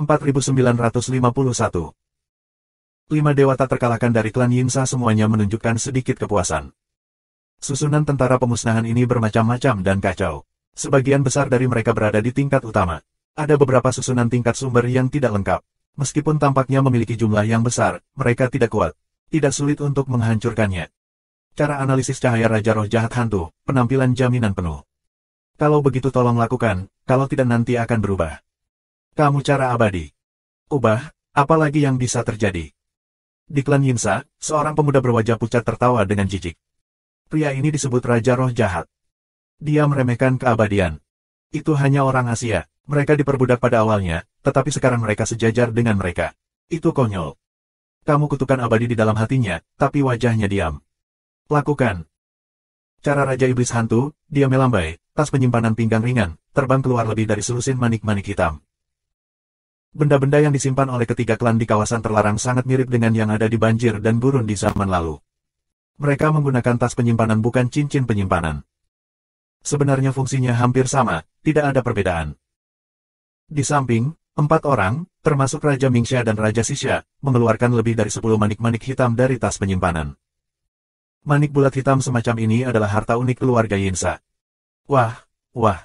4951. 5 dewa tak terkalahkan dari klan Yinsa semuanya menunjukkan sedikit kepuasan. Susunan tentara pemusnahan ini bermacam-macam dan kacau. Sebagian besar dari mereka berada di tingkat utama. Ada beberapa susunan tingkat sumber yang tidak lengkap. Meskipun tampaknya memiliki jumlah yang besar, mereka tidak kuat. Tidak sulit untuk menghancurkannya. Cara analisis cahaya Raja Roh Jahat Hantu, penampilan jaminan penuh. Kalau begitu tolong lakukan, kalau tidak nanti akan berubah. Kamu cara abadi. Ubah, apalagi yang bisa terjadi? Di klan Yinsa, seorang pemuda berwajah pucat tertawa dengan jijik. Pria ini disebut Raja Roh Jahat. Dia meremehkan keabadian. Itu hanya orang Asia. Mereka diperbudak pada awalnya, tetapi sekarang mereka sejajar dengan mereka. Itu konyol. Kamu kutukan abadi di dalam hatinya, tapi wajahnya diam. Lakukan. Cara Raja Iblis Hantu, dia melambai, tas penyimpanan pinggang ringan, terbang keluar lebih dari selusin manik-manik hitam. Benda-benda yang disimpan oleh ketiga klan di kawasan terlarang sangat mirip dengan yang ada di Banjir dan Gurun di zaman lalu. Mereka menggunakan tas penyimpanan bukan cincin penyimpanan. Sebenarnya fungsinya hampir sama, tidak ada perbedaan. Di samping, 4 orang, termasuk Raja Mingxia dan Raja Xixia, mengeluarkan lebih dari 10 manik-manik hitam dari tas penyimpanan. Manik bulat hitam semacam ini adalah harta unik keluarga Yinsa. Wah, wah.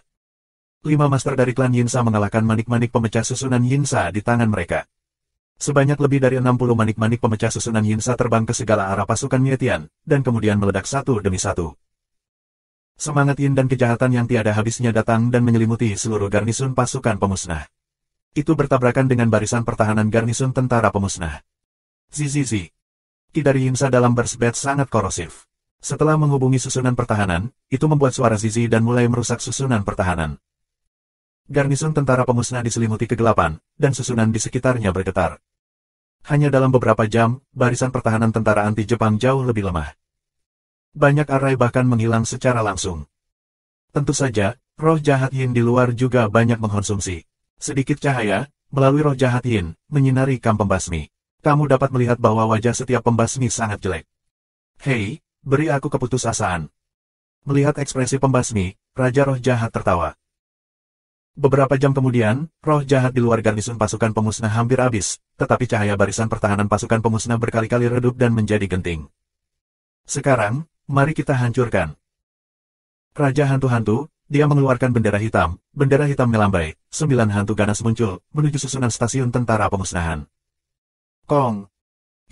5 master dari klan Yinsa mengalahkan manik-manik pemecah susunan Yinsa di tangan mereka. Sebanyak lebih dari 60 manik-manik pemecah susunan Yinsa terbang ke segala arah pasukan Mietian, dan kemudian meledak satu demi satu. Semangat Yin dan kejahatan yang tiada habisnya datang dan menyelimuti seluruh garnisun pasukan pemusnah. Itu bertabrakan dengan barisan pertahanan garnisun tentara pemusnah. Zizizi. Ki dari Yinsa dalam burst bat sangat korosif. Setelah menghubungi susunan pertahanan, itu membuat suara zizi dan mulai merusak susunan pertahanan. Garnisun tentara pemusnah diselimuti kegelapan, dan susunan di sekitarnya bergetar. Hanya dalam beberapa jam, barisan pertahanan tentara anti-Jepang jauh lebih lemah. Banyak arai bahkan menghilang secara langsung. Tentu saja, roh jahat Yin di luar juga banyak mengkonsumsi. Sedikit cahaya, melalui roh jahat Yin, menyinari kamp pembasmi. Kamu dapat melihat bahwa wajah setiap pembasmi sangat jelek. Hei, beri aku keputusasaan. Melihat ekspresi pembasmi, Raja Roh Jahat tertawa. Beberapa jam kemudian, roh jahat di luar garnisun pasukan pemusnah hampir habis, tetapi cahaya barisan pertahanan pasukan pemusnah berkali-kali redup dan menjadi genting. Sekarang, mari kita hancurkan. Raja hantu-hantu, dia mengeluarkan bendera hitam melambai, 9 hantu ganas muncul, menuju susunan stasiun tentara pemusnahan. Kong.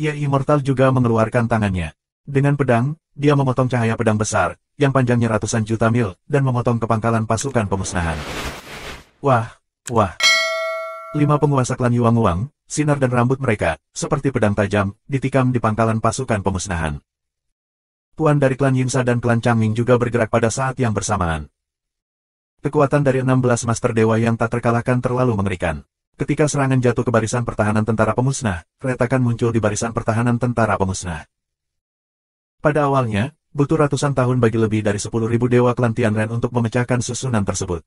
Ia Immortal juga mengeluarkan tangannya. Dengan pedang, dia memotong cahaya pedang besar, yang panjangnya ratusan juta mil, dan memotong kepangkalan pasukan pemusnahan. Wah, wah. 5 penguasa klan Yuang-Uang, sinar dan rambut mereka, seperti pedang tajam, ditikam di pangkalan pasukan pemusnahan. Tuan dari klan Yinsa dan klan Changming juga bergerak pada saat yang bersamaan. Kekuatan dari 16 master dewa yang tak terkalahkan terlalu mengerikan. Ketika serangan jatuh ke barisan pertahanan tentara pemusnah, retakan muncul di barisan pertahanan tentara pemusnah. Pada awalnya, butuh ratusan tahun bagi lebih dari 10.000 dewa klan Tianren untuk memecahkan susunan tersebut.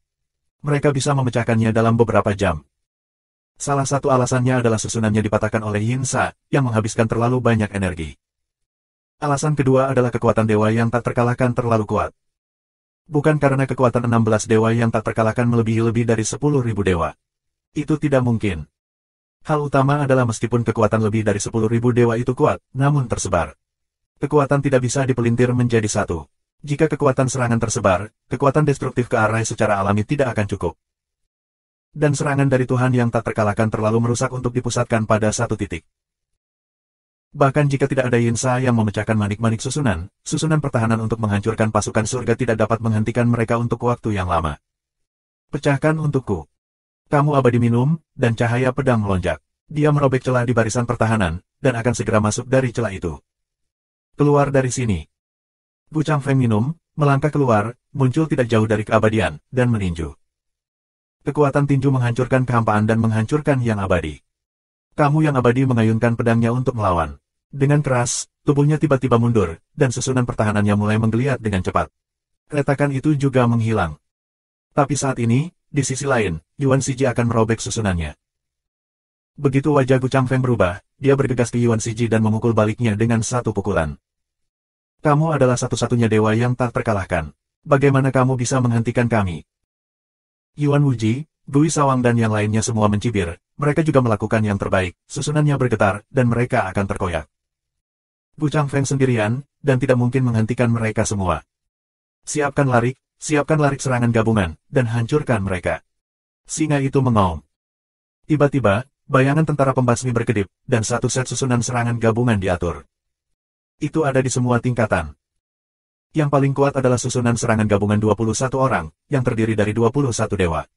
Mereka bisa memecahkannya dalam beberapa jam. Salah satu alasannya adalah susunannya dipatahkan oleh Yinsa, yang menghabiskan terlalu banyak energi. Alasan kedua adalah kekuatan dewa yang tak terkalahkan terlalu kuat. Bukan karena kekuatan 16 dewa yang tak terkalahkan melebihi lebih dari 10.000 dewa. Itu tidak mungkin. Hal utama adalah meskipun kekuatan lebih dari 10.000 dewa itu kuat, namun tersebar. Kekuatan tidak bisa dipelintir menjadi satu. Jika kekuatan serangan tersebar, kekuatan destruktif ke arah secara alami tidak akan cukup. Dan serangan dari Tuhan yang tak terkalahkan terlalu merusak untuk dipusatkan pada satu titik. Bahkan jika tidak ada Yinsa yang memecahkan manik-manik susunan pertahanan untuk menghancurkan pasukan surga tidak dapat menghentikan mereka untuk waktu yang lama. Pecahkan untukku. Kamu abadi minum, dan cahaya pedang melonjak. Dia merobek celah di barisan pertahanan, dan akan segera masuk dari celah itu. Keluar dari sini. Gu Changfeng minum, melangkah keluar, muncul tidak jauh dari keabadian, dan meninju. Kekuatan tinju menghancurkan kehampaan dan menghancurkan yang abadi. Kamu yang abadi mengayunkan pedangnya untuk melawan. Dengan keras, tubuhnya tiba-tiba mundur, dan susunan pertahanannya mulai menggeliat dengan cepat. Retakan itu juga menghilang. Tapi saat ini, di sisi lain, Yuan Shiji akan merobek susunannya. Begitu wajah Gu Changfeng berubah, dia bergegas ke Yuan Shiji dan memukul baliknya dengan satu pukulan. Kamu adalah satu-satunya dewa yang tak terkalahkan. Bagaimana kamu bisa menghentikan kami? Yuan Wuji, Gui Sawang dan yang lainnya semua mencibir, mereka juga melakukan yang terbaik, susunannya bergetar, dan mereka akan terkoyak. Bu Changfeng sendirian, dan tidak mungkin menghentikan mereka semua. Siapkan larik serangan gabungan, dan hancurkan mereka. Singa itu mengaum. Tiba-tiba, bayangan tentara pembasmi berkedip, dan satu set susunan serangan gabungan diatur. Itu ada di semua tingkatan. Yang paling kuat adalah susunan serangan gabungan 21 orang, yang terdiri dari 21 dewa.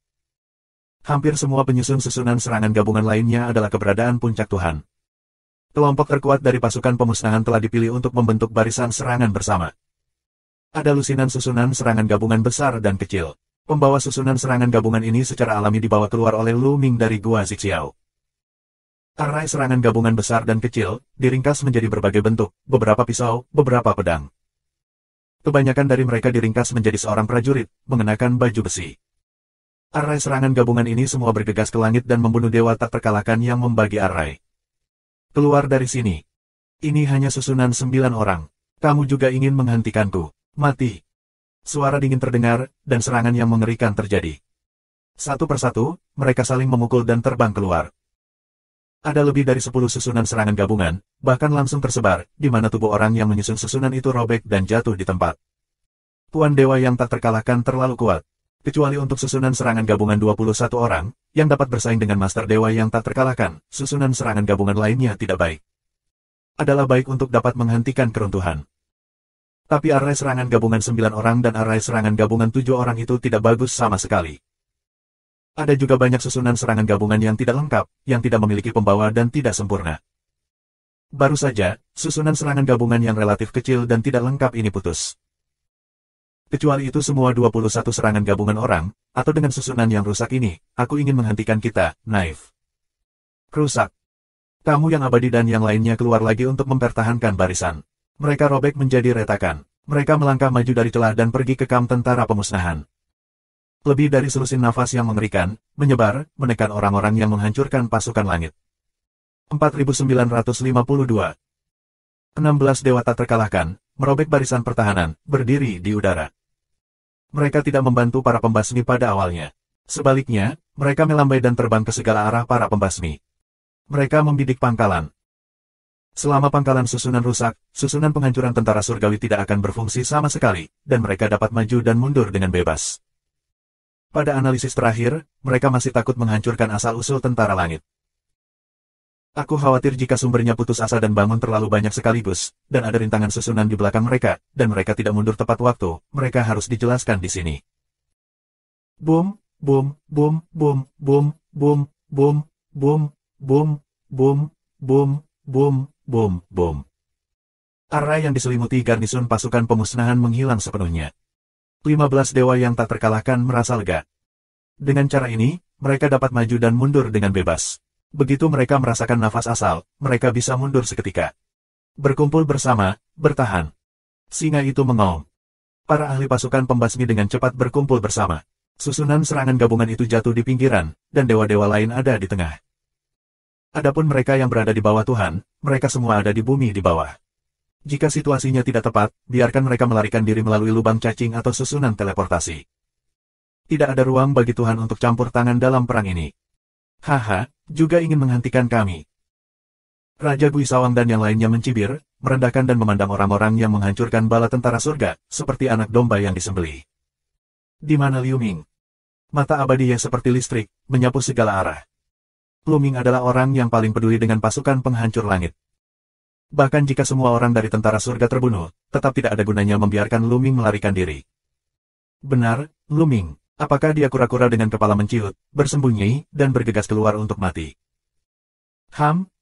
Hampir semua penyusun susunan serangan gabungan lainnya adalah keberadaan puncak Tuhan. Kelompok terkuat dari pasukan pemusnahan telah dipilih untuk membentuk barisan serangan bersama. Ada lusinan susunan serangan gabungan besar dan kecil. Pembawa susunan serangan gabungan ini secara alami dibawa keluar oleh Lu Ming dari Gua Zixiao. Arai serangan gabungan besar dan kecil, diringkas menjadi berbagai bentuk, beberapa pisau, beberapa pedang. Kebanyakan dari mereka diringkas menjadi seorang prajurit, mengenakan baju besi. Arai serangan gabungan ini semua bergegas ke langit dan membunuh dewa tak terkalahkan yang membagi arai. Keluar dari sini. Ini hanya susunan 9 orang. Kamu juga ingin menghentikanku. Mati. Suara dingin terdengar, dan serangan yang mengerikan terjadi. Satu persatu, mereka saling memukul dan terbang keluar. Ada lebih dari 10 susunan serangan gabungan, bahkan langsung tersebar, di mana tubuh orang yang menyusun susunan itu robek dan jatuh di tempat. Tuan dewa yang tak terkalahkan terlalu kuat. Kecuali untuk susunan serangan gabungan 21 orang, yang dapat bersaing dengan Master Dewa yang tak terkalahkan, susunan serangan gabungan lainnya tidak baik. Adalah baik untuk dapat menghentikan keruntuhan. Tapi arai serangan gabungan 9 orang dan arai serangan gabungan 7 orang itu tidak bagus sama sekali. Ada juga banyak susunan serangan gabungan yang tidak lengkap, yang tidak memiliki pembawa dan tidak sempurna. Baru saja, susunan serangan gabungan yang relatif kecil dan tidak lengkap ini putus. Kecuali itu semua 21 serangan gabungan orang, atau dengan susunan yang rusak ini, aku ingin menghentikan kita, naif. Rusak. Kamu yang abadi dan yang lainnya keluar lagi untuk mempertahankan barisan. Mereka robek menjadi retakan. Mereka melangkah maju dari celah dan pergi ke kamp tentara pemusnahan. Lebih dari selusin nafas yang mengerikan, menyebar, menekan orang-orang yang menghancurkan pasukan langit. 4952. 16 dewa tak terkalahkan, merobek barisan pertahanan, berdiri di udara. Mereka tidak membantu para pembasmi pada awalnya. Sebaliknya, mereka melambai dan terbang ke segala arah para pembasmi. Mereka membidik pangkalan. Selama pangkalan susunan rusak, susunan penghancuran tentara surgawi tidak akan berfungsi sama sekali, dan mereka dapat maju dan mundur dengan bebas. Pada analisis terakhir, mereka masih takut menghancurkan asal-usul tentara langit. Aku khawatir jika sumbernya putus asa dan bangun terlalu banyak sekaligus, dan ada rintangan susunan di belakang mereka, dan mereka tidak mundur tepat waktu, mereka harus dijelaskan di sini. Boom, boom, boom, boom, boom, boom, boom, boom, boom, boom, boom, boom, boom, boom. Arai yang diselimuti garnisun pasukan pemusnahan menghilang sepenuhnya. 15 dewa yang tak terkalahkan merasa lega. Dengan cara ini, mereka dapat maju dan mundur dengan bebas. Begitu mereka merasakan nafas asal, mereka bisa mundur seketika. Berkumpul bersama, bertahan. Singa itu mengaum. Para ahli pasukan pembasmi dengan cepat berkumpul bersama. Susunan serangan gabungan itu jatuh di pinggiran, dan dewa-dewa lain ada di tengah. Adapun mereka yang berada di bawah Tuhan, mereka semua ada di bumi di bawah. Jika situasinya tidak tepat, biarkan mereka melarikan diri melalui lubang cacing atau susunan teleportasi. Tidak ada ruang bagi Tuhan untuk campur tangan dalam perang ini. Haha, juga ingin menghentikan kami. Raja Gui Sawang dan yang lainnya mencibir, merendahkan dan memandang orang-orang yang menghancurkan bala tentara surga, seperti anak domba yang disembelih. Di mana Liu Ming? Mata abadinya seperti listrik, menyapu segala arah. Liu Ming adalah orang yang paling peduli dengan pasukan penghancur langit. Bahkan jika semua orang dari tentara surga terbunuh, tetap tidak ada gunanya membiarkan Liu Ming melarikan diri. Benar, Liu Ming. Apakah dia kura-kura dengan kepala menciut, bersembunyi, dan bergegas keluar untuk mati?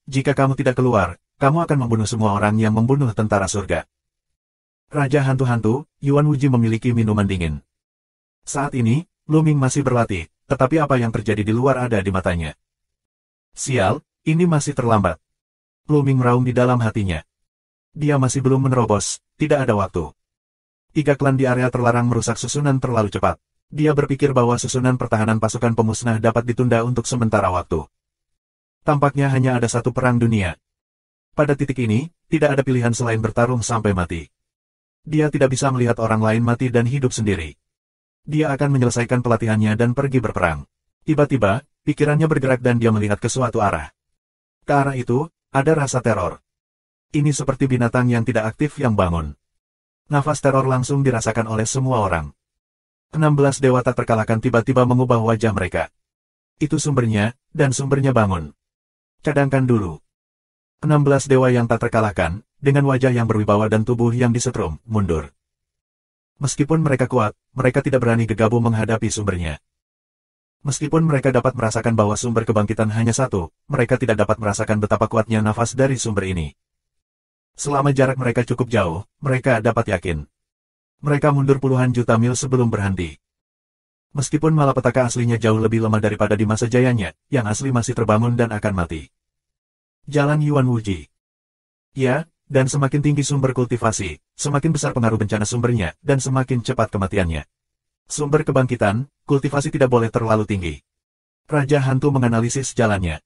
Jika kamu tidak keluar, kamu akan membunuh semua orang yang membunuh tentara surga. Raja hantu-hantu, Yuan Wuji memiliki minuman dingin. Saat ini, Liu Ming masih berlatih, tetapi apa yang terjadi di luar ada di matanya. Sial, ini masih terlambat. Liu Ming meraung di dalam hatinya. Dia masih belum menerobos, tidak ada waktu. 3 klan di area terlarang merusak susunan terlalu cepat. Dia berpikir bahwa susunan pertahanan pasukan pemusnah dapat ditunda untuk sementara waktu. Tampaknya hanya ada satu perang dunia. Pada titik ini, tidak ada pilihan selain bertarung sampai mati. Dia tidak bisa melihat orang lain mati dan hidup sendiri. Dia akan menyelesaikan pelatihannya dan pergi berperang. Tiba-tiba, pikirannya bergerak dan dia melihat ke suatu arah. Ke arah itu, ada rasa teror. Ini seperti binatang yang tidak aktif yang bangun. Nafas teror langsung dirasakan oleh semua orang. 16 dewa tak terkalahkan tiba-tiba mengubah wajah mereka. Itu sumbernya, dan sumbernya bangun. Cadangkan dulu. 16 dewa yang tak terkalahkan, dengan wajah yang berwibawa dan tubuh yang disetrum, mundur. Meskipun mereka kuat, mereka tidak berani gegabah menghadapi sumbernya. Meskipun mereka dapat merasakan bahwa sumber kebangkitan hanya satu, mereka tidak dapat merasakan betapa kuatnya nafas dari sumber ini. Selama jarak mereka cukup jauh, mereka dapat yakin. Mereka mundur puluhan juta mil sebelum berhenti. Meskipun malapetaka aslinya jauh lebih lemah daripada di masa jayanya, yang asli masih terbangun dan akan mati. Jalan Yuan Wuji. Ya, dan semakin tinggi sumber kultivasi, semakin besar pengaruh bencana sumbernya, dan semakin cepat kematiannya. Sumber kebangkitan, kultivasi tidak boleh terlalu tinggi. Raja Hantu menganalisis jalannya.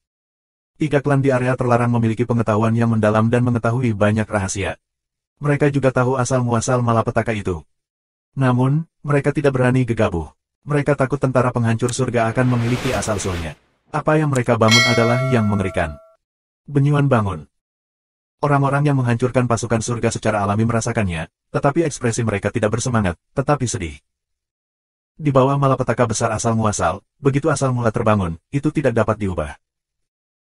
3 klan di area terlarang memiliki pengetahuan yang mendalam dan mengetahui banyak rahasia. Mereka juga tahu asal-muasal malapetaka itu. Namun, mereka tidak berani gegabah. Mereka takut tentara penghancur surga akan memiliki asal-usulnya. Apa yang mereka bangun adalah yang mengerikan. Benyuan bangun. Orang-orang yang menghancurkan pasukan surga secara alami merasakannya, tetapi ekspresi mereka tidak bersemangat, tetapi sedih. Di bawah malapetaka besar asal-muasal, begitu asal mula terbangun, itu tidak dapat diubah.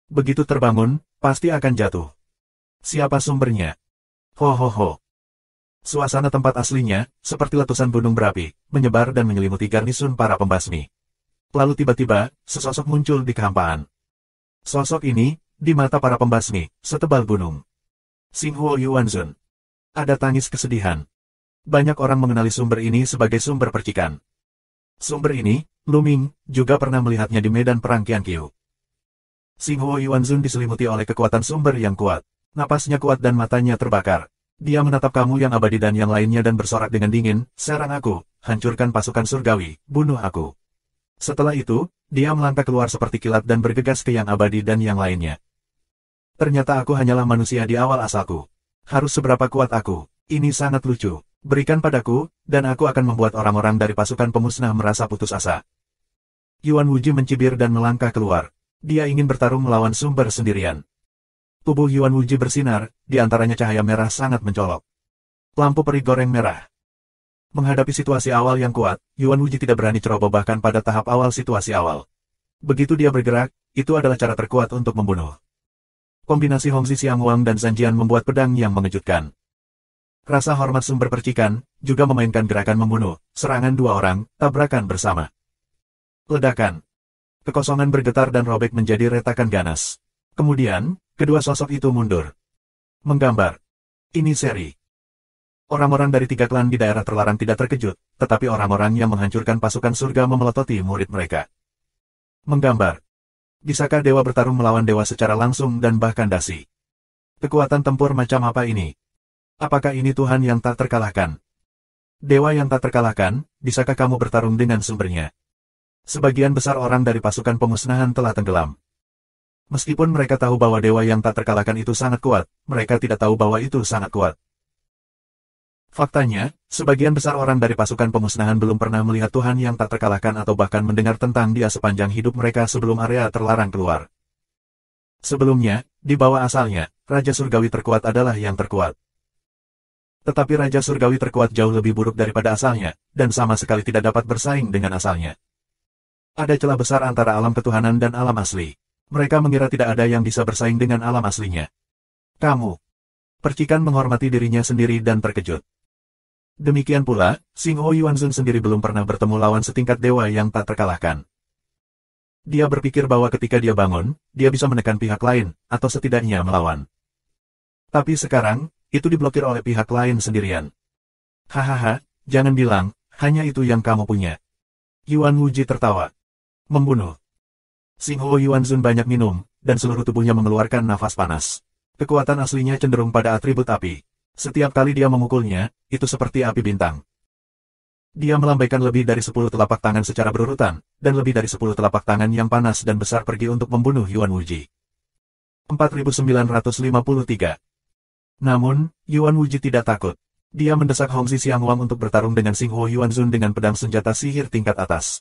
Begitu terbangun, pasti akan jatuh. Siapa sumbernya? Ho ho ho. Suasana tempat aslinya, seperti letusan gunung berapi, menyebar dan menyelimuti garnisun para pembasmi. Lalu tiba-tiba, sesosok muncul di kehampaan. Sosok ini, di mata para pembasmi, setebal gunung. Xinghuo Yuanzun. Ada tangis kesedihan. Banyak orang mengenali sumber ini sebagai sumber percikan. Sumber ini, Lu Ming, juga pernah melihatnya di medan perang Qianqiu. Xinghuo Yuanzun diselimuti oleh kekuatan sumber yang kuat. Napasnya kuat dan matanya terbakar. Dia menatap kamu yang abadi dan yang lainnya dan bersorak dengan dingin, serang aku, hancurkan pasukan surgawi, bunuh aku. Setelah itu, dia melangkah keluar seperti kilat dan bergegas ke yang abadi dan yang lainnya. Ternyata aku hanyalah manusia di awal asalku. Harus seberapa kuat aku? Ini sangat lucu. Berikan padaku, dan aku akan membuat orang-orang dari pasukan pemusnah merasa putus asa. Yuan Wuji mencibir dan melangkah keluar. Dia ingin bertarung melawan sumber sendirian. Tubuh Yuan Wuji bersinar, di antaranya cahaya merah sangat mencolok. Lampu peri goreng merah. Menghadapi situasi awal yang kuat, Yuan Wuji tidak berani ceroboh bahkan pada tahap awal situasi awal. Begitu dia bergerak, itu adalah cara terkuat untuk membunuh. Kombinasi Hongxi Xiangwang dan Zanjian membuat pedang yang mengejutkan. Rasa hormat sumber percikan, juga memainkan gerakan membunuh, serangan 2 orang, tabrakan bersama. Ledakan. Kekosongan bergetar dan robek menjadi retakan ganas. Kemudian, kedua sosok itu mundur. Menggambar. Ini seri. Orang-orang dari 3 klan di daerah terlarang tidak terkejut, tetapi orang-orang yang menghancurkan pasukan surga memelototi murid mereka. Menggambar. Bisakah dewa bertarung melawan dewa secara langsung dan bahkan dasi? Kekuatan tempur macam apa ini? Apakah ini Tuhan yang tak terkalahkan? Dewa yang tak terkalahkan, bisakah kamu bertarung dengan sumbernya? Sebagian besar orang dari pasukan pemusnahan telah tenggelam. Meskipun mereka tahu bahwa dewa yang tak terkalahkan itu sangat kuat, mereka tidak tahu bahwa itu sangat kuat. Faktanya, sebagian besar orang dari pasukan pemusnahan belum pernah melihat Tuhan yang tak terkalahkan atau bahkan mendengar tentang dia sepanjang hidup mereka sebelum area terlarang keluar. Sebelumnya, di bawah asalnya, Raja Surgawi terkuat adalah yang terkuat. Tetapi Raja Surgawi terkuat jauh lebih buruk daripada asalnya, dan sama sekali tidak dapat bersaing dengan asalnya. Ada celah besar antara alam ketuhanan dan alam asli. Mereka mengira tidak ada yang bisa bersaing dengan alam aslinya. Kamu. Percikan menghormati dirinya sendiri dan terkejut. Demikian pula, Xinghuo Yuanzun sendiri belum pernah bertemu lawan setingkat dewa yang tak terkalahkan. Dia berpikir bahwa ketika dia bangun, dia bisa menekan pihak lain, atau setidaknya melawan. Tapi sekarang, itu diblokir oleh pihak lain sendirian. Hahaha, jangan bilang, hanya itu yang kamu punya. Yuan Wuji tertawa. Membunuh. Xinghuo Yuanzun banyak minum, dan seluruh tubuhnya mengeluarkan nafas panas. Kekuatan aslinya cenderung pada atribut api. Setiap kali dia memukulnya, itu seperti api bintang. Dia melambaikan lebih dari 10 telapak tangan secara berurutan, dan lebih dari 10 telapak tangan yang panas dan besar pergi untuk membunuh Yuan Wuji. 4953. Namun, Yuan Wuji tidak takut. Dia mendesak Hongxi Xiangwang untuk bertarung dengan Xinghuo Yuanzun dengan pedang senjata sihir tingkat atas.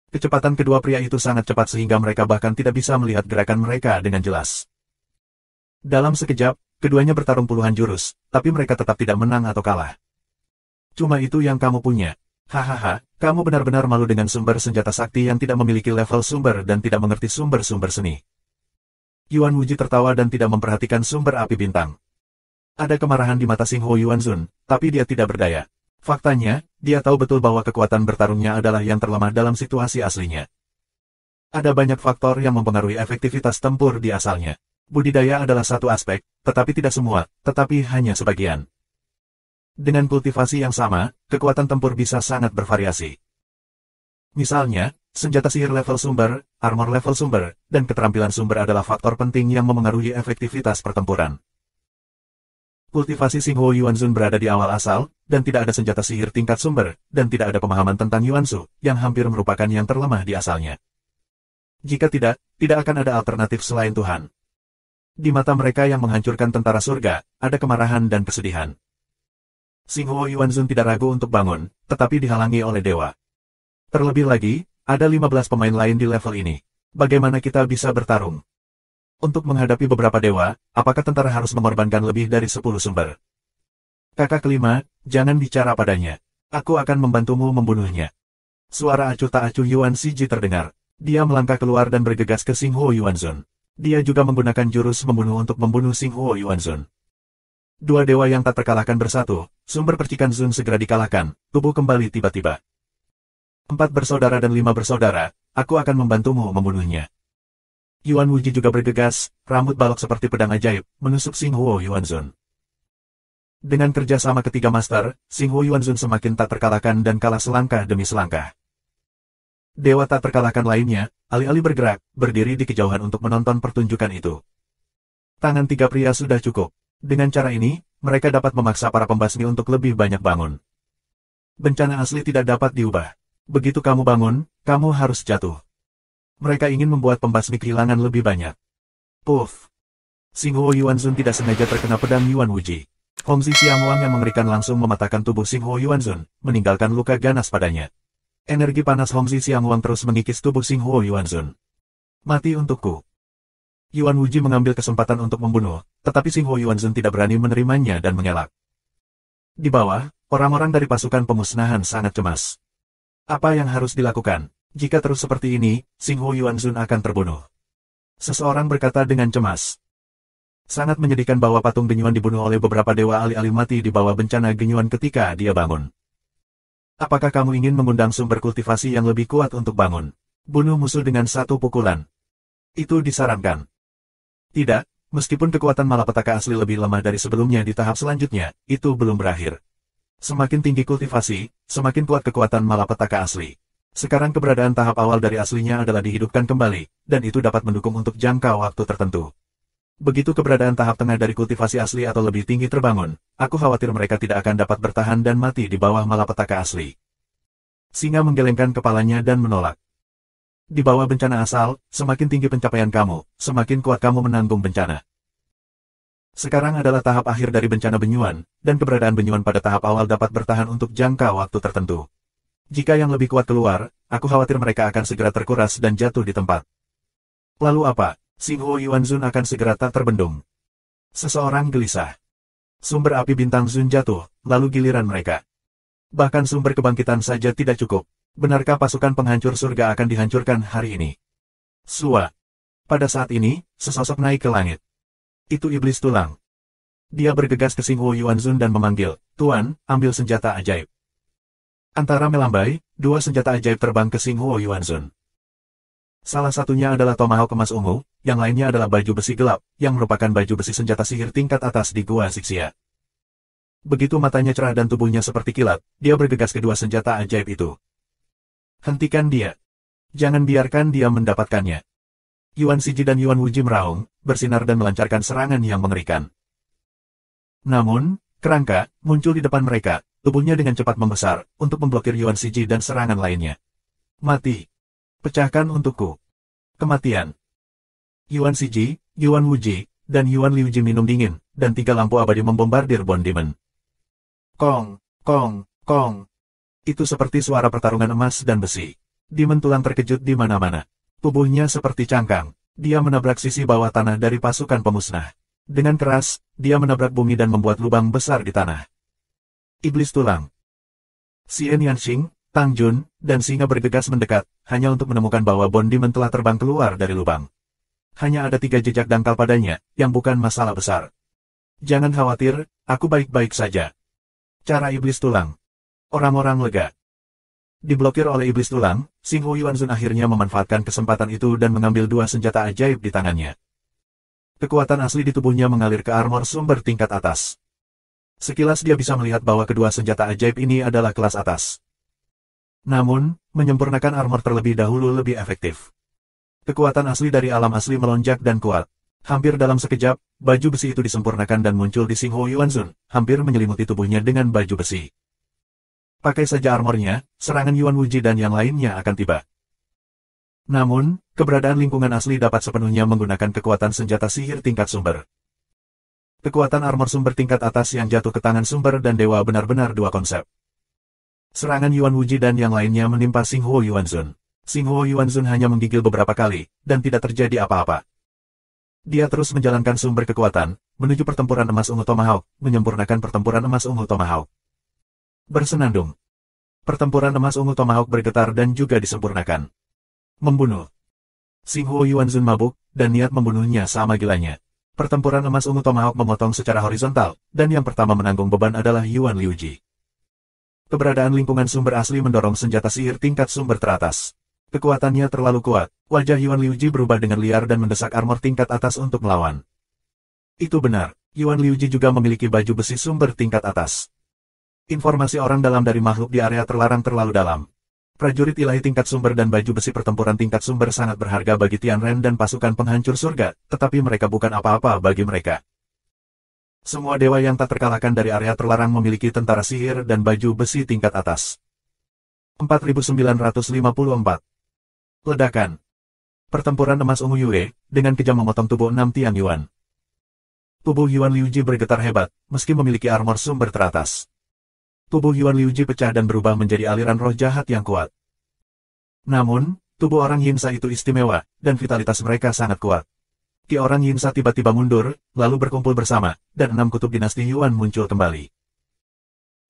Kecepatan kedua pria itu sangat cepat sehingga mereka bahkan tidak bisa melihat gerakan mereka dengan jelas. Dalam sekejap, keduanya bertarung puluhan jurus, tapi mereka tetap tidak menang atau kalah. Cuma itu yang kamu punya. Hahaha, kamu benar-benar malu dengan sumber senjata sakti yang tidak memiliki level sumber dan tidak mengerti sumber-sumber seni. Yuan Wuji tertawa dan tidak memperhatikan sumber api bintang. Ada kemarahan di mata Xinghuo Yuanzun, tapi dia tidak berdaya. Faktanya, dia tahu betul bahwa kekuatan bertarungnya adalah yang terlemah dalam situasi aslinya. Ada banyak faktor yang mempengaruhi efektivitas tempur di asalnya. Budidaya adalah satu aspek, tetapi tidak semua, tetapi hanya sebagian. Dengan kultivasi yang sama, kekuatan tempur bisa sangat bervariasi. Misalnya, senjata sihir level sumber, armor level sumber, dan keterampilan sumber adalah faktor penting yang memengaruhi efektivitas pertempuran. Kultivasi Xinghuo Yuanzun berada di awal asal, dan tidak ada senjata sihir tingkat sumber, dan tidak ada pemahaman tentang Yuanzu, yang hampir merupakan yang terlemah di asalnya. Jika tidak akan ada alternatif selain Tuhan. Di mata mereka yang menghancurkan tentara surga, ada kemarahan dan kesedihan. Xinghuo Yuanzun tidak ragu untuk bangun, tetapi dihalangi oleh dewa. Terlebih lagi, ada 15 pemain lain di level ini. Bagaimana kita bisa bertarung? Untuk menghadapi beberapa dewa, apakah tentara harus mengorbankan lebih dari 10 sumber? Kakak kelima, jangan bicara padanya. Aku akan membantumu membunuhnya. Suara acuh tak acuh Yuan Shiji terdengar. Dia melangkah keluar dan bergegas ke Xinghuo Yuanzun. Dia juga menggunakan jurus membunuh untuk membunuh Xinghuo Yuanzun. Dua dewa yang tak terkalahkan bersatu, sumber percikan Zun segera dikalahkan, tubuh kembali tiba-tiba. 4 bersaudara dan 5 bersaudara, aku akan membantumu membunuhnya. Yuan Wuji juga bergegas, rambut balok seperti pedang ajaib, menusuk Xinghuo Yuanzun. Dengan kerjasama ketiga master, Xinghuo Yuanzun semakin tak terkalahkan dan kalah selangkah demi selangkah. Dewa tak terkalahkan lainnya, alih-alih bergerak, berdiri di kejauhan untuk menonton pertunjukan itu. Tangan tiga pria sudah cukup. Dengan cara ini, mereka dapat memaksa para pembasmi untuk lebih banyak bangun. Bencana asli tidak dapat diubah. Begitu kamu bangun, kamu harus jatuh. Mereka ingin membuat pembasmi kehilangan lebih banyak. Puff! Xinghuo Yuanzun tidak sengaja terkena pedang Yuan Wuji. Hongzi Xiangwang yang mengerikan langsung mematahkan tubuh Xinghuo Yuanzun, meninggalkan luka ganas padanya. Energi panas Hongzi Xiangwang terus mengikis tubuh Xinghuo Yuanzun. Mati untukku. Yuan Wuji mengambil kesempatan untuk membunuh, tetapi Xinghuo Yuanzun tidak berani menerimanya dan mengelak. Di bawah, orang-orang dari pasukan pemusnahan sangat cemas. Apa yang harus dilakukan? Jika terus seperti ini, Xinghuo Yuanzun akan terbunuh. Seseorang berkata dengan cemas. Sangat menyedihkan bahwa patung Genyuan dibunuh oleh beberapa dewa alih-alih mati di bawah bencana Genyuan ketika dia bangun. Apakah kamu ingin mengundang sumber kultivasi yang lebih kuat untuk bangun? Bunuh musuh dengan satu pukulan. Itu disarankan. Tidak, meskipun kekuatan malapetaka asli lebih lemah dari sebelumnya di tahap selanjutnya, itu belum berakhir. Semakin tinggi kultivasi, semakin kuat kekuatan malapetaka asli. Sekarang keberadaan tahap awal dari aslinya adalah dihidupkan kembali, dan itu dapat mendukung untuk jangka waktu tertentu. Begitu keberadaan tahap tengah dari kultivasi asli atau lebih tinggi terbangun, aku khawatir mereka tidak akan dapat bertahan dan mati di bawah malapetaka asli. Singa menggelengkan kepalanya dan menolak. Di bawah bencana asal, semakin tinggi pencapaian kamu, semakin kuat kamu menanggung bencana. Sekarang adalah tahap akhir dari bencana Benyuan, dan keberadaan Benyuan pada tahap awal dapat bertahan untuk jangka waktu tertentu. Jika yang lebih kuat keluar, aku khawatir mereka akan segera terkuras dan jatuh di tempat. Lalu apa? Xinghuo Yuanzun akan segera tak terbendung. Seseorang gelisah. Sumber api bintang Zun jatuh, lalu giliran mereka. Bahkan sumber kebangkitan saja tidak cukup. Benarkah pasukan penghancur surga akan dihancurkan hari ini? Sua. Pada saat ini, sesosok naik ke langit. Itu iblis tulang. Dia bergegas ke Xinghuo Yuanzun dan memanggil, "Tuan, ambil senjata ajaib." Antara melambai, dua senjata ajaib terbang ke Xinghuo Yuanzun. Salah satunya adalah tomahawk emas ungu, yang lainnya adalah baju besi gelap, yang merupakan baju besi senjata sihir tingkat atas di Gua Xixia. Begitu matanya cerah dan tubuhnya seperti kilat, dia bergegas kedua senjata ajaib itu. Hentikan dia. Jangan biarkan dia mendapatkannya. Yuan Shiji dan Yuan Wuji meraung, bersinar dan melancarkan serangan yang mengerikan. Namun, kerangka muncul di depan mereka, tubuhnya dengan cepat membesar, untuk memblokir Yuan Shiji dan serangan lainnya. Mati. Pecahkan untukku. Kematian. Yuan Shiji, Yuan Wuji, dan Yuan Liuji minum dingin, dan 3 lampu abadi membombardir Bone Demon. Kong, kong, kong. Itu seperti suara pertarungan emas dan besi. Demon tulang terkejut di mana-mana. Tubuhnya seperti cangkang. Dia menabrak sisi bawah tanah dari pasukan pemusnah. Dengan keras, dia menabrak bumi dan membuat lubang besar di tanah. Iblis tulang. Xian Yanxing, Tang Jun, dan singa bergegas mendekat, hanya untuk menemukan bahwa Bone Demon telah terbang keluar dari lubang. Hanya ada 3 jejak dangkal padanya, yang bukan masalah besar. Jangan khawatir, aku baik-baik saja. Cara iblis tulang. Orang-orang lega. Diblokir oleh iblis tulang, Xing Hu Yuanzun akhirnya memanfaatkan kesempatan itu dan mengambil 2 senjata ajaib di tangannya. Kekuatan asli di tubuhnya mengalir ke armor sumber tingkat atas. Sekilas dia bisa melihat bahwa kedua senjata ajaib ini adalah kelas atas. Namun, menyempurnakan armor terlebih dahulu lebih efektif. Kekuatan asli dari alam asli melonjak dan kuat. Hampir dalam sekejap, baju besi itu disempurnakan dan muncul di Xing Hu Yuanzun, hampir menyelimuti tubuhnya dengan baju besi. Pakai saja armornya, serangan Yuan Wuji dan yang lainnya akan tiba. Namun, keberadaan lingkungan asli dapat sepenuhnya menggunakan kekuatan senjata sihir tingkat sumber. Kekuatan armor sumber tingkat atas yang jatuh ke tangan sumber dan dewa benar-benar 2 konsep. Serangan Yuan Wuji dan yang lainnya menimpa Xing Hu Yuanzun. Xing Hu Yuanzun hanya menggigil beberapa kali, dan tidak terjadi apa-apa. Dia terus menjalankan sumber kekuatan, menuju pertempuran emas ungu Tomahawk, menyempurnakan pertempuran emas ungu Tomahawk. Bersenandung. Pertempuran emas ungu Tomahawk bergetar dan juga disempurnakan. Membunuh. Xing Hu Yuanzun mabuk, dan niat membunuhnya sama gilanya. Pertempuran emas ungu Tomahawk memotong secara horizontal, dan yang pertama menanggung beban adalah Yuan Liuji. Keberadaan lingkungan sumber asli mendorong senjata sihir tingkat sumber teratas. Kekuatannya terlalu kuat, wajah Yuan Liuji berubah dengan liar dan mendesak armor tingkat atas untuk melawan. Itu benar, Yuan Liuji juga memiliki baju besi sumber tingkat atas. Informasi orang dalam dari makhluk di area terlarang terlalu dalam. Prajurit ilahi tingkat sumber dan baju besi pertempuran tingkat sumber sangat berharga bagi Tianren dan pasukan penghancur surga, tetapi mereka bukan apa-apa bagi mereka. Semua dewa yang tak terkalahkan dari area terlarang memiliki tentara sihir dan baju besi tingkat atas. 4954. Ledakan. Pertempuran emas ungu Yue, dengan kejam memotong tubuh 6 Tiang Yuan. Tubuh Yuan Liuji bergetar hebat, meski memiliki armor sumber teratas. Tubuh Yuan Liuji pecah dan berubah menjadi aliran roh jahat yang kuat. Namun, tubuh orang Yinsa itu istimewa, dan vitalitas mereka sangat kuat. Ki orang Yinsa tiba-tiba mundur, lalu berkumpul bersama, dan 6 kutub dinasti Yuan muncul kembali.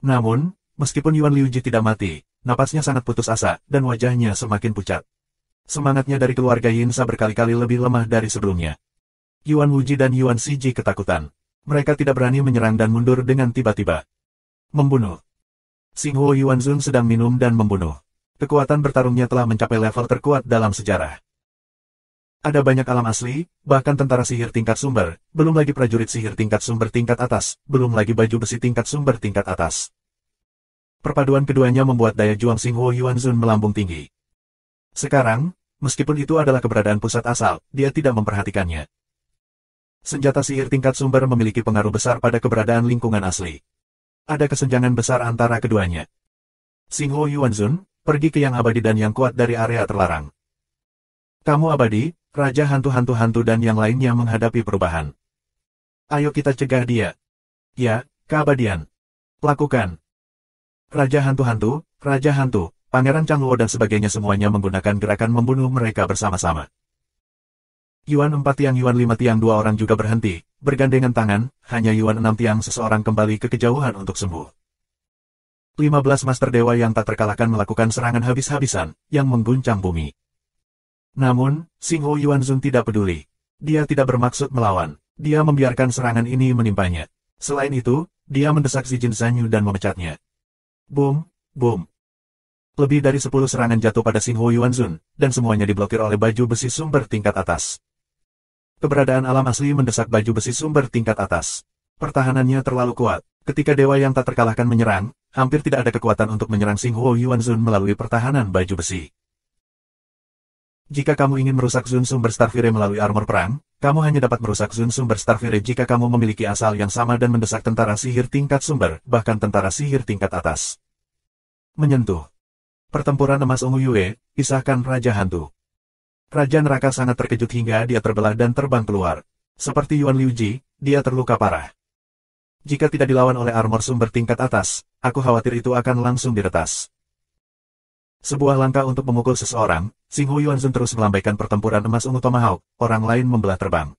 Namun, meskipun Yuan Liuji tidak mati, napasnya sangat putus asa, dan wajahnya semakin pucat. Semangatnya dari keluarga Yinsa berkali-kali lebih lemah dari sebelumnya. Yuan Wuji dan Yuan Shiji ketakutan. Mereka tidak berani menyerang dan mundur dengan tiba-tiba. Membunuh. Xing Hu Yuanzun sedang minum dan membunuh. Kekuatan bertarungnya telah mencapai level terkuat dalam sejarah. Ada banyak alam asli, bahkan tentara sihir tingkat sumber, belum lagi prajurit sihir tingkat sumber tingkat atas, belum lagi baju besi tingkat sumber tingkat atas. Perpaduan keduanya membuat daya juang Xing Hu Yuanzun melambung tinggi. Sekarang, meskipun itu adalah keberadaan pusat asal, dia tidak memperhatikannya. Senjata sihir tingkat sumber memiliki pengaruh besar pada keberadaan lingkungan asli. Ada kesenjangan besar antara keduanya. Xing Hu Yuanzun, pergi ke yang abadi dan yang kuat dari area terlarang. Kamu abadi, Raja Hantu-Hantu-Hantu dan yang lainnya menghadapi perubahan. Ayo kita cegah dia. Ya, keabadian. Lakukan. Raja Hantu-Hantu, Raja Hantu, Pangeran Changluo dan sebagainya semuanya menggunakan gerakan membunuh mereka bersama-sama. Yuan 4 tiang Yuan 5 tiang 2 orang juga berhenti, bergandengan tangan, hanya Yuan 6 tiang seseorang kembali ke kejauhan untuk sembuh. 15 Master Dewa yang tak terkalahkan melakukan serangan habis-habisan, yang mengguncang bumi. Namun, Xing Hu Yuanzun tidak peduli. Dia tidak bermaksud melawan, dia membiarkan serangan ini menimpanya. Selain itu, dia mendesak Zijin Zanyu dan memecatnya. Boom, boom. Lebih dari 10 serangan jatuh pada Xing Hu Yuanzun, dan semuanya diblokir oleh baju besi sumber tingkat atas. Keberadaan alam asli mendesak baju besi sumber tingkat atas. Pertahanannya terlalu kuat. Ketika dewa yang tak terkalahkan menyerang, hampir tidak ada kekuatan untuk menyerang Xing Hu Yuanzun melalui pertahanan baju besi. Jika kamu ingin merusak Zun sumber Starfire melalui armor perang, kamu hanya dapat merusak Zun sumber Starfire jika kamu memiliki asal yang sama dan mendesak tentara sihir tingkat sumber, bahkan tentara sihir tingkat atas. Menyentuh. Pertempuran emas ungu Yue, pisahkan Raja Hantu. Raja Neraka sangat terkejut hingga dia terbelah dan terbang keluar. Seperti Yuan Liuji, dia terluka parah. Jika tidak dilawan oleh armor sumber tingkat atas, aku khawatir itu akan langsung diretas. Sebuah langkah untuk memukul seseorang, Xinghu Yuanzun terus melambaikan pertempuran emas ungu Tomahawk, orang lain membelah terbang.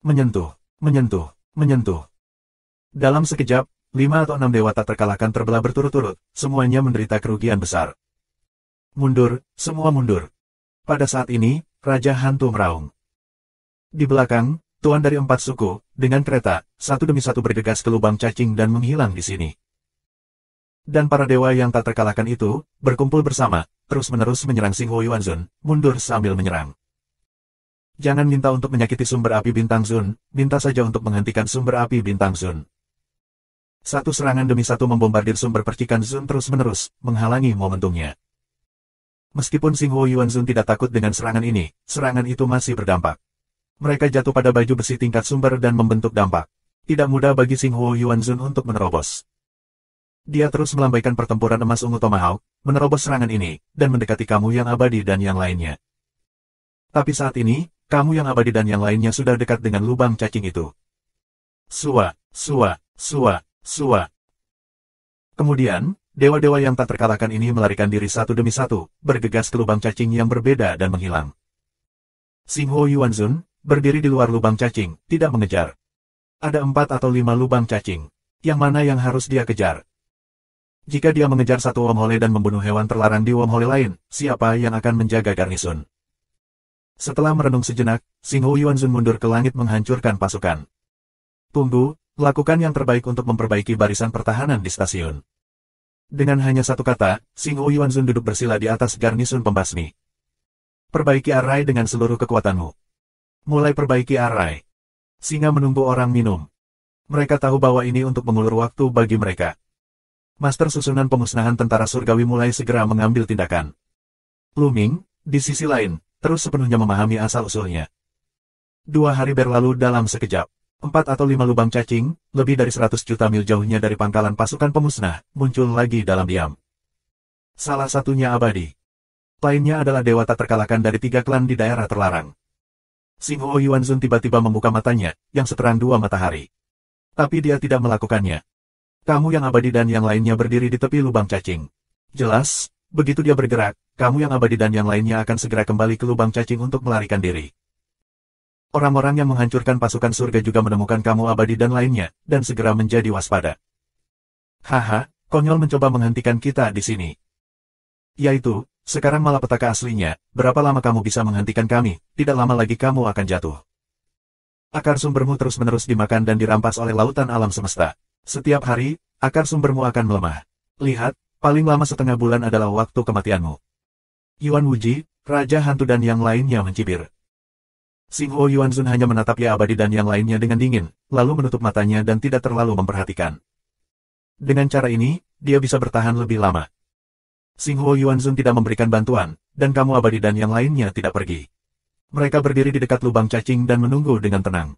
Menyentuh, menyentuh, menyentuh. Dalam sekejap, 5 atau 6 dewa tak terkalahkan terbelah berturut-turut, semuanya menderita kerugian besar. Mundur, semua mundur. Pada saat ini, Raja Hantu meraung. Di belakang, tuan dari 4 suku, dengan kereta, satu demi satu bergegas ke lubang cacing dan menghilang di sini. Dan para dewa yang tak terkalahkan itu, berkumpul bersama, terus-menerus menyerang Xinghu Yuanzun, mundur sambil menyerang. Jangan minta untuk menyakiti sumber api Bintang Zun, minta saja untuk menghentikan sumber api Bintang Zun. Satu serangan demi satu membombardir sumber percikan Zun terus-menerus, menghalangi momentumnya. Meskipun Xinghu Yuanzun tidak takut dengan serangan ini, serangan itu masih berdampak. Mereka jatuh pada baju besi tingkat sumber dan membentuk dampak. Tidak mudah bagi Xinghu Yuanzun untuk menerobos. Dia terus melambaikan pertempuran emas ungu Tomahawk, menerobos serangan ini, dan mendekati kamu yang abadi dan yang lainnya. Tapi saat ini, kamu yang abadi dan yang lainnya sudah dekat dengan lubang cacing itu. Sua, sua, sua, sua. Kemudian, dewa-dewa yang tak terkalahkan ini melarikan diri satu demi satu, bergegas ke lubang cacing yang berbeda dan menghilang. Xinghu Yuanzun berdiri di luar lubang cacing, tidak mengejar. Ada 4 atau 5 lubang cacing. Yang mana yang harus dia kejar? Jika dia mengejar satu wormhole dan membunuh hewan terlarang di wormhole lain, siapa yang akan menjaga garnison? Setelah merenung sejenak, Xinghu Yuanzun mundur ke langit menghancurkan pasukan. Tunggu, lakukan yang terbaik untuk memperbaiki barisan pertahanan di stasiun. Dengan hanya satu kata, Xinghu Yuanzun duduk bersila di atas garnison pembasmi. Perbaiki arai dengan seluruh kekuatanmu. Mulai perbaiki arai. Singa menunggu orang minum. Mereka tahu bahwa ini untuk mengulur waktu bagi mereka. Master susunan pemusnahan tentara surgawi mulai segera mengambil tindakan. Lu Ming, di sisi lain, terus sepenuhnya memahami asal-usulnya. 2 hari berlalu dalam sekejap. 4 atau 5 lubang cacing, lebih dari 100 juta mil jauhnya dari pangkalan pasukan pemusnah, muncul lagi dalam diam. Salah satunya abadi. Lainnya adalah dewa tak terkalahkan dari 3 klan di daerah terlarang. Xinghu Yuanzun tiba-tiba membuka matanya, yang seterang 2 matahari. Tapi dia tidak melakukannya. Kamu yang abadi dan yang lainnya berdiri di tepi lubang cacing. Jelas, begitu dia bergerak, kamu yang abadi dan yang lainnya akan segera kembali ke lubang cacing untuk melarikan diri. Orang-orang yang menghancurkan pasukan surga juga menemukan kamu abadi dan lainnya, dan segera menjadi waspada. Haha, konyol mencoba menghentikan kita di sini. Yaitu, sekarang malapetaka aslinya, berapa lama kamu bisa menghentikan kami, tidak lama lagi kamu akan jatuh. Akar sumbermu terus-menerus dimakan dan dirampas oleh lautan alam semesta. Setiap hari, akar sumbermu akan melemah. Lihat, paling lama setengah bulan adalah waktu kematianmu. Yuan Wuji, Raja Hantu dan yang lainnya mencibir. Xinghu Yuanzun hanya menatap Ya Abadi dan yang lainnya dengan dingin, lalu menutup matanya dan tidak terlalu memperhatikan. Dengan cara ini, dia bisa bertahan lebih lama. Xinghu Yuanzun tidak memberikan bantuan, dan kamu abadi dan yang lainnya tidak pergi. Mereka berdiri di dekat lubang cacing dan menunggu dengan tenang.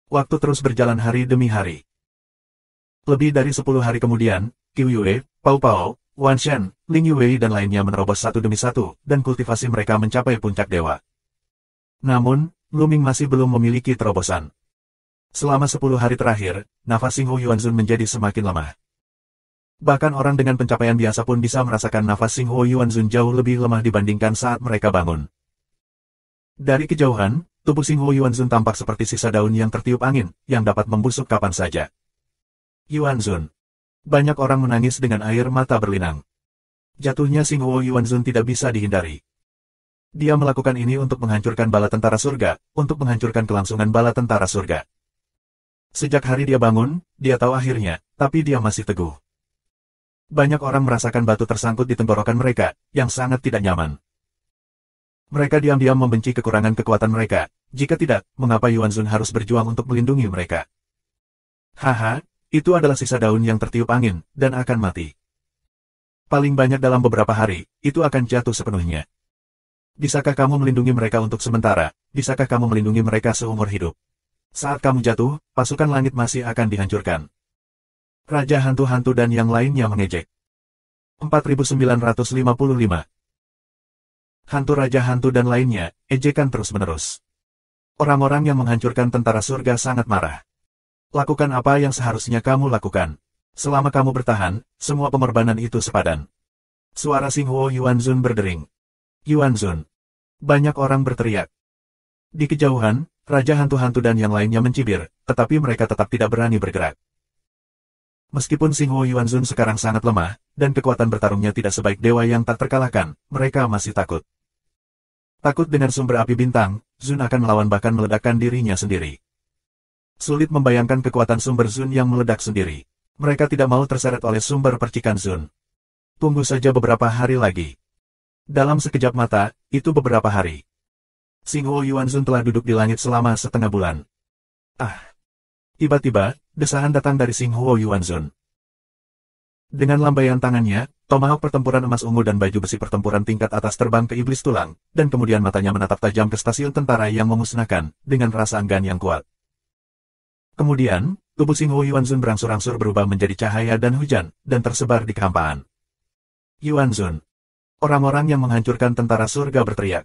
Waktu terus berjalan hari demi hari. Lebih dari 10 hari kemudian, Qiu Yue, Pao Pao, Wan Shen, Ling Yue dan lainnya menerobos satu demi satu, dan kultivasi mereka mencapai puncak dewa. Namun, Lu Ming masih belum memiliki terobosan. Selama 10 hari terakhir, nafas Xinghu Yuanzun menjadi semakin lemah. Bahkan orang dengan pencapaian biasa pun bisa merasakan nafas Xinghu Yuanzun jauh lebih lemah dibandingkan saat mereka bangun. Dari kejauhan, tubuh Xinghu Yuanzun tampak seperti sisa daun yang tertiup angin, yang dapat membusuk kapan saja. Yuanzun. Banyak orang menangis dengan air mata berlinang. Jatuhnya Xinghu Yuanzun tidak bisa dihindari. Dia melakukan ini untuk menghancurkan bala tentara surga, untuk menghancurkan kelangsungan bala tentara surga. Sejak hari dia bangun, dia tahu akhirnya, tapi dia masih teguh. Banyak orang merasakan batu tersangkut di tenggorokan mereka, yang sangat tidak nyaman. Mereka diam-diam membenci kekurangan kekuatan mereka. Jika tidak, mengapa Yuanzun harus berjuang untuk melindungi mereka? Haha, itu adalah sisa daun yang tertiup angin, dan akan mati. Paling banyak dalam beberapa hari, itu akan jatuh sepenuhnya. Bisakah kamu melindungi mereka untuk sementara? Bisakah kamu melindungi mereka seumur hidup? Saat kamu jatuh, pasukan langit masih akan dihancurkan. Raja Hantu-Hantu dan yang lainnya mengejek. 4955. Hantu Raja Hantu dan lainnya, ejekan terus-menerus. Orang-orang yang menghancurkan tentara surga sangat marah. Lakukan apa yang seharusnya kamu lakukan. Selama kamu bertahan, semua pengorbanan itu sepadan. Suara Xinghuo Yuanzun berdering. Yuanzun. Banyak orang berteriak. Di kejauhan, Raja Hantu-Hantu dan yang lainnya mencibir, tetapi mereka tetap tidak berani bergerak. Meskipun Xinghuo Yuanzun sekarang sangat lemah, dan kekuatan bertarungnya tidak sebaik dewa yang tak terkalahkan, mereka masih takut. Takut dengan sumber api bintang, Zun akan melawan bahkan meledakkan dirinya sendiri. Sulit membayangkan kekuatan sumber Zun yang meledak sendiri. Mereka tidak mau terseret oleh sumber percikan Zun. Tunggu saja beberapa hari lagi. Dalam sekejap mata, itu beberapa hari. Xinghuo Yuanzun telah duduk di langit selama setengah bulan. Ah! Tiba-tiba, desahan datang dari Xinghuo Yuanzun. Dengan lambaian tangannya, tomahawk pertempuran emas ungu dan baju besi pertempuran tingkat atas terbang ke iblis tulang, dan kemudian matanya menatap tajam ke stasiun tentara yang memusnahkan, dengan rasa enggan yang kuat. Kemudian, tubuh Xinghuo Yuanzun berangsur-angsur berubah menjadi cahaya dan hujan, dan tersebar di kehampaan. Yuanzun. Orang-orang yang menghancurkan tentara surga berteriak.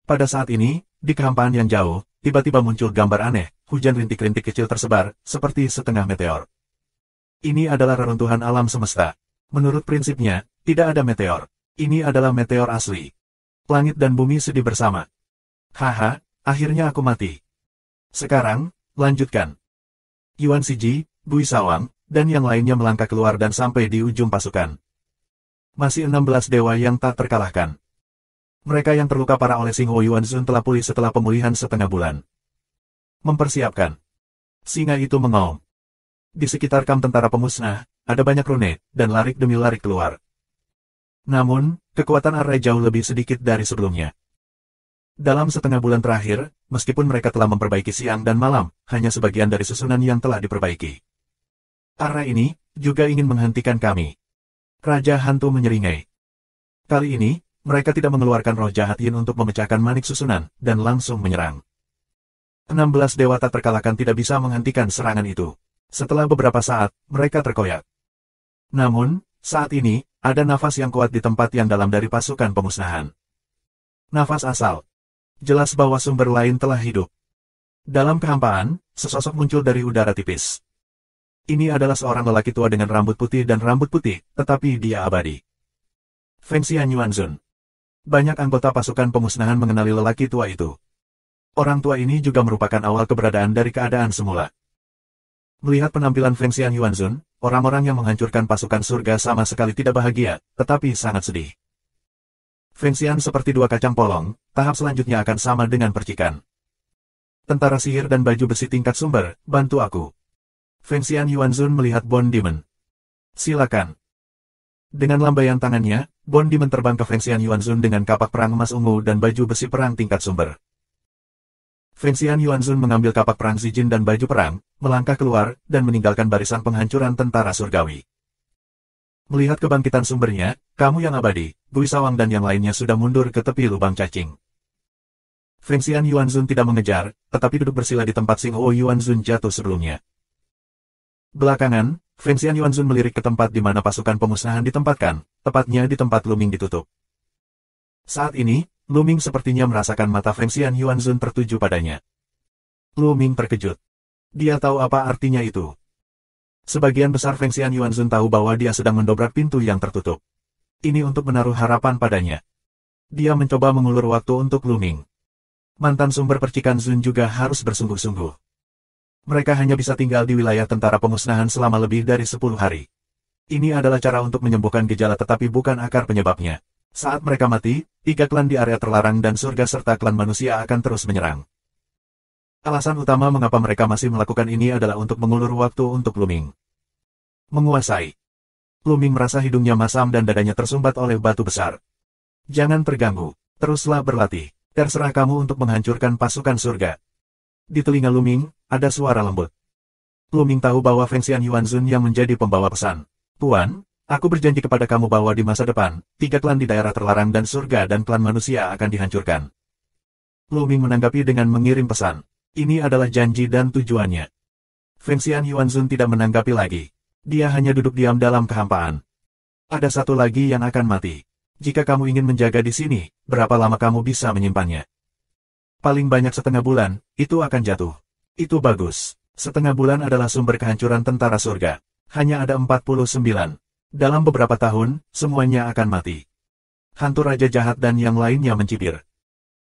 Pada saat ini, di kehampaan yang jauh, tiba-tiba muncul gambar aneh, hujan rintik-rintik kecil tersebar, seperti setengah meteor. Ini adalah reruntuhan alam semesta. Menurut prinsipnya, tidak ada meteor. Ini adalah meteor asli. Langit dan bumi sedih bersama. Haha, akhirnya aku mati. Sekarang, lanjutkan. Yuan Siji, Bui Sawang, dan yang lainnya melangkah keluar dan sampai di ujung pasukan. Masih 16 dewa yang tak terkalahkan. Mereka yang terluka parah oleh Xinghuo Yuanzun telah pulih setelah pemulihan setengah bulan. Mempersiapkan. Singa itu mengaum. Di sekitar kamp tentara pemusnah, ada banyak rune, dan larik demi larik keluar. Namun, kekuatan array jauh lebih sedikit dari sebelumnya. Dalam setengah bulan terakhir, meskipun mereka telah memperbaiki siang dan malam, hanya sebagian dari susunan yang telah diperbaiki. Array ini, juga ingin menghentikan kami. Raja Hantu menyeringai. Kali ini, mereka tidak mengeluarkan roh jahat Yin untuk memecahkan manik susunan, dan langsung menyerang. 16 dewa tak terkalahkan tidak bisa menghentikan serangan itu. Setelah beberapa saat, mereka terkoyak. Namun, saat ini, ada nafas yang kuat di tempat yang dalam dari pasukan pemusnahan. Nafas asal. Jelas bahwa sumber lain telah hidup. Dalam kehampaan, sesosok muncul dari udara tipis. Ini adalah seorang lelaki tua dengan rambut putih dan rambut putih, tetapi dia abadi. Fengxian Yuanzun. Banyak anggota pasukan pemusnahan mengenali lelaki tua itu. Orang tua ini juga merupakan awal keberadaan dari keadaan semula. Melihat penampilan Fengxian Yuanzun, orang-orang yang menghancurkan pasukan surga sama sekali tidak bahagia, tetapi sangat sedih. Fengxian seperti dua kacang polong, tahap selanjutnya akan sama dengan percikan. Tentara sihir dan baju besi tingkat sumber, bantu aku. Fengxian Yuanzun melihat Bond Demon. Silakan. Dengan lambaian tangannya, Bond Demon terbang ke Fengxian Yuanzun dengan kapak perang emas ungu dan baju besi perang tingkat sumber. Fengxian Yuanzun mengambil kapak perang Zijin dan baju perang, melangkah keluar, dan meninggalkan barisan penghancuran tentara surgawi. Melihat kebangkitan sumbernya, kamu yang abadi, Bui Sawang dan yang lainnya sudah mundur ke tepi lubang cacing. Fengxian Yuanzun tidak mengejar, tetapi duduk bersila di tempat Xinghuo Yuanzun jatuh sebelumnya. Belakangan, Fengxian Yuanzun melirik ke tempat di mana pasukan pemusnahan ditempatkan, tepatnya di tempat Luming ditutup. Saat ini, Luming sepertinya merasakan mata Fengxian Yuanzun tertuju padanya. Luming terkejut. Dia tahu apa artinya itu. Sebagian besar Fengxian Yuanzun tahu bahwa dia sedang mendobrak pintu yang tertutup. Ini untuk menaruh harapan padanya. Dia mencoba mengulur waktu untuk Luming. Mantan sumber percikan Zun juga harus bersungguh-sungguh. Mereka hanya bisa tinggal di wilayah tentara pemusnahan selama lebih dari 10 hari. Ini adalah cara untuk menyembuhkan gejala tetapi bukan akar penyebabnya. Saat mereka mati, 3 klan di area terlarang dan surga serta klan manusia akan terus menyerang. Alasan utama mengapa mereka masih melakukan ini adalah untuk mengulur waktu untuk Luming. Menguasai. Luming merasa hidungnya masam dan dadanya tersumbat oleh batu besar. Jangan terganggu, teruslah berlatih. Terserah kamu untuk menghancurkan pasukan surga. Di telinga Luming, ada suara lembut. Luming tahu bahwa Fengxian Yuanzun yang menjadi pembawa pesan. Tuan, aku berjanji kepada kamu bahwa di masa depan, 3 klan di daerah terlarang dan surga dan klan manusia akan dihancurkan. Luming menanggapi dengan mengirim pesan. Ini adalah janji dan tujuannya. Fengxian Yuanzun tidak menanggapi lagi. Dia hanya duduk diam dalam kehampaan. Ada satu lagi yang akan mati. Jika kamu ingin menjaga di sini, berapa lama kamu bisa menyimpannya? Paling banyak setengah bulan, itu akan jatuh. Itu bagus. Setengah bulan adalah sumber kehancuran tentara surga. Hanya ada 49. Dalam beberapa tahun, semuanya akan mati. Hantu Raja Jahat dan yang lainnya mencibir.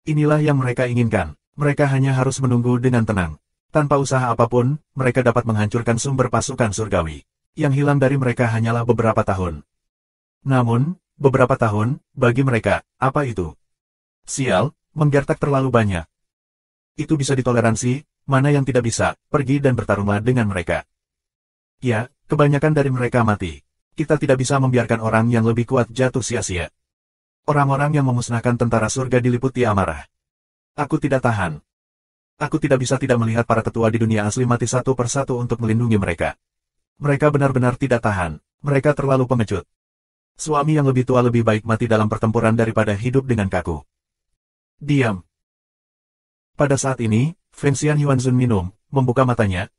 Inilah yang mereka inginkan. Mereka hanya harus menunggu dengan tenang. Tanpa usaha apapun, mereka dapat menghancurkan sumber pasukan surgawi. Yang hilang dari mereka hanyalah beberapa tahun. Namun, beberapa tahun, bagi mereka, apa itu? Sial, menggertak terlalu banyak. Itu bisa ditoleransi, mana yang tidak bisa, pergi dan bertarunglah dengan mereka. Ya, kebanyakan dari mereka mati. Kita tidak bisa membiarkan orang yang lebih kuat jatuh sia-sia. Orang-orang yang memusnahkan tentara surga diliputi amarah. Aku tidak tahan. Aku tidak bisa tidak melihat para tetua di dunia asli mati satu persatu untuk melindungi mereka. Mereka benar-benar tidak tahan. Mereka terlalu pengecut. Suami yang lebih tua lebih baik mati dalam pertempuran daripada hidup dengan kaku. Diam. Pada saat ini, Fengxian Yuanzun minum, membuka matanya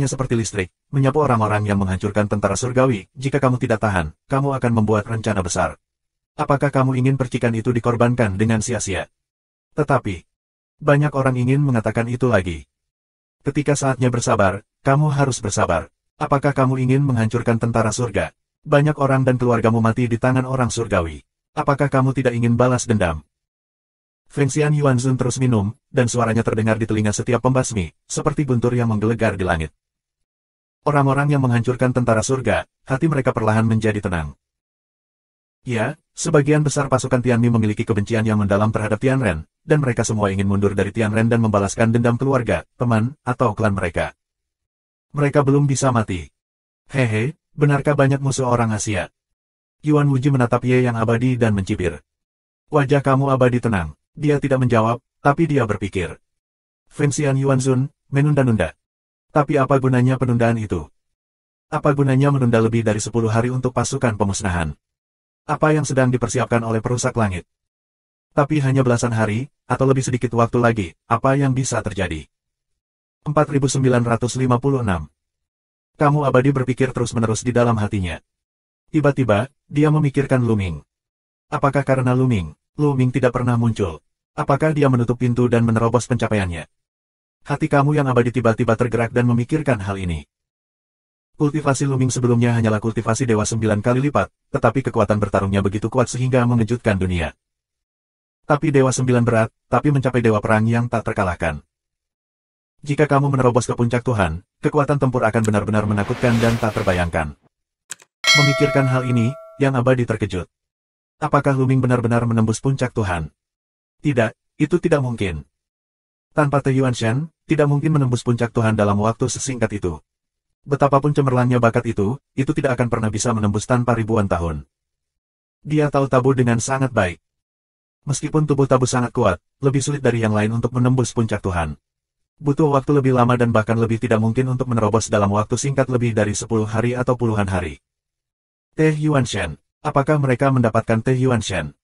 seperti listrik, menyapu orang-orang yang menghancurkan tentara surgawi. Jika kamu tidak tahan, kamu akan membuat rencana besar. Apakah kamu ingin percikan itu dikorbankan dengan sia-sia? Tetapi, banyak orang ingin mengatakan itu lagi. Ketika saatnya bersabar, kamu harus bersabar. Apakah kamu ingin menghancurkan tentara surga? Banyak orang dan keluargamu mati di tangan orang surgawi. Apakah kamu tidak ingin balas dendam? Fengxian Yuanzun terus minum, dan suaranya terdengar di telinga setiap pembasmi, seperti guntur yang menggelegar di langit. Orang-orang yang menghancurkan tentara surga, hati mereka perlahan menjadi tenang. Ya, sebagian besar pasukan Tianmi memiliki kebencian yang mendalam terhadap Tianren, dan mereka semua ingin mundur dari Tianren dan membalaskan dendam keluarga, teman, atau klan mereka. Mereka belum bisa mati. Hehe, benarkah banyak musuh orang Asia? Yuan Wuji menatap Ye yang abadi dan mencibir. Wajah kamu abadi tenang. Dia tidak menjawab, tapi dia berpikir. Fengxian Yuanzun, menunda-nunda. Tapi apa gunanya penundaan itu? Apa gunanya menunda lebih dari 10 hari untuk pasukan pemusnahan? Apa yang sedang dipersiapkan oleh perusak langit? Tapi hanya belasan hari, atau lebih sedikit waktu lagi, apa yang bisa terjadi? 4956. Kamu abadi berpikir terus-menerus di dalam hatinya. Tiba-tiba, dia memikirkan Luming. Apakah karena Luming tidak pernah muncul? Apakah dia menutup pintu dan menerobos pencapaiannya? Hati kamu yang abadi tiba-tiba tergerak dan memikirkan hal ini. Kultivasi Luming sebelumnya hanyalah kultivasi dewa 9 kali lipat, tetapi kekuatan bertarungnya begitu kuat sehingga mengejutkan dunia. Tapi dewa 9 berat, tapi mencapai dewa perang yang tak terkalahkan. Jika kamu menerobos ke puncak Tuhan, kekuatan tempur akan benar-benar menakutkan dan tak terbayangkan. Memikirkan hal ini, yang abadi terkejut. Apakah Luming benar-benar menembus puncak Tuhan? Tidak, itu tidak mungkin. Tanpa Te Yuanshan, tidak mungkin menembus puncak Tuhan dalam waktu sesingkat itu. Betapapun cemerlangnya bakat itu tidak akan pernah bisa menembus tanpa ribuan tahun. Dia tahu tabu dengan sangat baik. Meskipun tubuh tabu sangat kuat, lebih sulit dari yang lain untuk menembus puncak Tuhan. Butuh waktu lebih lama dan bahkan lebih tidak mungkin untuk menerobos dalam waktu singkat lebih dari 10 hari atau puluhan hari. Te Yuanshan, apakah mereka mendapatkan Te Yuanshan?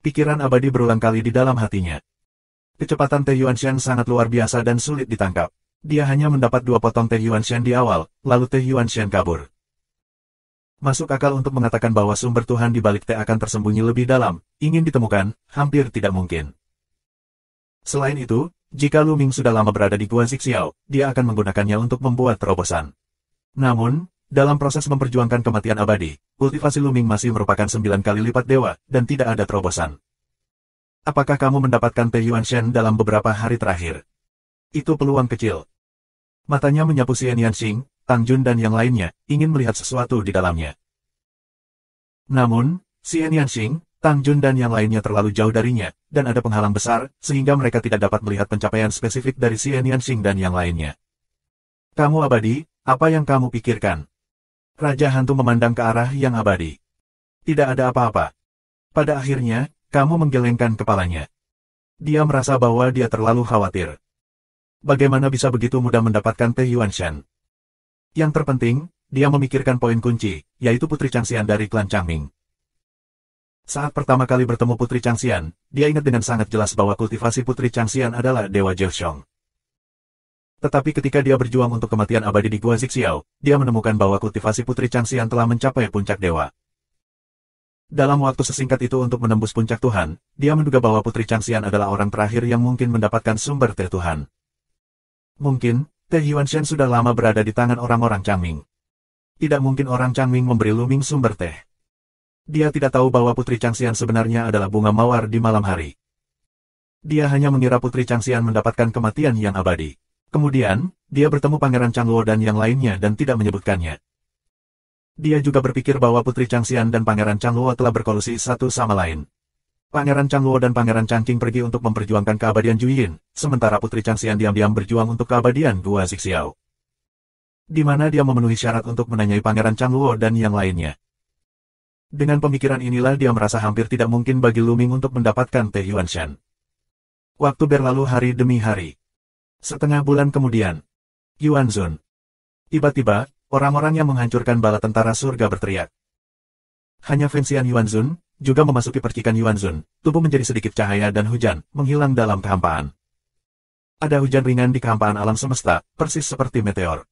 Pikiran abadi berulang kali di dalam hatinya. Kecepatan Te Yuanshan sangat luar biasa dan sulit ditangkap. Dia hanya mendapat 2 potong Te Yuanshan di awal, lalu Te Yuanshan kabur. Masuk akal untuk mengatakan bahwa sumber Tuhan di balik Te akan tersembunyi lebih dalam, ingin ditemukan, hampir tidak mungkin. Selain itu, jika Luming sudah lama berada di Gua Zixiao, dia akan menggunakannya untuk membuat terobosan. Namun, dalam proses memperjuangkan kematian abadi, kultivasi Luming masih merupakan 9 kali lipat dewa, dan tidak ada terobosan. Apakah kamu mendapatkan Te Yuanshan dalam beberapa hari terakhir? Itu peluang kecil. Matanya menyapu Xian Yanxing, Tang Jun dan yang lainnya, ingin melihat sesuatu di dalamnya. Namun, Xian Yanxing, Tang Jun dan yang lainnya terlalu jauh darinya, dan ada penghalang besar, sehingga mereka tidak dapat melihat pencapaian spesifik dari Xian Yanxing dan yang lainnya. Kamu abadi, apa yang kamu pikirkan? Raja Hantu memandang ke arah yang abadi. Tidak ada apa-apa. Pada akhirnya, kamu menggelengkan kepalanya. Dia merasa bahwa dia terlalu khawatir. Bagaimana bisa begitu mudah mendapatkan Te Yuanshan? Yang terpenting, dia memikirkan poin kunci, yaitu Putri Changxian dari klan Changming. Saat pertama kali bertemu Putri Changxian, dia ingat dengan sangat jelas bahwa kultivasi Putri Changxian adalah Dewa Jiuxiong. Tetapi ketika dia berjuang untuk kematian abadi di Gua Zixiao, dia menemukan bahwa kultivasi Putri Changxian telah mencapai puncak dewa. Dalam waktu sesingkat itu untuk menembus puncak Tuhan, dia menduga bahwa Putri Changxian adalah orang terakhir yang mungkin mendapatkan sumber Te Tuhan. Mungkin, Te Yuanshan sudah lama berada di tangan orang-orang Changming. Tidak mungkin orang Changming memberi Luming sumber teh. Dia tidak tahu bahwa Putri Changxian sebenarnya adalah bunga mawar di malam hari. Dia hanya mengira Putri Changxian mendapatkan kematian yang abadi. Kemudian, dia bertemu Pangeran Changluo dan yang lainnya dan tidak menyebutkannya. Dia juga berpikir bahwa Putri Changxian dan Pangeran Changluo telah berkolusi satu sama lain. Pangeran Changluo dan Pangeran Changqing pergi untuk memperjuangkan keabadian Juyin, sementara Putri Changxian diam-diam berjuang untuk keabadian Gua Zixiao. Di mana dia memenuhi syarat untuk menanyai Pangeran Changluo dan yang lainnya. Dengan pemikiran inilah dia merasa hampir tidak mungkin bagi Luming untuk mendapatkan Teh Yuanshan. Waktu berlalu hari demi hari. Setengah bulan kemudian, Yuanzun. Tiba-tiba, orang-orang yang menghancurkan bala tentara surga berteriak. Hanya Fengxian Yuanzun juga memasuki percikan Yuanzun, tubuh menjadi sedikit cahaya dan hujan, menghilang dalam kehampaan. Ada hujan ringan di kehampaan alam semesta, persis seperti meteor.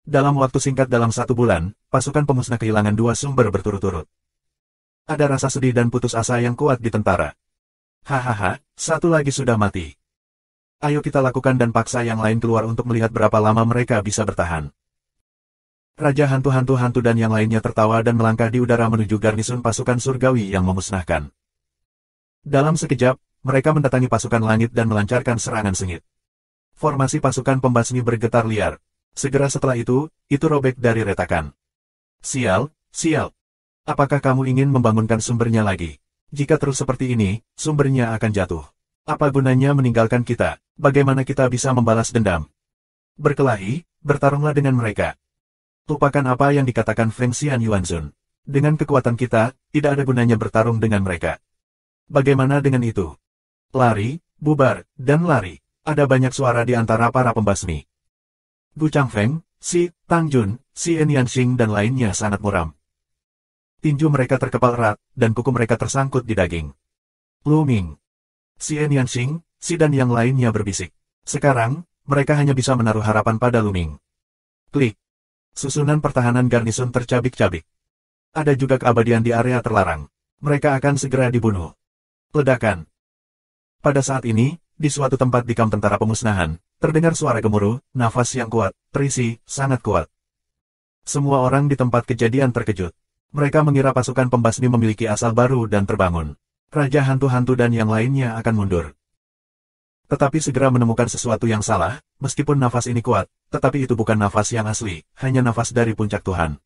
Dalam waktu singkat dalam 1 bulan, pasukan pemusnah kehilangan 2 sumber berturut-turut. Ada rasa sedih dan putus asa yang kuat di tentara. Hahaha, satu lagi sudah mati. Ayo kita lakukan dan paksa yang lain keluar untuk melihat berapa lama mereka bisa bertahan. Raja hantu-hantu dan yang lainnya tertawa dan melangkah di udara menuju garnisun pasukan surgawi yang memusnahkan. Dalam sekejap, mereka mendatangi pasukan langit dan melancarkan serangan sengit. Formasi pasukan pembasmi bergetar liar. Segera setelah itu robek dari retakan. Sial, sial. Apakah kamu ingin membangunkan sumbernya lagi? Jika terus seperti ini, sumbernya akan jatuh. Apa gunanya meninggalkan kita? Bagaimana kita bisa membalas dendam? Berkelahi, bertarunglah dengan mereka. Lupakan apa yang dikatakan Fengxian Yuanzun. Dengan kekuatan kita, tidak ada gunanya bertarung dengan mereka. Bagaimana dengan itu? Lari, bubar, dan lari. Ada banyak suara di antara para pembasmi. Gu Changfeng, Si Tang Jun, Si Enyanxing dan lainnya sangat muram. Tinju mereka terkepal erat, dan kuku mereka tersangkut di daging. Luming. Si Enyanxing, Si dan yang lainnya berbisik. Sekarang, mereka hanya bisa menaruh harapan pada Luming. Klik. Susunan pertahanan garnisun tercabik-cabik. Ada juga keabadian di area terlarang. Mereka akan segera dibunuh. Ledakan. Pada saat ini, di suatu tempat di kamp tentara pemusnahan, terdengar suara gemuruh, nafas yang kuat, terisi, sangat kuat. Semua orang di tempat kejadian terkejut. Mereka mengira pasukan pembasmi memiliki asal baru dan terbangun. Raja hantu-hantu dan yang lainnya akan mundur. Tetapi segera menemukan sesuatu yang salah, meskipun nafas ini kuat, tetapi itu bukan nafas yang asli, hanya nafas dari puncak Tuhan.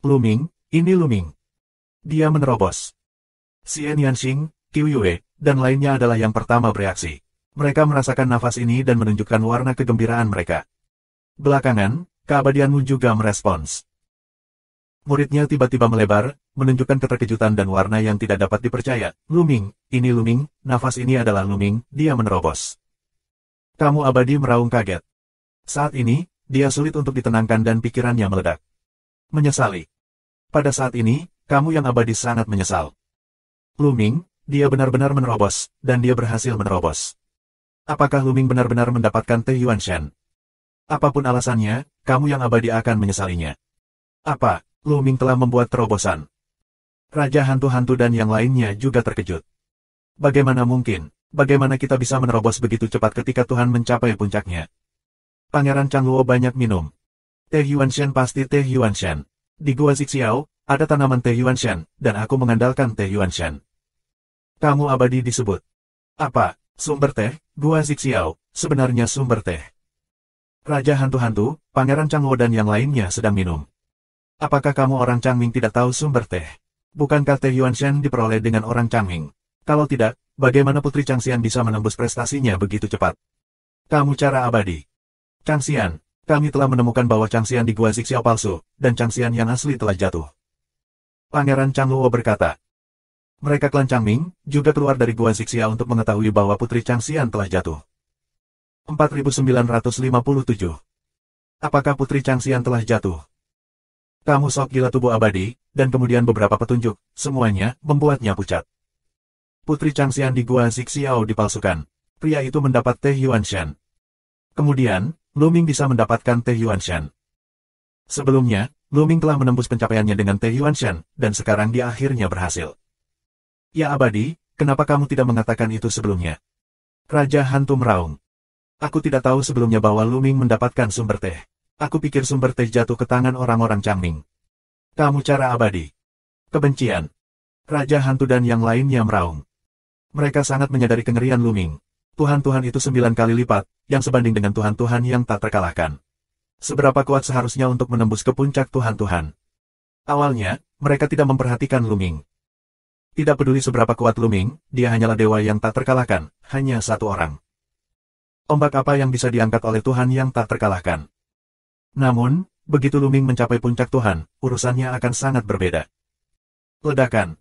Luming, ini Luming. Dia menerobos. Si Enyanxing, Qiu Yue, dan lainnya adalah yang pertama bereaksi. Mereka merasakan nafas ini dan menunjukkan warna kegembiraan mereka. Belakangan, keabadianmu juga merespons. Muridnya tiba-tiba melebar, menunjukkan keterkejutan dan warna yang tidak dapat dipercaya. Luming, ini Luming, nafas ini adalah Luming, dia menerobos. Kamu abadi meraung kaget. Saat ini, dia sulit untuk ditenangkan dan pikirannya meledak. Menyesali. Pada saat ini, kamu yang abadi sangat menyesal. Luming, dia benar-benar menerobos, dan dia berhasil menerobos. Apakah Luming benar-benar mendapatkan Teh Yuanshan? Apapun alasannya, kamu yang abadi akan menyesalinya. Apa? Luming telah membuat terobosan. Raja hantu-hantu dan yang lainnya juga terkejut. Bagaimana mungkin? Bagaimana kita bisa menerobos begitu cepat ketika Tuhan mencapai puncaknya? Pangeran Changluo banyak minum. Teh Yuanshan pasti Teh Yuanshan. Di Gua Zixiao, ada tanaman Teh Yuanshan, dan aku mengandalkan Teh Yuanshan. Kamu abadi disebut. Apa? Sumber teh? Gua Zixiao, sebenarnya sumber teh. Raja hantu-hantu, Pangeran Changluo dan yang lainnya sedang minum. Apakah kamu orang Changming tidak tahu sumber teh? Bukankah Teh Yuanshan diperoleh dengan orang Changming? Kalau tidak, bagaimana Putri Changxian bisa menembus prestasinya begitu cepat? Kamu cara abadi. Changxian, kami telah menemukan bahwa Changxian di Gua Zixiao palsu, dan Changxian yang asli telah jatuh. Pangeran Changluo berkata. Mereka klan Changming juga keluar dari Gua Zixiao untuk mengetahui bahwa Putri Changxian telah jatuh. 4957. Apakah Putri Changxian telah jatuh? Kamu sok gila tubuh abadi, dan kemudian beberapa petunjuk, semuanya, membuatnya pucat. Putri Changxian di Gua Zixiao dipalsukan. Pria itu mendapat Teh Yuanshan. Kemudian, Luming bisa mendapatkan Teh Yuanshan. Sebelumnya, Luming telah menembus pencapaiannya dengan Teh Yuanshan, dan sekarang dia akhirnya berhasil. Ya abadi, kenapa kamu tidak mengatakan itu sebelumnya? Raja hantu meraung. Aku tidak tahu sebelumnya bahwa Luming mendapatkan sumber teh. Aku pikir sumber teh jatuh ke tangan orang-orang Changming. Kamu cara abadi. Kebencian. Raja hantu dan yang lainnya meraung. Mereka sangat menyadari kengerian Luming. Tuhan-Tuhan itu 9 kali lipat, yang sebanding dengan Tuhan-Tuhan yang tak terkalahkan. Seberapa kuat seharusnya untuk menembus ke puncak Tuhan-Tuhan. Awalnya, mereka tidak memperhatikan Luming. Tidak peduli seberapa kuat Luming, dia hanyalah dewa yang tak terkalahkan, hanya satu orang. Ombak apa yang bisa diangkat oleh Tuhan yang tak terkalahkan? Namun, begitu Luming mencapai puncak Tuhan, urusannya akan sangat berbeda. Ledakan.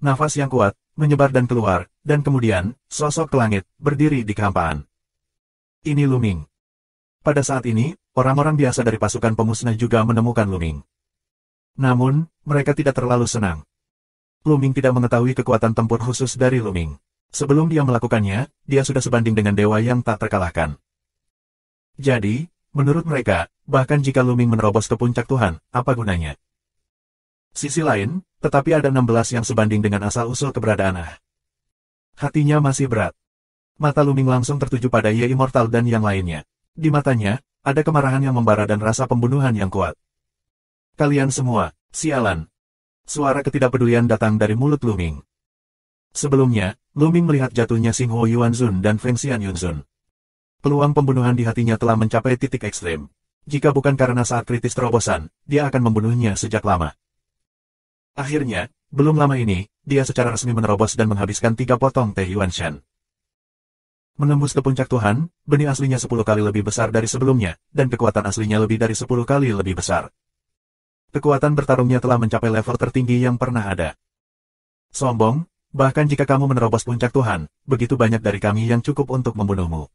Nafas yang kuat, menyebar dan keluar, dan kemudian, sosok ke langit, berdiri di kehampaan. Ini Luming. Pada saat ini, orang-orang biasa dari pasukan pemusnah juga menemukan Luming. Namun, mereka tidak terlalu senang. Luming tidak mengetahui kekuatan tempur khusus dari Luming. Sebelum dia melakukannya, dia sudah sebanding dengan dewa yang tak terkalahkan. Jadi, menurut mereka, bahkan jika Luming menerobos ke puncak Tuhan, apa gunanya? Sisi lain, tetapi ada 16 yang sebanding dengan asal-usul keberadaan Hatinya masih berat. Mata Luming langsung tertuju pada Ye Immortal dan yang lainnya. Di matanya, ada kemarahan yang membara dan rasa pembunuhan yang kuat. Kalian semua, sialan. Suara ketidakpedulian datang dari mulut Luming. Sebelumnya, Luming melihat jatuhnya Xinghuo Yuanzun dan Feng Xian Yunzun. Peluang pembunuhan di hatinya telah mencapai titik ekstrem. Jika bukan karena saat kritis terobosan, dia akan membunuhnya sejak lama. Akhirnya, belum lama ini, dia secara resmi menerobos dan menghabiskan 3 potong teh Yuanshan. Menembus ke puncak Tuhan, benih aslinya 10 kali lebih besar dari sebelumnya, dan kekuatan aslinya lebih dari 10 kali lebih besar. Kekuatan bertarungnya telah mencapai level tertinggi yang pernah ada. Sombong, bahkan jika kamu menerobos puncak Tuhan, begitu banyak dari kami yang cukup untuk membunuhmu.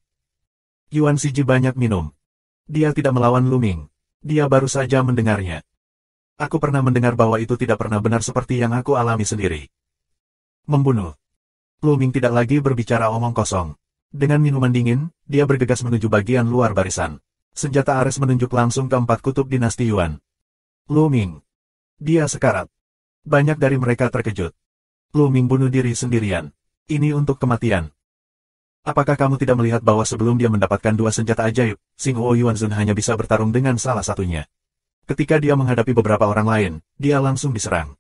Yuan Shiji banyak minum. Dia tidak melawan Luming. Dia baru saja mendengarnya. Aku pernah mendengar bahwa itu tidak pernah benar seperti yang aku alami sendiri. Membunuh. Luming tidak lagi berbicara omong kosong. Dengan minuman dingin, dia bergegas menuju bagian luar barisan. Senjata Ares menunjuk langsung ke 4 kutub dinasti Yuan. Luming. Dia sekarat. Banyak dari mereka terkejut. Luming bunuh diri sendirian. Ini untuk kematian. Apakah kamu tidak melihat bahwa sebelum dia mendapatkan 2 senjata ajaib, Xinghuo Yuanzun hanya bisa bertarung dengan salah satunya? Ketika dia menghadapi beberapa orang lain, dia langsung diserang.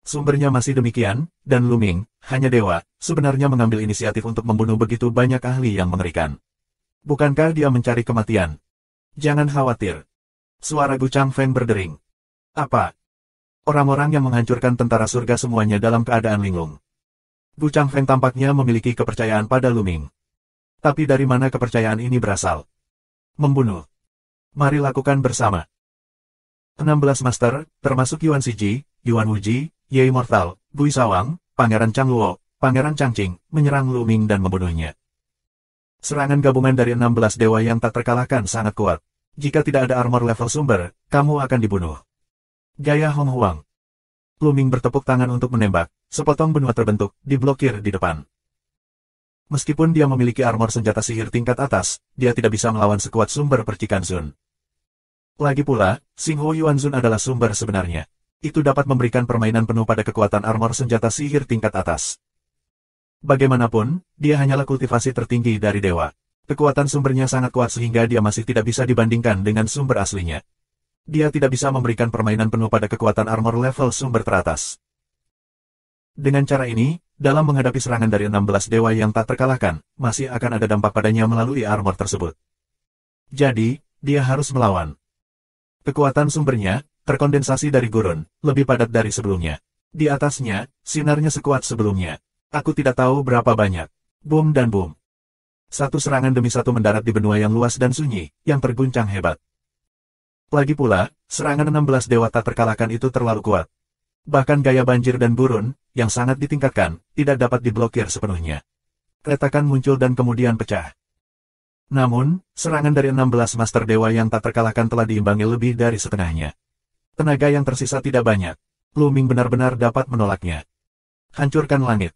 Sumbernya masih demikian, dan Luming, hanya dewa, sebenarnya mengambil inisiatif untuk membunuh begitu banyak ahli yang mengerikan. Bukankah dia mencari kematian? Jangan khawatir. Suara Gu Changfeng berdering. Apa? Orang-orang yang menghancurkan tentara surga semuanya dalam keadaan linglung. Gu Changfeng tampaknya memiliki kepercayaan pada Luming. Tapi dari mana kepercayaan ini berasal? Membunuh. Mari lakukan bersama. 16 Master, termasuk Yuan Shiji, Yuan Wuji, Ye Immortal, Bui Sawang, Pangeran Changluo, Pangeran Changqing, menyerang Luming dan membunuhnya. Serangan gabungan dari 16 dewa yang tak terkalahkan sangat kuat. Jika tidak ada armor level sumber, kamu akan dibunuh. Gaya Hong Huang. Luming bertepuk tangan untuk menembak, sepotong benua terbentuk, diblokir di depan. Meskipun dia memiliki armor senjata sihir tingkat atas, dia tidak bisa melawan sekuat sumber percikan Sun. Lagi pula, Xinghuo Yuanzun adalah sumber sebenarnya. Itu dapat memberikan permainan penuh pada kekuatan armor senjata sihir tingkat atas. Bagaimanapun, dia hanyalah kultivasi tertinggi dari dewa. Kekuatan sumbernya sangat kuat sehingga dia masih tidak bisa dibandingkan dengan sumber aslinya. Dia tidak bisa memberikan permainan penuh pada kekuatan armor level sumber teratas. Dengan cara ini, dalam menghadapi serangan dari 16 dewa yang tak terkalahkan, masih akan ada dampak padanya melalui armor tersebut. Jadi, dia harus melawan. Kekuatan sumbernya, terkondensasi dari gurun, lebih padat dari sebelumnya. Di atasnya, sinarnya sekuat sebelumnya. Aku tidak tahu berapa banyak. Boom dan boom. Satu serangan demi satu mendarat di benua yang luas dan sunyi, yang terguncang hebat. Lagi pula, serangan 16 dewa tak terkalahkan itu terlalu kuat. Bahkan gaya banjir dan gurun, yang sangat ditingkatkan, tidak dapat diblokir sepenuhnya. Retakan muncul dan kemudian pecah. Namun, serangan dari 16 Master Dewa yang tak terkalahkan telah diimbangi lebih dari setengahnya. Tenaga yang tersisa tidak banyak. Luming benar-benar dapat menolaknya. Hancurkan langit.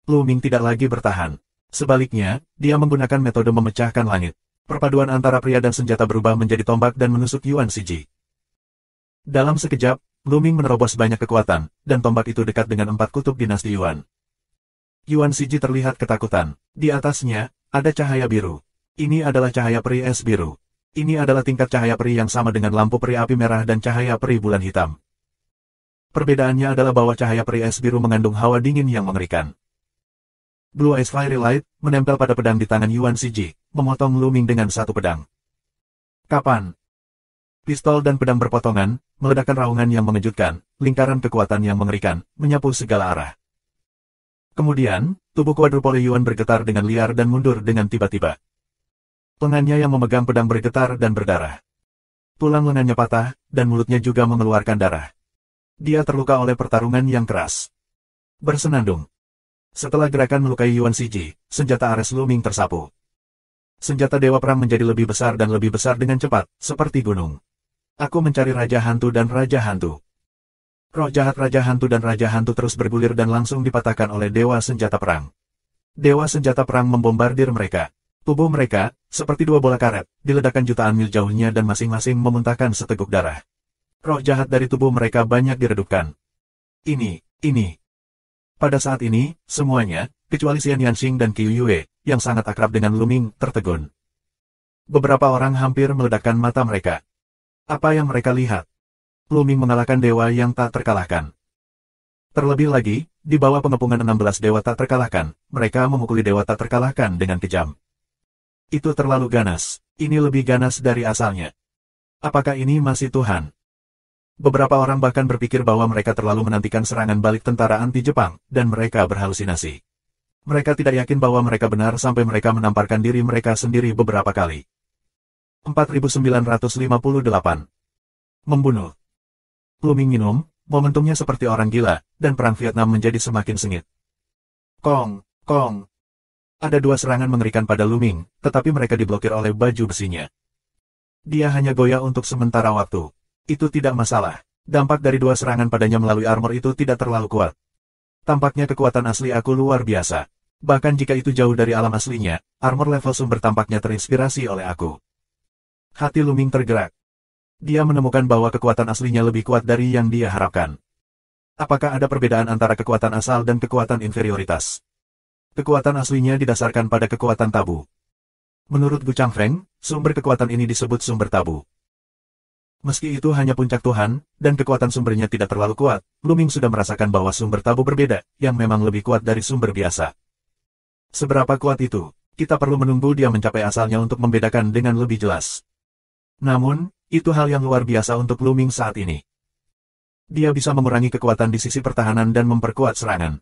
Luming tidak lagi bertahan. Sebaliknya, dia menggunakan metode memecahkan langit. Perpaduan antara pria dan senjata berubah menjadi tombak dan menusuk Yuan Shiji. Dalam sekejap, Luming menerobos banyak kekuatan, dan tombak itu dekat dengan 4 kutub dinasti Yuan. Yuan Shiji terlihat ketakutan. Di atasnya, ada cahaya biru. Ini adalah cahaya peri es biru. Ini adalah tingkat cahaya peri yang sama dengan lampu peri api merah dan cahaya peri bulan hitam. Perbedaannya adalah bahwa cahaya peri es biru mengandung hawa dingin yang mengerikan. Blue Ice Fiery Light menempel pada pedang di tangan Yuan Shiji, memotong Lu Ming dengan satu pedang. Kapan? Pistol dan pedang berpotongan, meledakkan raungan yang mengejutkan, lingkaran kekuatan yang mengerikan, menyapu segala arah. Kemudian, tubuh kuadrupole Yuan bergetar dengan liar dan mundur dengan tiba-tiba. Lengannya yang memegang pedang bergetar dan berdarah. Tulang lengannya patah, dan mulutnya juga mengeluarkan darah. Dia terluka oleh pertarungan yang keras. Bersenandung. Setelah gerakan melukai Yuan Shiji, senjata Ares Lu Ming tersapu. Senjata Dewa Perang menjadi lebih besar dan lebih besar dengan cepat, seperti gunung. Aku mencari Raja Hantu dan Raja Hantu. Roh jahat Raja Hantu dan Raja Hantu terus bergulir dan langsung dipatahkan oleh Dewa Senjata Perang. Dewa Senjata Perang membombardir mereka. Tubuh mereka, seperti dua bola karet, diledakkan jutaan mil jauhnya dan masing-masing memuntahkan seteguk darah. Roh jahat dari tubuh mereka banyak diredupkan. Ini. Pada saat ini, semuanya, kecuali Xian Yanxing dan Qiu Yue, yang sangat akrab dengan Lu Ming, tertegun. Beberapa orang hampir meledakkan mata mereka. Apa yang mereka lihat? Lu Ming mengalahkan dewa yang tak terkalahkan. Terlebih lagi, di bawah pengepungan 16 dewa tak terkalahkan, mereka memukuli dewa tak terkalahkan dengan kejam. Itu terlalu ganas. Ini lebih ganas dari asalnya. Apakah ini masih Tuhan? Beberapa orang bahkan berpikir bahwa mereka terlalu menantikan serangan balik tentara anti-Jepang, dan mereka berhalusinasi. Mereka tidak yakin bahwa mereka benar sampai mereka menamparkan diri mereka sendiri beberapa kali. 4958. Membunuh. Lu Ming minum, momentumnya seperti orang gila, dan perang Vietnam menjadi semakin sengit. Kong. Ada dua serangan mengerikan pada Lu Ming, tetapi mereka diblokir oleh baju besinya. Dia hanya goyah untuk sementara waktu. Itu tidak masalah. Dampak dari dua serangan padanya melalui armor itu tidak terlalu kuat. Tampaknya kekuatan asli aku luar biasa. Bahkan jika itu jauh dari alam aslinya, armor level sumber tampaknya terinspirasi oleh aku. Hati Lu Ming tergerak. Dia menemukan bahwa kekuatan aslinya lebih kuat dari yang dia harapkan. Apakah ada perbedaan antara kekuatan asal dan kekuatan inferioritas? Kekuatan aslinya didasarkan pada kekuatan tabu. Menurut Gu Changfeng, sumber kekuatan ini disebut sumber tabu. Meski itu hanya puncak Tuhan, dan kekuatan sumbernya tidak terlalu kuat, Lu Ming sudah merasakan bahwa sumber tabu berbeda, yang memang lebih kuat dari sumber biasa. Seberapa kuat itu? Kita perlu menunggu dia mencapai asalnya untuk membedakan dengan lebih jelas. Namun, itu hal yang luar biasa untuk Lu Ming saat ini. Dia bisa mengurangi kekuatan di sisi pertahanan dan memperkuat serangan.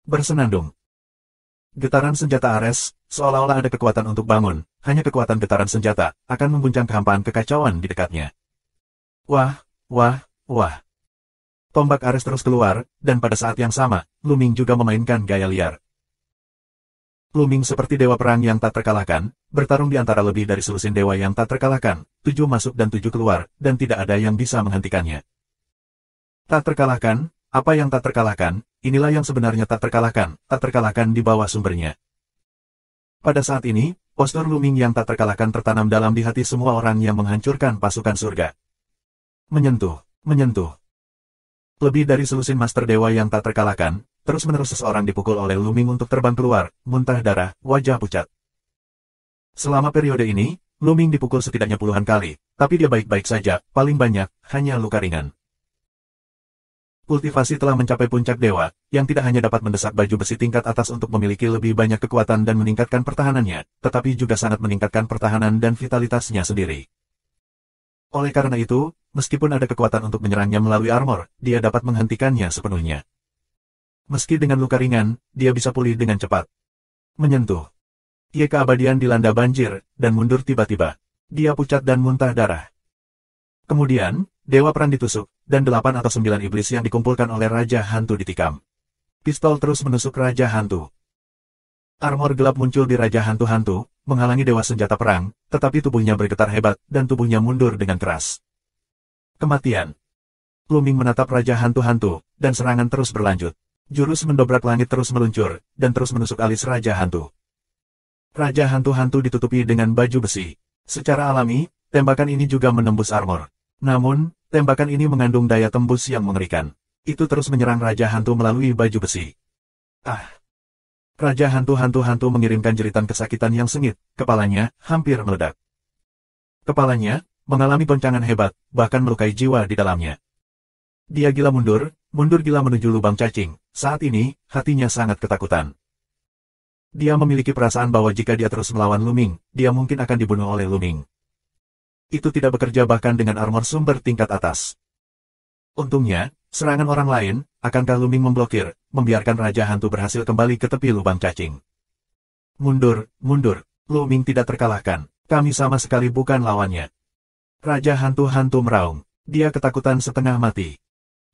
Bersenandung. Getaran senjata Ares, seolah-olah ada kekuatan untuk bangun, hanya kekuatan getaran senjata, akan mengguncang kehampaan kekacauan di dekatnya. Wah. Tombak Ares terus keluar, dan pada saat yang sama, Lu Ming juga memainkan gaya liar. Lu Ming seperti dewa perang yang tak terkalahkan, bertarung di antara lebih dari selusin dewa yang tak terkalahkan, 7 masuk dan 7 keluar, dan tidak ada yang bisa menghentikannya. Tak terkalahkan, apa yang tak terkalahkan, inilah yang sebenarnya tak terkalahkan di bawah sumbernya. Pada saat ini, postur Lu Ming yang tak terkalahkan tertanam dalam di hati semua orang yang menghancurkan pasukan surga. Menyentuh. Lebih dari selusin master dewa yang tak terkalahkan, terus-menerus seseorang dipukul oleh Lu Ming untuk terbang keluar, muntah darah, wajah pucat. Selama periode ini, Lu Ming dipukul setidaknya puluhan kali, tapi dia baik-baik saja, paling banyak, hanya luka ringan. Kultivasi telah mencapai puncak dewa, yang tidak hanya dapat mendesak baju besi tingkat atas untuk memiliki lebih banyak kekuatan dan meningkatkan pertahanannya, tetapi juga sangat meningkatkan pertahanan dan vitalitasnya sendiri. Oleh karena itu, meskipun ada kekuatan untuk menyerangnya melalui armor, dia dapat menghentikannya sepenuhnya. Meski dengan luka ringan, dia bisa pulih dengan cepat. Menyentuh. Ia keabadian dilanda banjir, dan mundur tiba-tiba. Dia pucat dan muntah darah. Kemudian, Dewa Perang ditusuk, dan 8 atau 9 iblis yang dikumpulkan oleh Raja Hantu ditikam. Pistol terus menusuk Raja Hantu. Armor gelap muncul di Raja Hantu-Hantu, menghalangi Dewa Senjata Perang, tetapi tubuhnya bergetar hebat, dan tubuhnya mundur dengan keras. Kematian. Lu Ming menatap Raja Hantu-Hantu, dan serangan terus berlanjut. Jurus mendobrak langit terus meluncur, dan terus menusuk alis Raja Hantu. Raja Hantu-Hantu ditutupi dengan baju besi. Secara alami, tembakan ini juga menembus armor. Namun, tembakan ini mengandung daya tembus yang mengerikan. Itu terus menyerang Raja Hantu melalui baju besi. Raja Hantu-Hantu mengirimkan jeritan kesakitan yang sengit, kepalanya hampir meledak. Kepalanya mengalami goncangan hebat, bahkan melukai jiwa di dalamnya. Dia gila mundur gila menuju lubang cacing. Saat ini, hatinya sangat ketakutan. Dia memiliki perasaan bahwa jika dia terus melawan Luming, dia mungkin akan dibunuh oleh Luming. Itu tidak bekerja bahkan dengan armor sumber tingkat atas. Untungnya, serangan orang lain, akankah Luming memblokir, membiarkan Raja Hantu berhasil kembali ke tepi lubang cacing. Mundur, Luming tidak terkalahkan. Kami sama sekali bukan lawannya. Raja Hantu-Hantu meraung. Dia ketakutan setengah mati.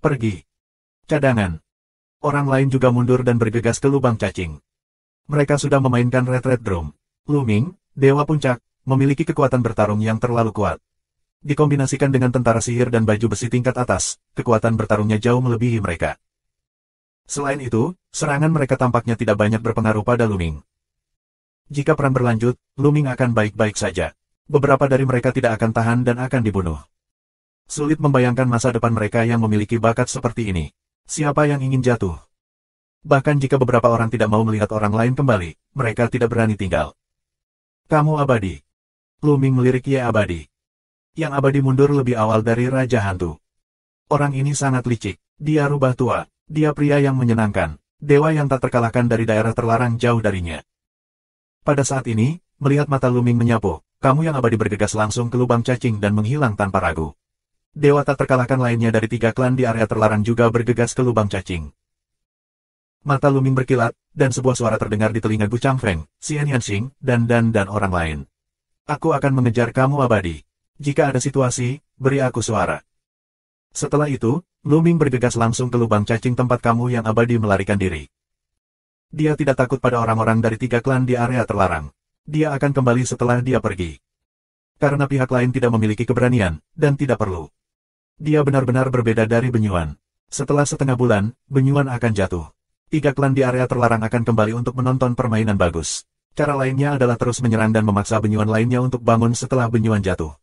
Pergi. Cadangan. Orang lain juga mundur dan bergegas ke lubang cacing. Mereka sudah memainkan Red Drum. Luming, Dewa Puncak, memiliki kekuatan bertarung yang terlalu kuat. Dikombinasikan dengan tentara sihir dan baju besi tingkat atas, kekuatan bertarungnya jauh melebihi mereka. Selain itu, serangan mereka tampaknya tidak banyak berpengaruh pada Luming. Jika perang berlanjut, Luming akan baik-baik saja. Beberapa dari mereka tidak akan tahan dan akan dibunuh. Sulit membayangkan masa depan mereka yang memiliki bakat seperti ini. Siapa yang ingin jatuh? Bahkan jika beberapa orang tidak mau melihat orang lain kembali, mereka tidak berani tinggal. Kamu abadi. Luming melirik Ye abadi. Yang abadi mundur lebih awal dari Raja Hantu. Orang ini sangat licik. Dia rubah tua. Dia pria yang menyenangkan. Dewa yang tak terkalahkan dari daerah terlarang jauh darinya. Pada saat ini, melihat mata Luming menyapu, kamu yang abadi bergegas langsung ke lubang cacing dan menghilang tanpa ragu. Dewa tak terkalahkan lainnya dari 3 klan di area terlarang juga bergegas ke lubang cacing. Mata Luming berkilat, dan sebuah suara terdengar di telinga Gu Changfeng, Xian Yanxing, dan orang lain. Aku akan mengejar kamu abadi. Jika ada situasi, beri aku suara. Setelah itu, Luming bergegas langsung ke lubang cacing tempat kamu yang abadi melarikan diri. Dia tidak takut pada orang-orang dari 3 klan di area terlarang. Dia akan kembali setelah dia pergi. Karena pihak lain tidak memiliki keberanian, dan tidak perlu. Dia benar-benar berbeda dari Benyuan. Setelah setengah bulan, Benyuan akan jatuh. 3 klan di area terlarang akan kembali untuk menonton permainan bagus. Cara lainnya adalah terus menyerang dan memaksa Benyuan lainnya untuk bangun setelah Benyuan jatuh.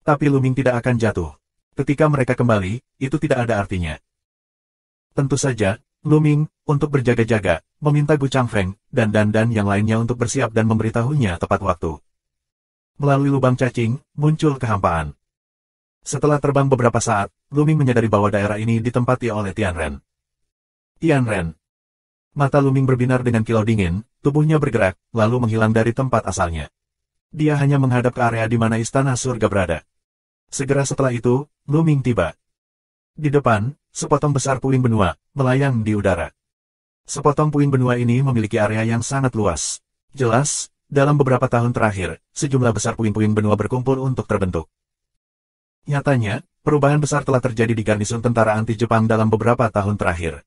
Tapi Luming tidak akan jatuh. Ketika mereka kembali, itu tidak ada artinya. Tentu saja, Luming, untuk berjaga-jaga, meminta Gu Changfeng, dan yang lainnya untuk bersiap dan memberitahunya tepat waktu. Melalui lubang cacing, muncul kehampaan. Setelah terbang beberapa saat, Luming menyadari bahwa daerah ini ditempati oleh Tianren. Tianren. Mata Luming berbinar dengan kilau dingin, tubuhnya bergerak, lalu menghilang dari tempat asalnya. Dia hanya menghadap ke area di mana istana surga berada. Segera setelah itu, Luming tiba. Di depan, sepotong besar puing benua, melayang di udara. Sepotong puing benua ini memiliki area yang sangat luas. Jelas, dalam beberapa tahun terakhir, sejumlah besar puing-puing benua berkumpul untuk terbentuk. Nyatanya, perubahan besar telah terjadi di garnison tentara anti-Jepang dalam beberapa tahun terakhir.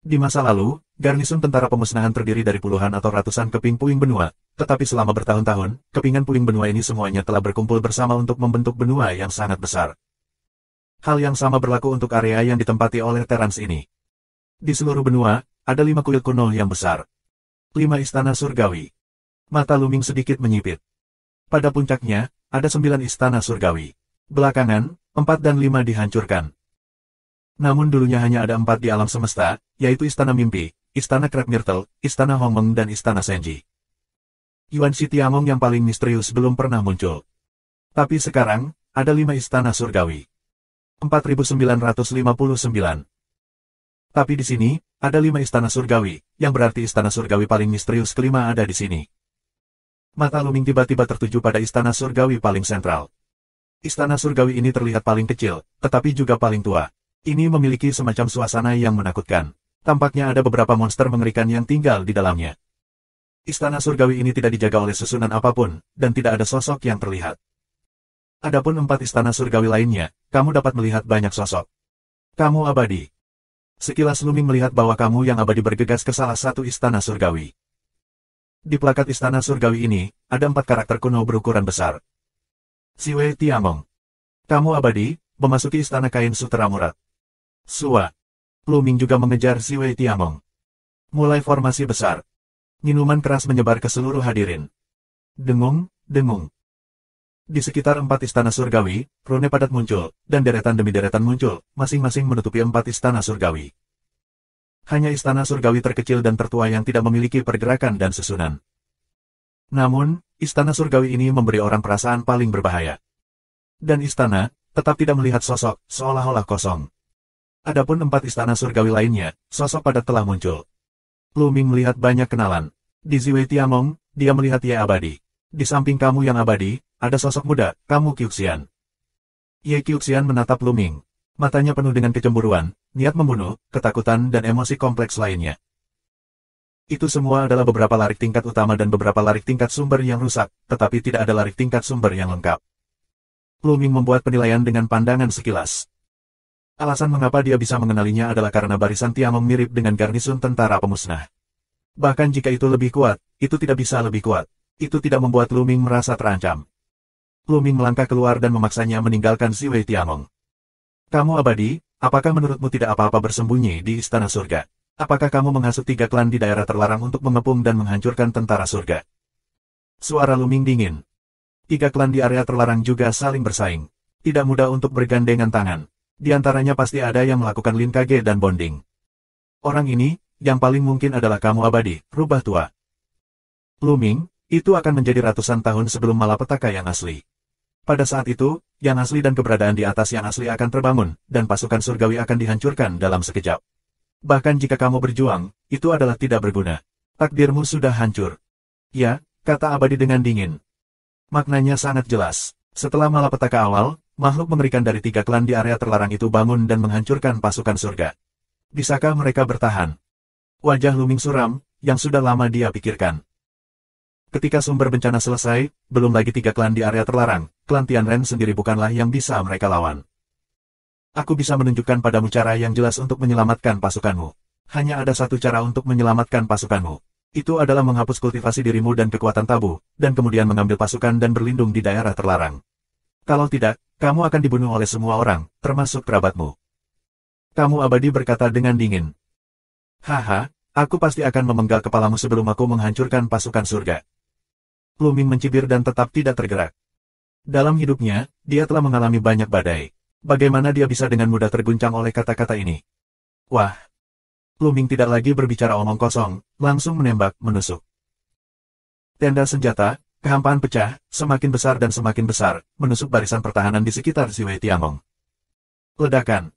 Di masa lalu, garnison tentara pemusnahan terdiri dari puluhan atau ratusan keping puing benua, tetapi selama bertahun-tahun, kepingan puing benua ini semuanya telah berkumpul bersama untuk membentuk benua yang sangat besar. Hal yang sama berlaku untuk area yang ditempati oleh Terans ini. Di seluruh benua, ada 5 kuil kuno yang besar. 5 istana surgawi. Mata Luming sedikit menyipit. Pada puncaknya, ada 9 istana surgawi. Belakangan, 4 dan 5 dihancurkan. Namun dulunya hanya ada 4 di alam semesta, yaitu Istana Mimpi, Istana Crab Myrtle, Istana Hongmeng dan Istana Senji. Yuan Shi Tiamong yang paling misterius belum pernah muncul. Tapi sekarang, ada 5 istana surgawi. 4959. Tapi di sini, ada 5 istana surgawi, yang berarti istana surgawi paling misterius kelima ada di sini. Mata Luming tiba-tiba tertuju pada istana surgawi paling sentral. Istana surgawi ini terlihat paling kecil, tetapi juga paling tua. Ini memiliki semacam suasana yang menakutkan. Tampaknya ada beberapa monster mengerikan yang tinggal di dalamnya. Istana surgawi ini tidak dijaga oleh susunan apapun, dan tidak ada sosok yang terlihat. Adapun 4 istana surgawi lainnya, kamu dapat melihat banyak sosok. Kamu abadi. Sekilas Luming melihat bahwa kamu yang abadi bergegas ke salah satu istana surgawi. Di plakat istana surgawi ini, ada 4 karakter kuno berukuran besar. Siwei Tiamong. Kamu abadi, memasuki istana kain sutera murad. Sua. Luming juga mengejar Siwei Tiamong. Mulai formasi besar. Minuman keras menyebar ke seluruh hadirin. Dengung, dengung. Di sekitar 4 istana surgawi, rune padat muncul, dan deretan demi deretan muncul, masing-masing menutupi 4 istana surgawi. Hanya istana surgawi terkecil dan tertua yang tidak memiliki pergerakan dan susunan. Namun, istana surgawi ini memberi orang perasaan paling berbahaya. Dan istana, tetap tidak melihat sosok, seolah-olah kosong. Adapun 4 istana surgawi lainnya, sosok padat telah muncul. Lu Ming melihat banyak kenalan. Di Ziwei Tiangong, dia melihat Ye Abadi. Di samping kamu yang abadi, ada sosok muda, kamu Qiuxian. Ye Qiuxian menatap Lu Ming. Matanya penuh dengan kecemburuan, niat membunuh, ketakutan dan emosi kompleks lainnya. Itu semua adalah beberapa larik tingkat utama dan beberapa larik tingkat sumber yang rusak, tetapi tidak ada larik tingkat sumber yang lengkap. Lu Ming membuat penilaian dengan pandangan sekilas. Alasan mengapa dia bisa mengenalinya adalah karena barisan Tiangong mirip dengan garnisun tentara pemusnah. Bahkan jika itu lebih kuat, itu tidak bisa lebih kuat. Itu tidak membuat Lu Ming merasa terancam. Lu Ming melangkah keluar dan memaksanya meninggalkan Ziwei Tiangong. Kamu abadi, apakah menurutmu tidak apa-apa bersembunyi di istana surga? Apakah kamu menghasut 3 klan di daerah terlarang untuk mengepung dan menghancurkan tentara surga? Suara Lu Ming dingin. 3 klan di area terlarang juga saling bersaing. Tidak mudah untuk bergandengan tangan. Di antaranya pasti ada yang melakukan Lin Kage dan bonding. Orang ini, yang paling mungkin adalah kamu abadi, rubah tua. Lu Ming, itu akan menjadi ratusan tahun sebelum malapetaka yang asli. Pada saat itu, yang asli dan keberadaan di atas yang asli akan terbangun, dan pasukan surgawi akan dihancurkan dalam sekejap. Bahkan jika kamu berjuang, itu adalah tidak berguna. Takdirmu sudah hancur. Ya, kata abadi dengan dingin. Maknanya sangat jelas. Setelah malapetaka awal, makhluk mengerikan dari 3 klan di area terlarang itu bangun dan menghancurkan pasukan surga. Bisakah mereka bertahan? Wajah Lu Ming suram, yang sudah lama dia pikirkan. Ketika sumber bencana selesai, belum lagi 3 klan di area terlarang, klan Tianren sendiri bukanlah yang bisa mereka lawan. Aku bisa menunjukkan padamu cara yang jelas untuk menyelamatkan pasukanmu. Hanya ada satu cara untuk menyelamatkan pasukanmu. Itu adalah menghapus kultivasi dirimu dan kekuatan tabu, dan kemudian mengambil pasukan dan berlindung di daerah terlarang. Kalau tidak, kamu akan dibunuh oleh semua orang, termasuk kerabatmu. Kamu abadi berkata dengan dingin. Haha, aku pasti akan memenggal kepalamu sebelum aku menghancurkan pasukan surga. Lu Ming mencibir dan tetap tidak tergerak. Dalam hidupnya, dia telah mengalami banyak badai. Bagaimana dia bisa dengan mudah terguncang oleh kata-kata ini? Wah! Lu Ming tidak lagi berbicara omong kosong, langsung menembak, menusuk. Tenda senjata, kehampaan pecah, semakin besar dan semakin besar, menusuk barisan pertahanan di sekitar Ziwei Tiangong. Ledakan.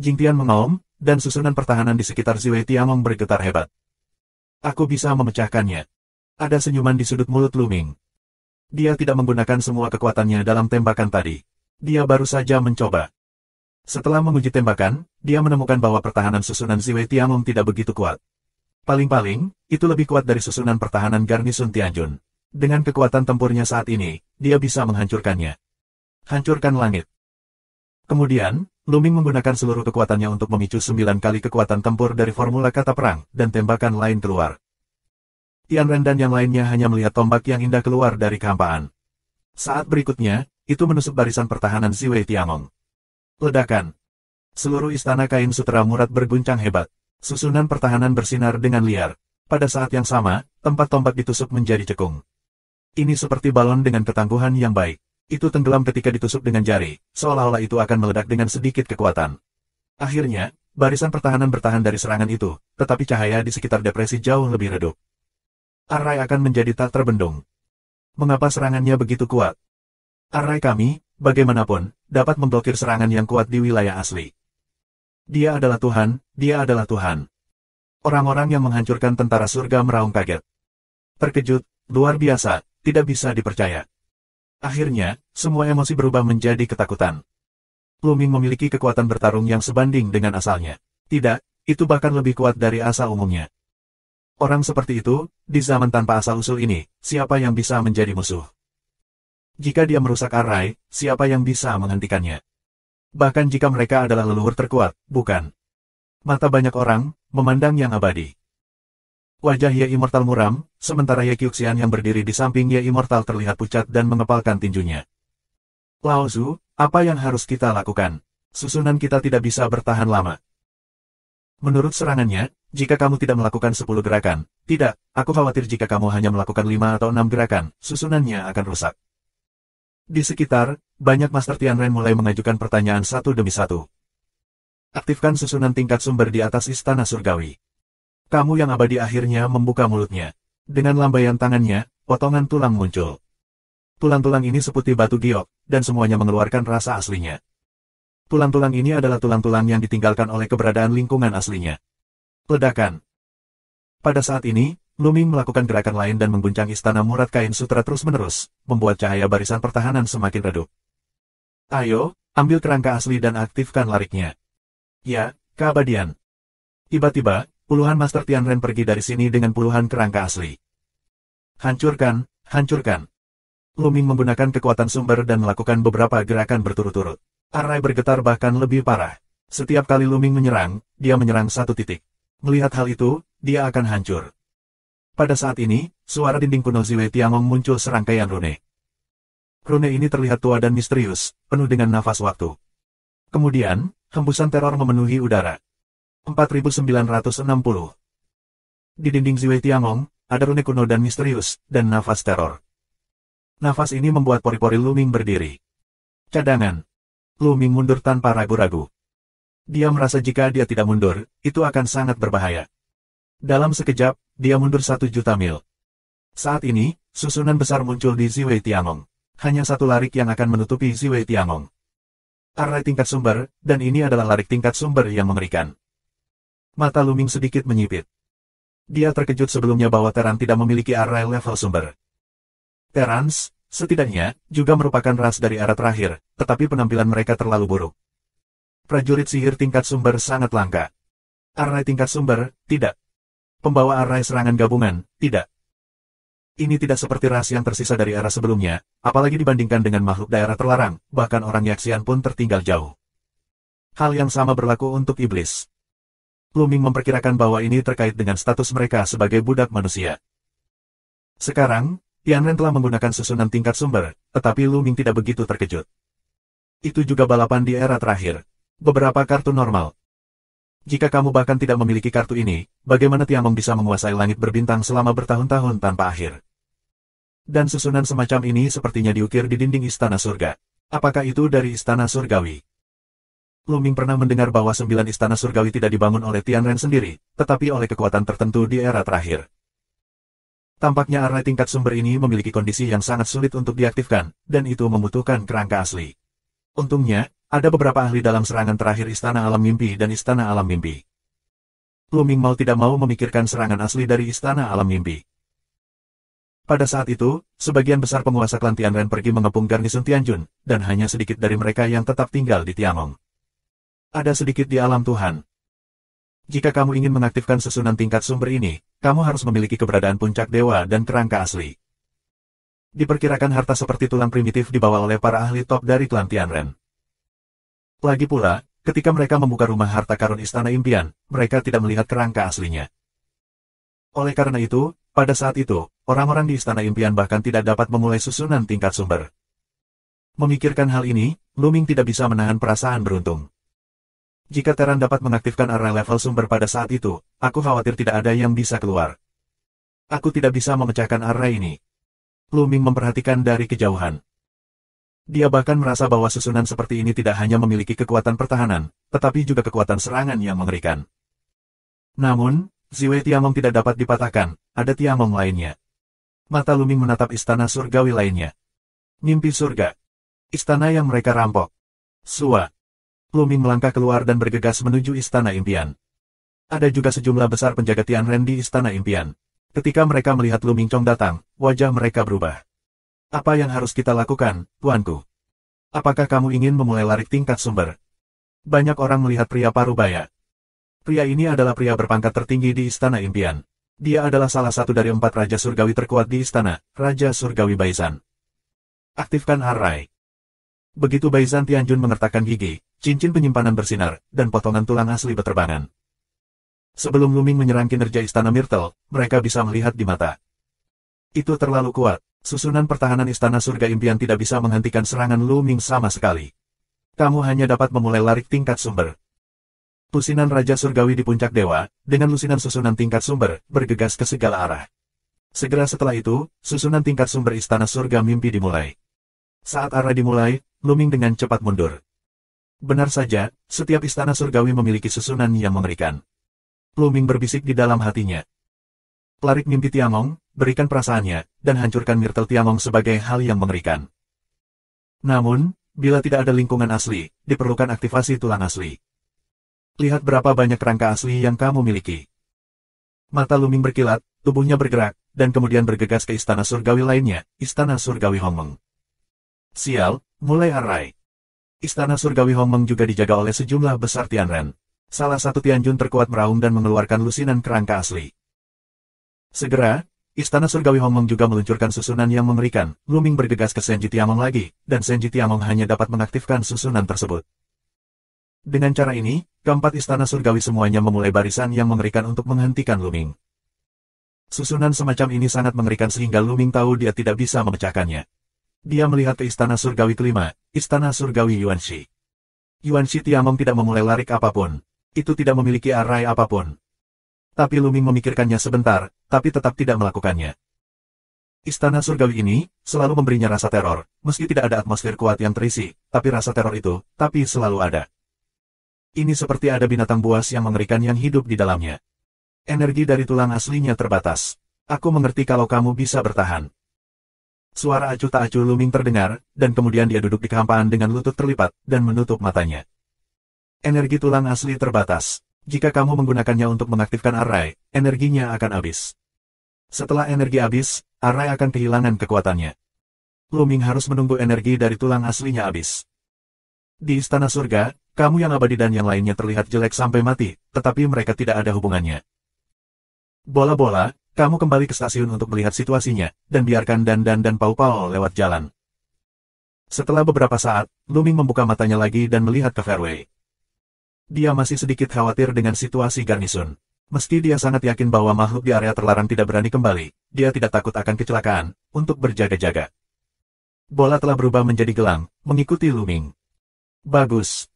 Jingtian mengaum, dan susunan pertahanan di sekitar Ziwei Tiangong bergetar hebat. Aku bisa memecahkannya. Ada senyuman di sudut mulut Lu Ming. Dia tidak menggunakan semua kekuatannya dalam tembakan tadi. Dia baru saja mencoba. Setelah menguji tembakan, dia menemukan bahwa pertahanan susunan Ziwei Tiangong tidak begitu kuat. Paling-paling, itu lebih kuat dari susunan pertahanan garnisun Tianjun. Dengan kekuatan tempurnya saat ini, dia bisa menghancurkannya. Hancurkan langit. Kemudian, Lu Ming menggunakan seluruh kekuatannya untuk memicu 9 kali kekuatan tempur dari formula kata perang, dan tembakan lain keluar. Tianren dan yang lainnya hanya melihat tombak yang indah keluar dari kehampaan. Saat berikutnya, itu menusuk barisan pertahanan Ziwei Tiangong. Ledakan. Seluruh istana kain sutera murad berguncang hebat. Susunan pertahanan bersinar dengan liar. Pada saat yang sama, tempat tombak ditusuk menjadi cekung. Ini seperti balon dengan ketangguhan yang baik. Itu tenggelam ketika ditusuk dengan jari, seolah-olah itu akan meledak dengan sedikit kekuatan. Akhirnya, barisan pertahanan bertahan dari serangan itu, tetapi cahaya di sekitar depresi jauh lebih redup. Array akan menjadi tak terbendung. Mengapa serangannya begitu kuat? Array kami, bagaimanapun, dapat memblokir serangan yang kuat di wilayah asli. Dia adalah Tuhan, dia adalah Tuhan. Orang-orang yang menghancurkan tentara surga meraung kaget. Terkejut, luar biasa, tidak bisa dipercaya. Akhirnya, semua emosi berubah menjadi ketakutan. Lu Ming memiliki kekuatan bertarung yang sebanding dengan asalnya. Tidak, itu bahkan lebih kuat dari asal umumnya. Orang seperti itu, di zaman tanpa asal-usul ini, siapa yang bisa menjadi musuh? Jika dia merusak Array, siapa yang bisa menghentikannya? Bahkan jika mereka adalah leluhur terkuat, bukan? Mata banyak orang, memandang yang abadi. Wajah Ye Immortal muram, sementara Ye Qiuxian yang berdiri di samping Ye Immortal terlihat pucat dan mengepalkan tinjunya. Lao Zu, apa yang harus kita lakukan? Susunan kita tidak bisa bertahan lama. Menurut serangannya, jika kamu tidak melakukan 10 gerakan, tidak, aku khawatir jika kamu hanya melakukan 5 atau 6 gerakan, susunannya akan rusak. Di sekitar, banyak Master Tianren mulai mengajukan pertanyaan satu demi satu. Aktifkan susunan tingkat sumber di atas istana surgawi. Kamu yang abadi akhirnya membuka mulutnya. Dengan lambaian tangannya, potongan tulang muncul. Tulang-tulang ini seputih batu giok, dan semuanya mengeluarkan rasa aslinya. Tulang-tulang ini adalah tulang-tulang yang ditinggalkan oleh keberadaan lingkungan aslinya. Ledakan. Pada saat ini, Lu Ming melakukan gerakan lain dan mengguncang istana Murat Kain Sutra terus-menerus, membuat cahaya barisan pertahanan semakin redup. Ayo, ambil kerangka asli dan aktifkan lariknya. Ya, keabadian. Tiba-tiba, puluhan Master Tianren pergi dari sini dengan puluhan kerangka asli. Hancurkan, hancurkan. Lu Ming menggunakan kekuatan sumber dan melakukan beberapa gerakan berturut-turut. Array bergetar bahkan lebih parah. Setiap kali Lu Ming menyerang, dia menyerang satu titik. Melihat hal itu, dia akan hancur. Pada saat ini, suara dinding kuno Ziwei Tiangong muncul serangkaian rune. Rune ini terlihat tua dan misterius, penuh dengan nafas waktu. Kemudian, hembusan teror memenuhi udara. 4960. Di dinding Ziwei Tiangong, ada rune kuno dan misterius, dan nafas teror. Nafas ini membuat pori-pori Lu Ming berdiri. Cadangan. Lu Ming mundur tanpa ragu-ragu. Dia merasa jika dia tidak mundur, itu akan sangat berbahaya. Dalam sekejap, dia mundur 1.000.000 mil. Saat ini, susunan besar muncul di Ziwei Tiangong. Hanya satu larik yang akan menutupi Ziwei Tiangong. Array tingkat sumber, dan ini adalah larik tingkat sumber yang mengerikan. Mata Lu Ming sedikit menyipit. Dia terkejut sebelumnya bahwa Teran tidak memiliki array level sumber. Terans, setidaknya, juga merupakan ras dari era terakhir, tetapi penampilan mereka terlalu buruk. Prajurit sihir tingkat sumber sangat langka. Array tingkat sumber, tidak. Pembawa array serangan gabungan, tidak. Ini tidak seperti ras yang tersisa dari era sebelumnya, apalagi dibandingkan dengan makhluk daerah terlarang, bahkan orang Yaxian pun tertinggal jauh. Hal yang sama berlaku untuk iblis. Lu Ming memperkirakan bahwa ini terkait dengan status mereka sebagai budak manusia. Sekarang, Tianren telah menggunakan susunan tingkat sumber, tetapi Lu Ming tidak begitu terkejut. Itu juga balapan di era terakhir. Beberapa kartu normal. Jika kamu bahkan tidak memiliki kartu ini, bagaimana Tiangong bisa menguasai langit berbintang selama bertahun-tahun tanpa akhir? Dan susunan semacam ini sepertinya diukir di dinding Istana Surga. Apakah itu dari Istana Surgawi? Lu Ming pernah mendengar bahwa 9 Istana Surgawi tidak dibangun oleh Tianren sendiri, tetapi oleh kekuatan tertentu di era terakhir. Tampaknya array tingkat sumber ini memiliki kondisi yang sangat sulit untuk diaktifkan, dan itu membutuhkan kerangka asli. Untungnya, ada beberapa ahli dalam serangan terakhir Istana Alam Mimpi dan Istana Alam Mimpi. Lu Ming mau tidak mau memikirkan serangan asli dari Istana Alam Mimpi. Pada saat itu, sebagian besar penguasa klan Tianren pergi mengepung garnison Tianjun, dan hanya sedikit dari mereka yang tetap tinggal di Tiangong. Ada sedikit di alam Tuhan. Jika kamu ingin mengaktifkan susunan tingkat sumber ini, kamu harus memiliki keberadaan puncak dewa dan kerangka asli. Diperkirakan harta seperti tulang primitif dibawa oleh para ahli top dari klan Tianren. Lagi pula, ketika mereka membuka rumah harta karun Istana Impian, mereka tidak melihat kerangka aslinya. Oleh karena itu, pada saat itu, orang-orang di Istana Impian bahkan tidak dapat memulai susunan tingkat sumber. Memikirkan hal ini, Lu Ming tidak bisa menahan perasaan beruntung. Jika Teran dapat mengaktifkan array level sumber pada saat itu, aku khawatir tidak ada yang bisa keluar. Aku tidak bisa memecahkan array ini. Lu Ming memperhatikan dari kejauhan. Dia bahkan merasa bahwa susunan seperti ini tidak hanya memiliki kekuatan pertahanan, tetapi juga kekuatan serangan yang mengerikan. Namun, Ziwei Tiangong tidak dapat dipatahkan, ada Tiangong lainnya. Mata Lu Ming menatap istana surgawi lainnya. Mimpi surga. Istana yang mereka rampok. Sua. Lu Ming melangkah keluar dan bergegas menuju Istana Impian. Ada juga sejumlah besar penjaga Tianren di Istana Impian. Ketika mereka melihat Lu Ming Chong datang, wajah mereka berubah. Apa yang harus kita lakukan, tuanku? Apakah kamu ingin memulai larik tingkat sumber? Banyak orang melihat pria parubaya. Pria ini adalah pria berpangkat tertinggi di Istana Impian. Dia adalah salah satu dari 4 Raja Surgawi terkuat di istana, Raja Surgawi Baizan. Aktifkan array. Begitu Baizan Tianjun mengertakkan gigi, cincin penyimpanan bersinar, dan potongan tulang asli beterbangan. Sebelum Lu Ming menyerang kinerja Istana Myrtle, mereka bisa melihat di mata. Itu terlalu kuat. Susunan pertahanan Istana Surga Impian tidak bisa menghentikan serangan Lu Ming sama sekali. Kamu hanya dapat memulai larik tingkat sumber. Lusinan Raja Surgawi di puncak dewa, dengan lusinan susunan tingkat sumber, bergegas ke segala arah. Segera setelah itu, susunan tingkat sumber Istana Surga Mimpi dimulai. Saat arah dimulai, Lu Ming dengan cepat mundur. Benar saja, setiap istana surgawi memiliki susunan yang mengerikan. Lu Ming berbisik di dalam hatinya. Pelarik mimpi Tiangong, berikan perasaannya, dan hancurkan Myrtle Tiangong sebagai hal yang mengerikan. Namun, bila tidak ada lingkungan asli, diperlukan aktivasi tulang asli. Lihat berapa banyak kerangka asli yang kamu miliki. Mata Luming berkilat, tubuhnya bergerak, dan kemudian bergegas ke istana surgawi lainnya, istana surgawi Hongmeng. Sial, mulai Arrai. Istana surgawi Hongmeng juga dijaga oleh sejumlah besar Tianren. Salah satu Tianjun terkuat meraung dan mengeluarkan lusinan kerangka asli. Segera, istana surgawi Hongmeng juga meluncurkan susunan yang mengerikan. Luming bergegas ke Senji Tiamong lagi, dan Senji Tiamong hanya dapat mengaktifkan susunan tersebut. Dengan cara ini, keempat istana surgawi semuanya memulai barisan yang mengerikan untuk menghentikan Luming. Susunan semacam ini sangat mengerikan sehingga Luming tahu dia tidak bisa memecahkannya. Dia melihat ke istana surgawi kelima, istana surgawi Yuanxi. Yuanxi Tiamong tidak memulai larik apapun. Itu tidak memiliki array apapun. Tapi Luming memikirkannya sebentar, tapi tetap tidak melakukannya. Istana surgawi ini selalu memberinya rasa teror, meski tidak ada atmosfer kuat yang terisi, tapi rasa teror itu, tapi selalu ada. Ini seperti ada binatang buas yang mengerikan yang hidup di dalamnya. Energi dari tulang aslinya terbatas. Aku mengerti kalau kamu bisa bertahan. Suara acuh tak acuh Luming terdengar, dan kemudian dia duduk di kehampaan dengan lutut terlipat, dan menutup matanya. Energi tulang asli terbatas. Jika kamu menggunakannya untuk mengaktifkan array, energinya akan habis. Setelah energi habis, array akan kehilangan kekuatannya. Luming harus menunggu energi dari tulang aslinya habis. Di istana surga, kamu yang abadi dan yang lainnya terlihat jelek sampai mati, tetapi mereka tidak ada hubungannya. Bola-bola, kamu kembali ke stasiun untuk melihat situasinya, dan biarkan Dan Pau-Pao lewat jalan. Setelah beberapa saat, Luming membuka matanya lagi dan melihat ke fairway. Dia masih sedikit khawatir dengan situasi garnisun. Meski dia sangat yakin bahwa makhluk di area terlarang tidak berani kembali, dia tidak takut akan kecelakaan, untuk berjaga-jaga. Bola telah berubah menjadi gelang, mengikuti Luming. Bagus.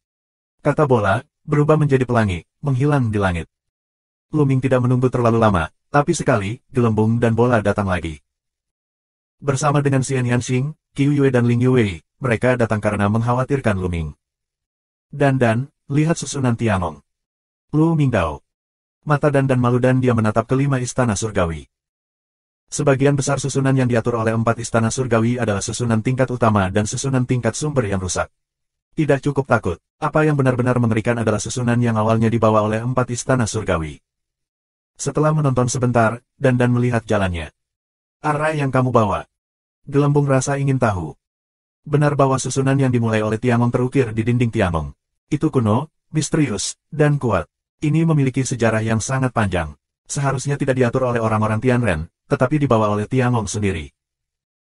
Kata bola, berubah menjadi pelangi, menghilang di langit. Luming tidak menunggu terlalu lama, tapi sekali, gelembung dan bola datang lagi. Bersama dengan Xian Yanxing, Qiu Yue dan Ling Yue, mereka datang karena mengkhawatirkan Luming. Dan, lihat susunan Tiangong. Luming Dao. Mata Dan malu dan dia menatap kelima istana surgawi. Sebagian besar susunan yang diatur oleh 4 istana surgawi adalah susunan tingkat utama dan susunan tingkat sumber yang rusak. Tidak cukup takut, apa yang benar-benar mengerikan adalah susunan yang awalnya dibawa oleh 4 istana surgawi. Setelah menonton sebentar, Dan melihat jalannya. Array yang kamu bawa. Gelembung rasa ingin tahu. Benar bahwa susunan yang dimulai oleh Tiangong terukir di dinding Tiangong. Itu kuno, misterius, dan kuat. Ini memiliki sejarah yang sangat panjang. Seharusnya tidak diatur oleh orang-orang Tianren, tetapi dibawa oleh Tiangong sendiri.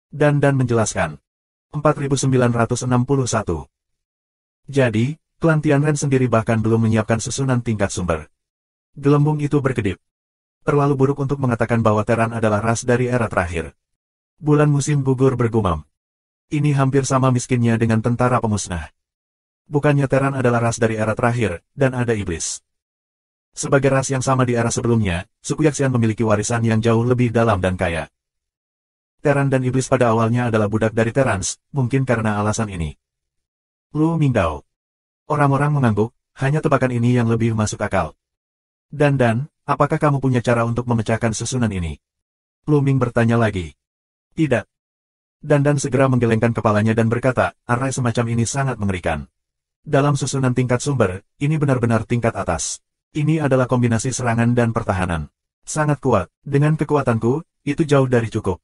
Dan menjelaskan. 4961. Jadi, klan Tianren sendiri bahkan belum menyiapkan susunan tingkat sumber. Gelembung itu berkedip. Terlalu buruk untuk mengatakan bahwa Terran adalah ras dari era terakhir. Bulan musim gugur bergumam. Ini hampir sama miskinnya dengan tentara pemusnah. Bukannya Terran adalah ras dari era terakhir, dan ada iblis. Sebagai ras yang sama di era sebelumnya, suku Yaxian memiliki warisan yang jauh lebih dalam dan kaya. Terran dan iblis pada awalnya adalah budak dari Terrans, mungkin karena alasan ini. Luming Dao. Orang-orang mengangguk, hanya tebakan ini yang lebih masuk akal. Dan, apakah kamu punya cara untuk memecahkan susunan ini? Luming bertanya lagi. Tidak. Dan segera menggelengkan kepalanya dan berkata, array semacam ini sangat mengerikan. Dalam susunan tingkat sumber, ini benar-benar tingkat atas. Ini adalah kombinasi serangan dan pertahanan. Sangat kuat, dengan kekuatanku, itu jauh dari cukup.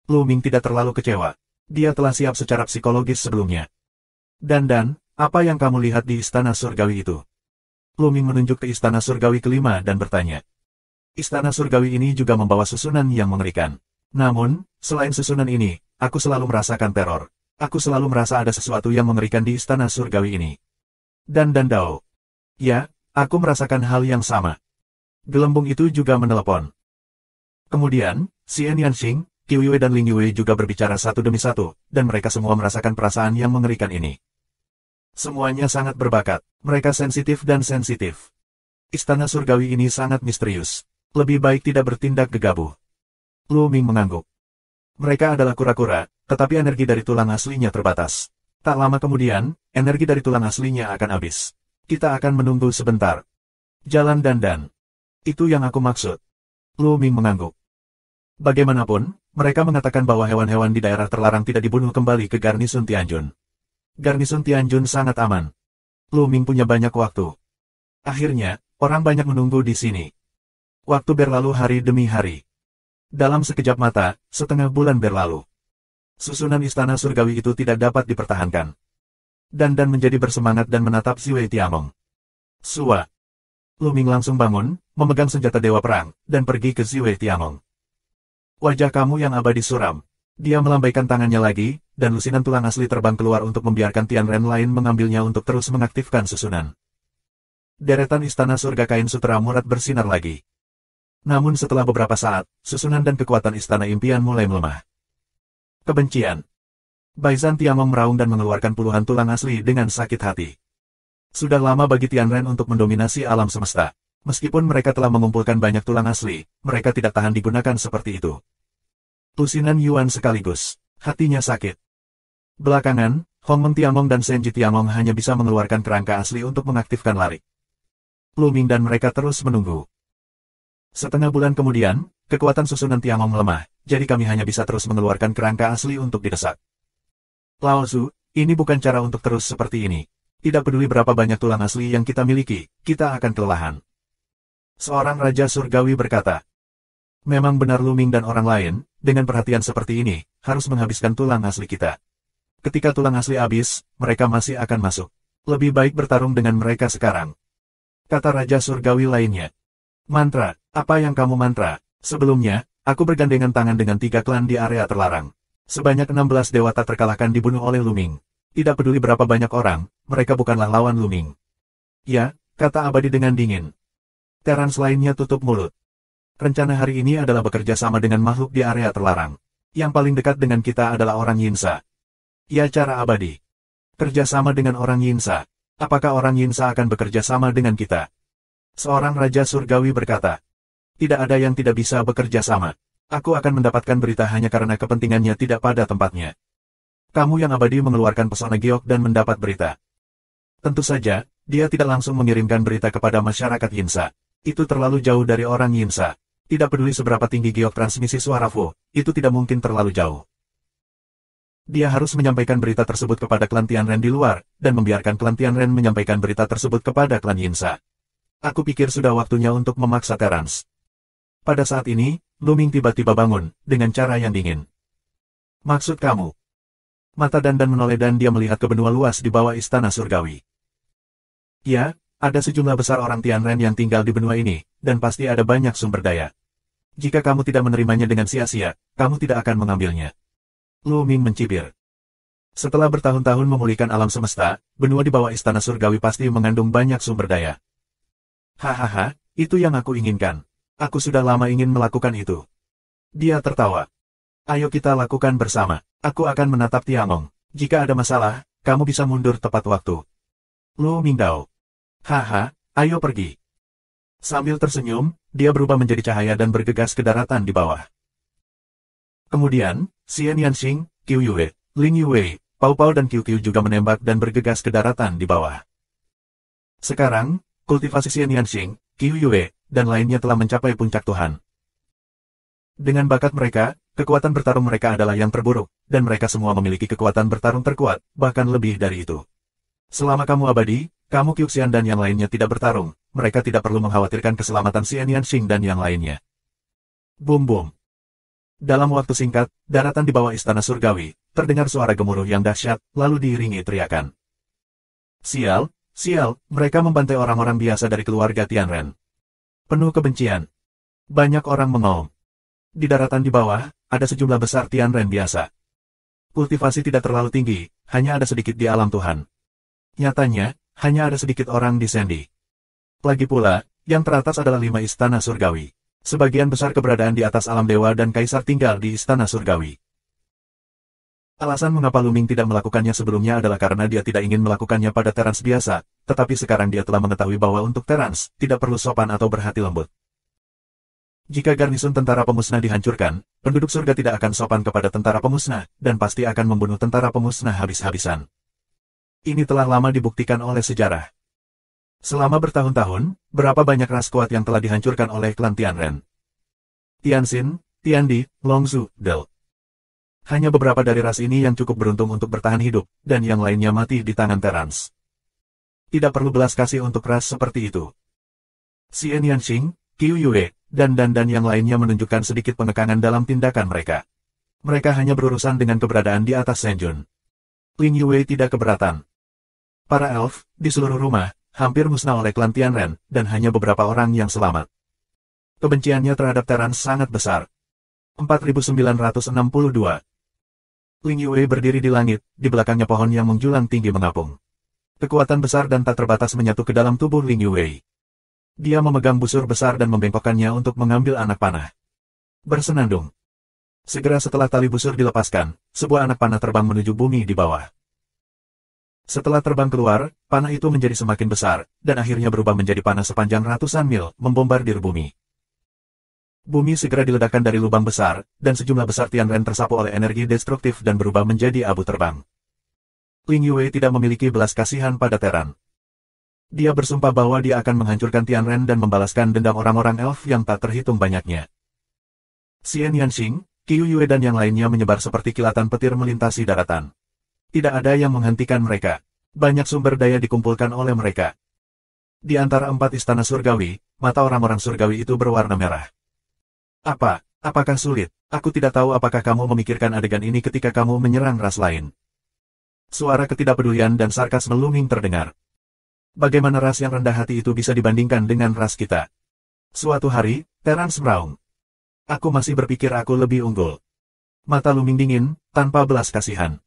Luming tidak terlalu kecewa. Dia telah siap secara psikologis sebelumnya. Dan, apa yang kamu lihat di istana surgawi itu? Luming menunjuk ke istana surgawi kelima dan bertanya. Istana surgawi ini juga membawa susunan yang mengerikan. Namun, selain susunan ini, aku selalu merasakan teror. Aku selalu merasa ada sesuatu yang mengerikan di istana surgawi ini. Dan Dao. Ya, aku merasakan hal yang sama. Gelembung itu juga menelepon. Kemudian, Xian Yanxing, Qiu Yue dan Ling Yue juga berbicara satu demi satu, dan mereka semua merasakan perasaan yang mengerikan ini. Semuanya sangat berbakat, mereka sensitif dan sensitif. Istana surgawi ini sangat misterius. Lebih baik tidak bertindak gegabah. Luming mengangguk. Mereka adalah kura-kura, tetapi energi dari tulang aslinya terbatas. Tak lama kemudian, energi dari tulang aslinya akan habis. Kita akan menunggu sebentar. Jalan Dan. Itu yang aku maksud. Lu Ming mengangguk. Bagaimanapun, mereka mengatakan bahwa hewan-hewan di daerah terlarang tidak dibunuh kembali ke Garnisun Tianjun. Garnisun Tianjun sangat aman. Lu Ming punya banyak waktu. Akhirnya, orang banyak menunggu di sini. Waktu berlalu hari demi hari. Dalam sekejap mata, setengah bulan berlalu. Susunan istana surgawi itu tidak dapat dipertahankan. Dan menjadi bersemangat dan menatap si Wei Tiamong. Sua. Lu Ming langsung bangun, memegang senjata dewa perang, dan pergi ke si Wei Tiamong. Wajah kamu yang abadi suram. Dia melambaikan tangannya lagi, dan lusinan tulang asli terbang keluar untuk membiarkan Tianren lain mengambilnya untuk terus mengaktifkan susunan. Deretan istana surga kain sutera murad bersinar lagi. Namun setelah beberapa saat, susunan dan kekuatan istana impian mulai melemah. Kebencian. Baizan Tiamong meraung dan mengeluarkan puluhan tulang asli dengan sakit hati. Sudah lama bagi Tianren untuk mendominasi alam semesta. Meskipun mereka telah mengumpulkan banyak tulang asli, mereka tidak tahan digunakan seperti itu. Lusinan Yuan sekaligus. Hatinya sakit. Belakangan, Hong Meng Tiamong dan Senji Tiamong hanya bisa mengeluarkan kerangka asli untuk mengaktifkan larik. Lu Ming dan mereka terus menunggu. Setengah bulan kemudian, kekuatan susunan Tiamong melemah, jadi kami hanya bisa terus mengeluarkan kerangka asli untuk didesak. Lao Zu, ini bukan cara untuk terus seperti ini. Tidak peduli berapa banyak tulang asli yang kita miliki, kita akan kelelahan. Seorang Raja Surgawi berkata. Memang benar Lu Ming dan orang lain, dengan perhatian seperti ini, harus menghabiskan tulang asli kita. Ketika tulang asli habis, mereka masih akan masuk. Lebih baik bertarung dengan mereka sekarang. Kata Raja Surgawi lainnya. Mantra, apa yang kamu mantra? Sebelumnya, aku bergandengan tangan dengan 3 klan di area terlarang. Sebanyak 16 dewa tak terkalahkan dibunuh oleh Lu Ming. Tidak peduli berapa banyak orang, mereka bukanlah lawan Lu Ming. Ya, kata Abadi dengan dingin. Terans lainnya tutup mulut. Rencana hari ini adalah bekerja sama dengan makhluk di area terlarang. Yang paling dekat dengan kita adalah orang Yinsa. Ya, cara Abadi. Kerja sama dengan orang Yinsa. Apakah orang Yinsa akan bekerja sama dengan kita? Seorang Raja Surgawi berkata. Tidak ada yang tidak bisa bekerja sama. Aku akan mendapatkan berita hanya karena kepentingannya tidak pada tempatnya. Kamu yang abadi mengeluarkan pesona giok dan mendapat berita. Tentu saja, dia tidak langsung mengirimkan berita kepada masyarakat Yinsa. Itu terlalu jauh dari orang Yinsa. Tidak peduli seberapa tinggi giok transmisi suara Fu, itu tidak mungkin terlalu jauh. Dia harus menyampaikan berita tersebut kepada klan Tianren di luar, dan membiarkan klan Tianren menyampaikan berita tersebut kepada klan Yinsa. Aku pikir sudah waktunya untuk memaksa Terans. Pada saat ini, Lu Ming tiba-tiba bangun, dengan cara yang dingin. Maksud kamu? Mata Dan menoleh dan dia melihat ke benua luas di bawah istana surgawi. Ya, ada sejumlah besar orang Tianren yang tinggal di benua ini, dan pasti ada banyak sumber daya. Jika kamu tidak menerimanya dengan sia-sia, kamu tidak akan mengambilnya. Lu Ming mencibir. Setelah bertahun-tahun memulihkan alam semesta, benua di bawah istana surgawi pasti mengandung banyak sumber daya. Hahaha, itu yang aku inginkan. Aku sudah lama ingin melakukan itu. Dia tertawa. Ayo kita lakukan bersama. Aku akan menatap Tiamong. Jika ada masalah, kamu bisa mundur tepat waktu. Lu Mingdao. Haha, ayo pergi. Sambil tersenyum, dia berubah menjadi cahaya dan bergegas ke daratan di bawah. Kemudian, Xian Yanxing, Qiu Yue, Ling Yue, Pao Pao dan Qiu Qiu juga menembak dan bergegas ke daratan di bawah. Sekarang, kultivasi Xian Yanxing, Qiu Yue, dan lainnya telah mencapai puncak Tuhan. Dengan bakat mereka, kekuatan bertarung mereka adalah yang terburuk, dan mereka semua memiliki kekuatan bertarung terkuat, bahkan lebih dari itu. Selama kamu abadi, kamu Qiuxian dan yang lainnya tidak bertarung, mereka tidak perlu mengkhawatirkan keselamatan Xian Yanxing dan yang lainnya. Bum-bum. Dalam waktu singkat, daratan di bawah istana surgawi, terdengar suara gemuruh yang dahsyat, lalu diiringi teriakan. Sial, sial, mereka membantai orang-orang biasa dari keluarga Tianren. Penuh kebencian. Banyak orang mengaum. Di daratan di bawah, ada sejumlah besar Tianren biasa. Kultivasi tidak terlalu tinggi, hanya ada sedikit di alam Tuhan. Nyatanya, hanya ada sedikit orang di Sendi. Lagi pula, yang teratas adalah 5 istana surgawi. Sebagian besar keberadaan di atas alam dewa dan kaisar tinggal di istana surgawi. Alasan mengapa Lu Ming tidak melakukannya sebelumnya adalah karena dia tidak ingin melakukannya pada Terans biasa, tetapi sekarang dia telah mengetahui bahwa untuk Terans, tidak perlu sopan atau berhati lembut. Jika garnisun tentara pemusnah dihancurkan, penduduk surga tidak akan sopan kepada tentara pemusnah, dan pasti akan membunuh tentara pemusnah habis-habisan. Ini telah lama dibuktikan oleh sejarah. Selama bertahun-tahun, berapa banyak ras kuat yang telah dihancurkan oleh klan Tianren. Tianxin, Tiandi, Longzhu, Del. Hanya beberapa dari ras ini yang cukup beruntung untuk bertahan hidup, dan yang lainnya mati di tangan Terrans. Tidak perlu belas kasih untuk ras seperti itu. Xian Yanxing, Qiu Yue, dan yang lainnya menunjukkan sedikit pengekangan dalam tindakan mereka. Mereka hanya berurusan dengan keberadaan di atas Senjun. Ling Yue tidak keberatan. Para elf, di seluruh rumah, hampir musnah oleh klan Tianren, dan hanya beberapa orang yang selamat. Kebenciannya terhadap Terrans sangat besar. 4962. Ling Yue berdiri di langit, di belakangnya pohon yang menjulang tinggi mengapung. Kekuatan besar dan tak terbatas menyatu ke dalam tubuh Ling Yue. Dia memegang busur besar dan membengkokkannya untuk mengambil anak panah. Bersenandung. Segera setelah tali busur dilepaskan, sebuah anak panah terbang menuju bumi di bawah. Setelah terbang keluar, panah itu menjadi semakin besar, dan akhirnya berubah menjadi panah sepanjang ratusan mil, membombardir bumi. Bumi segera diledakkan dari lubang besar, dan sejumlah besar Tianren tersapu oleh energi destruktif dan berubah menjadi abu terbang. Ling Yue tidak memiliki belas kasihan pada Terran. Dia bersumpah bahwa dia akan menghancurkan Tianren dan membalaskan dendam orang-orang elf yang tak terhitung banyaknya. Xian Yanxing, Qiu Yue dan yang lainnya menyebar seperti kilatan petir melintasi daratan. Tidak ada yang menghentikan mereka. Banyak sumber daya dikumpulkan oleh mereka. Di antara 4 istana surgawi, mata orang-orang surgawi itu berwarna merah. Apakah sulit? Aku tidak tahu apakah kamu memikirkan adegan ini ketika kamu menyerang ras lain. Suara ketidakpedulian dan sarkas meluming terdengar. Bagaimana ras yang rendah hati itu bisa dibandingkan dengan ras kita? Suatu hari, Terrans meraung. Aku masih berpikir aku lebih unggul. Mata luming dingin, tanpa belas kasihan.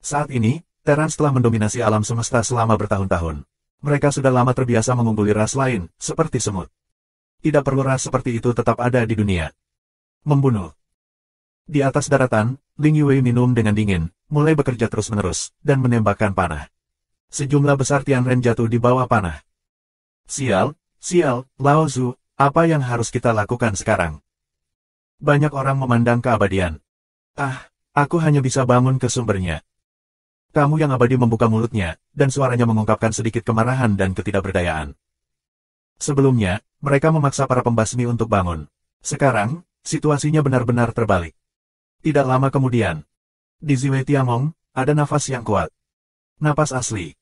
Saat ini, Terrans telah mendominasi alam semesta selama bertahun-tahun. Mereka sudah lama terbiasa mengungguli ras lain, seperti semut. Tidak perlu ras seperti itu tetap ada di dunia. Membunuh. Di atas daratan, Ling Yue minum dengan dingin, mulai bekerja terus-menerus, dan menembakkan panah. Sejumlah besar Tianren jatuh di bawah panah. Sial, Lao Zhu, apa yang harus kita lakukan sekarang? Banyak orang memandang keabadian. Aku hanya bisa bangun ke sumbernya. Kamu yang abadi membuka mulutnya, dan suaranya mengungkapkan sedikit kemarahan dan ketidakberdayaan. Sebelumnya, mereka memaksa para pembasmi untuk bangun. Sekarang, situasinya benar-benar terbalik. Tidak lama kemudian, di Ziwei Tiamong, ada nafas yang kuat. Napas asli.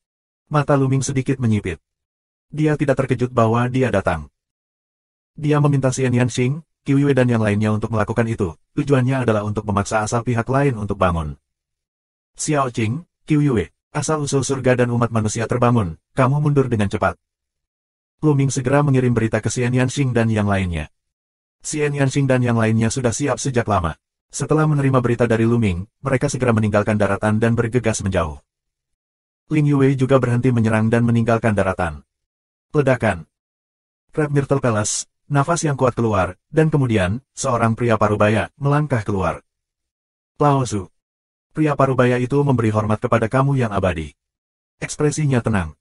Mata Luming sedikit menyipit. Dia tidak terkejut bahwa dia datang. Dia meminta Xian Yanxing, Qiu Yue dan yang lainnya untuk melakukan itu. Tujuannya adalah untuk memaksa asal pihak lain untuk bangun. Xiao Qing, Qiu Yue, asal-usul surga dan umat manusia terbangun, kamu mundur dengan cepat. Luming segera mengirim berita ke Xian Yanxing dan yang lainnya. Xian Yanxing dan yang lainnya sudah siap sejak lama. Setelah menerima berita dari Luming, mereka segera meninggalkan daratan dan bergegas menjauh. Ling Yue juga berhenti menyerang dan meninggalkan daratan. Ledakan. Crab Myrtle Palace, nafas yang kuat keluar, dan kemudian, seorang pria parubaya melangkah keluar. Lao Zhu. Pria parubaya itu memberi hormat kepada kamu yang abadi. Ekspresinya tenang.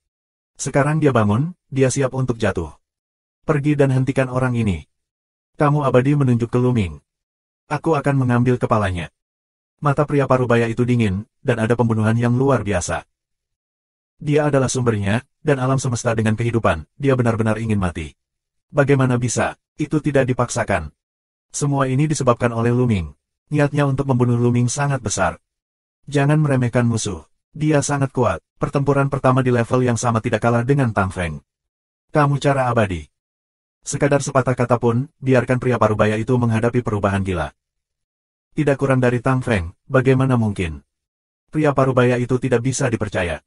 Sekarang dia bangun, dia siap untuk jatuh. Pergi dan hentikan orang ini. Kamu abadi menunjuk ke Luming. Aku akan mengambil kepalanya. Mata pria parubaya itu dingin, dan ada pembunuhan yang luar biasa. Dia adalah sumbernya, dan alam semesta dengan kehidupan, dia benar-benar ingin mati. Bagaimana bisa? Itu tidak dipaksakan. Semua ini disebabkan oleh Luming. Niatnya untuk membunuh Luming sangat besar. Jangan meremehkan musuh. Dia sangat kuat. Pertempuran pertama di level yang sama tidak kalah dengan Tang Feng. Kamu cara abadi. Sekadar sepatah kata pun, biarkan pria parubaya itu menghadapi perubahan gila. Tidak kurang dari Tang Feng, bagaimana mungkin? Pria parubaya itu tidak bisa dipercaya.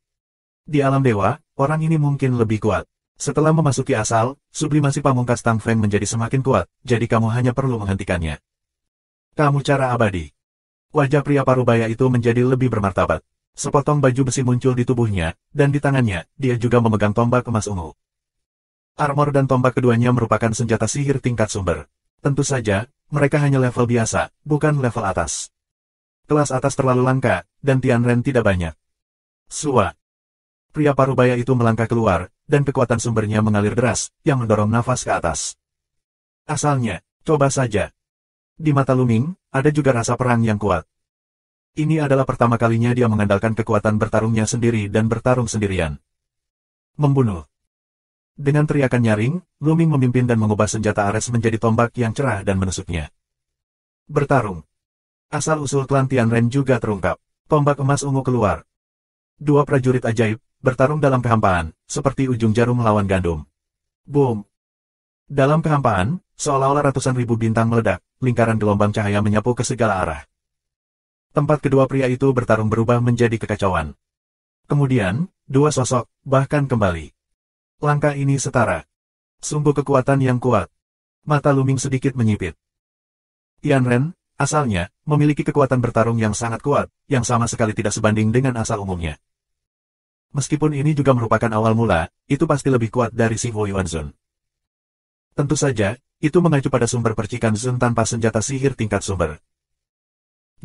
Di alam dewa, orang ini mungkin lebih kuat. Setelah memasuki asal, sublimasi pamungkas Tang Feng menjadi semakin kuat, jadi kamu hanya perlu menghentikannya. Kamu cara abadi. Wajah pria parubaya itu menjadi lebih bermartabat. Sepotong baju besi muncul di tubuhnya, dan di tangannya, dia juga memegang tombak emas ungu. Armor dan tombak keduanya merupakan senjata sihir tingkat sumber. Tentu saja, mereka hanya level biasa, bukan level atas. Kelas atas terlalu langka, dan Tianren tidak banyak. Sua. Pria parubaya itu melangkah keluar, dan kekuatan sumbernya mengalir deras, yang mendorong nafas ke atas. Asalnya, coba saja. Di mata Luming, ada juga rasa perang yang kuat. Ini adalah pertama kalinya dia mengandalkan kekuatan bertarungnya sendiri dan bertarung sendirian. Membunuh. Dengan teriakan nyaring, Lu Ming memimpin dan mengubah senjata Ares menjadi tombak yang cerah dan menusuknya. Bertarung. Asal-usul klan Tianren juga terungkap. Tombak emas ungu keluar. Dua prajurit ajaib, bertarung dalam kehampaan, seperti ujung jarum melawan gandum. Boom! Dalam kehampaan, seolah-olah ratusan ribu bintang meledak, lingkaran gelombang cahaya menyapu ke segala arah. Tempat kedua pria itu bertarung berubah menjadi kekacauan. Kemudian, dua sosok, bahkan kembali. Langkah ini setara. Sungguh kekuatan yang kuat. Mata Lu Ming sedikit menyipit. Tianren, asalnya, memiliki kekuatan bertarung yang sangat kuat, yang sama sekali tidak sebanding dengan asal umumnya. Meskipun ini juga merupakan awal mula, itu pasti lebih kuat dari Xinghu Yuanzun. Tentu saja, itu mengacu pada sumber percikan Zun tanpa senjata sihir tingkat sumber.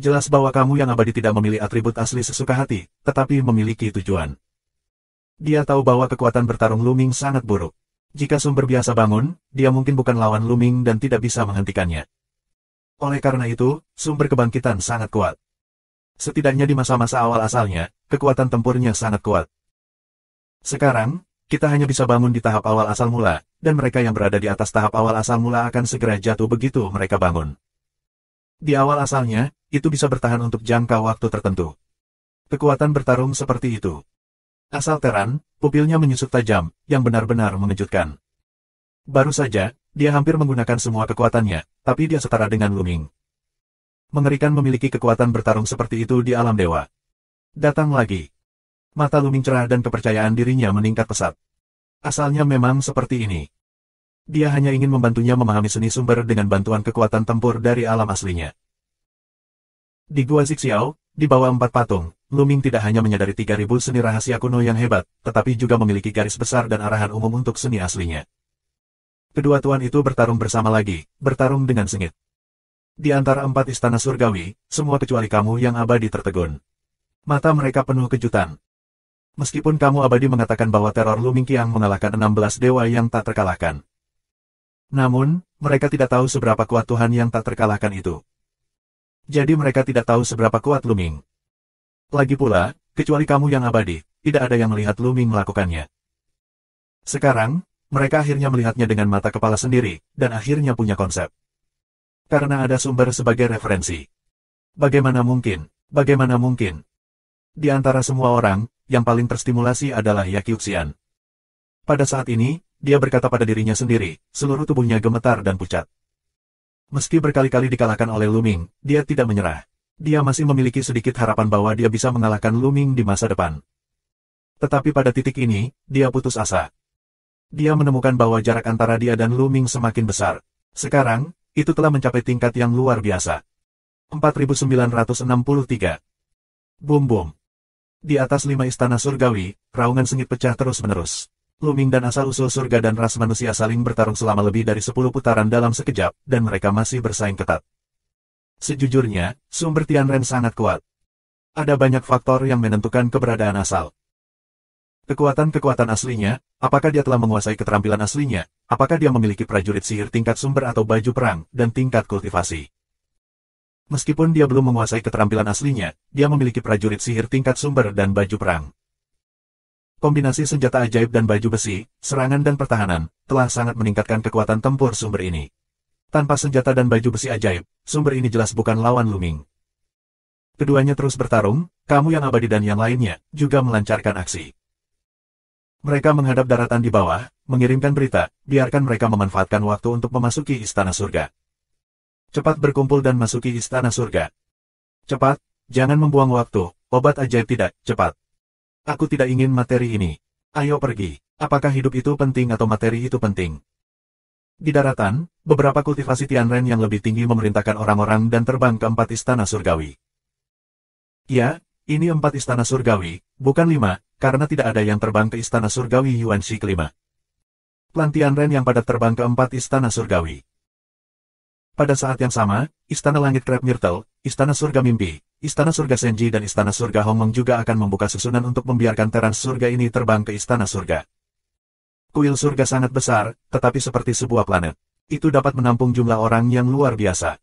Jelas bahwa kamu yang abadi tidak memilih atribut asli sesuka hati, tetapi memiliki tujuan. Dia tahu bahwa kekuatan bertarung Lu Ming sangat buruk. Jika sumber biasa bangun, dia mungkin bukan lawan Lu Ming dan tidak bisa menghentikannya. Oleh karena itu, sumber kebangkitan sangat kuat. Setidaknya di masa-masa awal asalnya, kekuatan tempurnya sangat kuat. Sekarang, kita hanya bisa bangun di tahap awal asal mula, dan mereka yang berada di atas tahap awal asal mula akan segera jatuh begitu mereka bangun. Di awal asalnya, itu bisa bertahan untuk jangka waktu tertentu. Kekuatan bertarung seperti itu. Asal Teran, pupilnya menyusut tajam, yang benar-benar mengejutkan. Baru saja, dia hampir menggunakan semua kekuatannya, tapi dia setara dengan Lu Ming. Mengerikan memiliki kekuatan bertarung seperti itu di alam dewa. Datang lagi. Mata Lu Ming cerah dan kepercayaan dirinya meningkat pesat. Asalnya memang seperti ini. Dia hanya ingin membantunya memahami seni sumber dengan bantuan kekuatan tempur dari alam aslinya. Di Gua Zixiao, di bawah 4 patung, Lu Ming tidak hanya menyadari 3.000 seni rahasia kuno yang hebat, tetapi juga memiliki garis besar dan arahan umum untuk seni aslinya. Kedua tuan itu bertarung bersama lagi, bertarung dengan sengit. Di antara 4 istana surgawi, semua kecuali kamu yang abadi tertegun. Mata mereka penuh kejutan. Meskipun kamu abadi mengatakan bahwa teror Lu Ming Qiang mengalahkan 16 dewa yang tak terkalahkan. Namun, mereka tidak tahu seberapa kuat Tuhan yang tak terkalahkan itu. Jadi mereka tidak tahu seberapa kuat Lu Ming. Lagi pula, kecuali kamu yang abadi, tidak ada yang melihat Lu Ming melakukannya. Sekarang, mereka akhirnya melihatnya dengan mata kepala sendiri, dan akhirnya punya konsep. Karena ada sumber sebagai referensi. Bagaimana mungkin? Bagaimana mungkin? Di antara semua orang, yang paling terstimulasi adalah Yaqiuxian. Pada saat ini, dia berkata pada dirinya sendiri, seluruh tubuhnya gemetar dan pucat. Meski berkali-kali dikalahkan oleh Lu Ming, dia tidak menyerah. Dia masih memiliki sedikit harapan bahwa dia bisa mengalahkan Lu Ming di masa depan. Tetapi pada titik ini, dia putus asa. Dia menemukan bahwa jarak antara dia dan Lu Ming semakin besar. Sekarang, itu telah mencapai tingkat yang luar biasa. 4963. Boom-boom. Di atas 5 istana surgawi, raungan sengit pecah terus-menerus. Lu Ming dan asal-usul surga dan ras manusia saling bertarung selama lebih dari 10 putaran dalam sekejap, dan mereka masih bersaing ketat. Sejujurnya, sumber Tianren sangat kuat. Ada banyak faktor yang menentukan keberadaan asal. Kekuatan-kekuatan aslinya, apakah dia telah menguasai keterampilan aslinya, apakah dia memiliki prajurit sihir tingkat sumber atau baju perang, dan tingkat kultivasi. Meskipun dia belum menguasai keterampilan aslinya, dia memiliki prajurit sihir tingkat sumber dan baju perang. Kombinasi senjata ajaib dan baju besi, serangan dan pertahanan, telah sangat meningkatkan kekuatan tempur sumber ini. Tanpa senjata dan baju besi ajaib, sumber ini jelas bukan lawan Lu Ming. Keduanya terus bertarung, kamu yang abadi dan yang lainnya, juga melancarkan aksi. Mereka menghadap daratan di bawah, mengirimkan berita, biarkan mereka memanfaatkan waktu untuk memasuki istana surga. Cepat berkumpul dan masuki istana surga. Cepat, jangan membuang waktu, obat ajaib tidak, cepat. Aku tidak ingin materi ini. Ayo pergi. Apakah hidup itu penting atau materi itu penting? Di daratan, beberapa kultivasi Tianren yang lebih tinggi memerintahkan orang-orang dan terbang ke 4 istana surgawi. Ya, ini 4 istana surgawi, bukan 5, karena tidak ada yang terbang ke istana surgawi Yuanxi kelima. Klan Tianren yang padat terbang ke 4 istana surgawi. Pada saat yang sama, Istana Langit Krab Myrtle, Istana Surga Mimpi, Istana Surga Senji dan Istana Surga Hongmeng juga akan membuka susunan untuk membiarkan teran surga ini terbang ke Istana Surga. Kuil surga sangat besar, tetapi seperti sebuah planet. Itu dapat menampung jumlah orang yang luar biasa.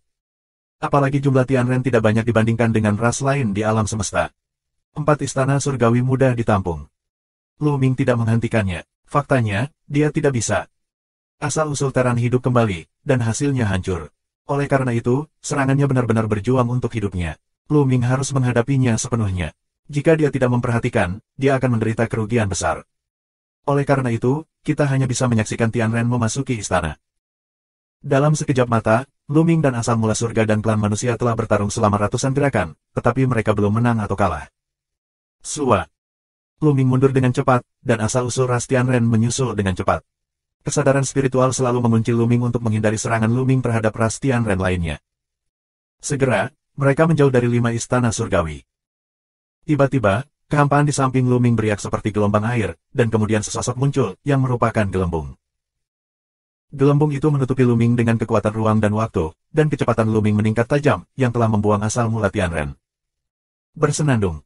Apalagi jumlah Tianren tidak banyak dibandingkan dengan ras lain di alam semesta. 4 istana surgawi mudah ditampung. Lu Ming tidak menghentikannya. Faktanya, dia tidak bisa. Asal-usul Teran hidup kembali, dan hasilnya hancur. Oleh karena itu, serangannya benar-benar berjuang untuk hidupnya. Lu Ming harus menghadapinya sepenuhnya. Jika dia tidak memperhatikan, dia akan menderita kerugian besar. Oleh karena itu, kita hanya bisa menyaksikan Tianren memasuki istana. Dalam sekejap mata, Lu Ming dan asal mula surga dan klan manusia telah bertarung selama ratusan gerakan, tetapi mereka belum menang atau kalah. Sua. Lu Ming mundur dengan cepat, dan asal-usul ras Tianren menyusul dengan cepat. Kesadaran spiritual selalu mengunci Lu Ming untuk menghindari serangan Lu Ming terhadap ras Tianren lainnya. Segera, mereka menjauh dari 5 istana surgawi. Tiba-tiba, kehampaan di samping Lu Ming beriak seperti gelombang air, dan kemudian sesosok muncul, yang merupakan gelembung. Gelembung itu menutupi Lu Ming dengan kekuatan ruang dan waktu, dan kecepatan Lu Ming meningkat tajam, yang telah membuang asal mula Tianren. Bersenandung.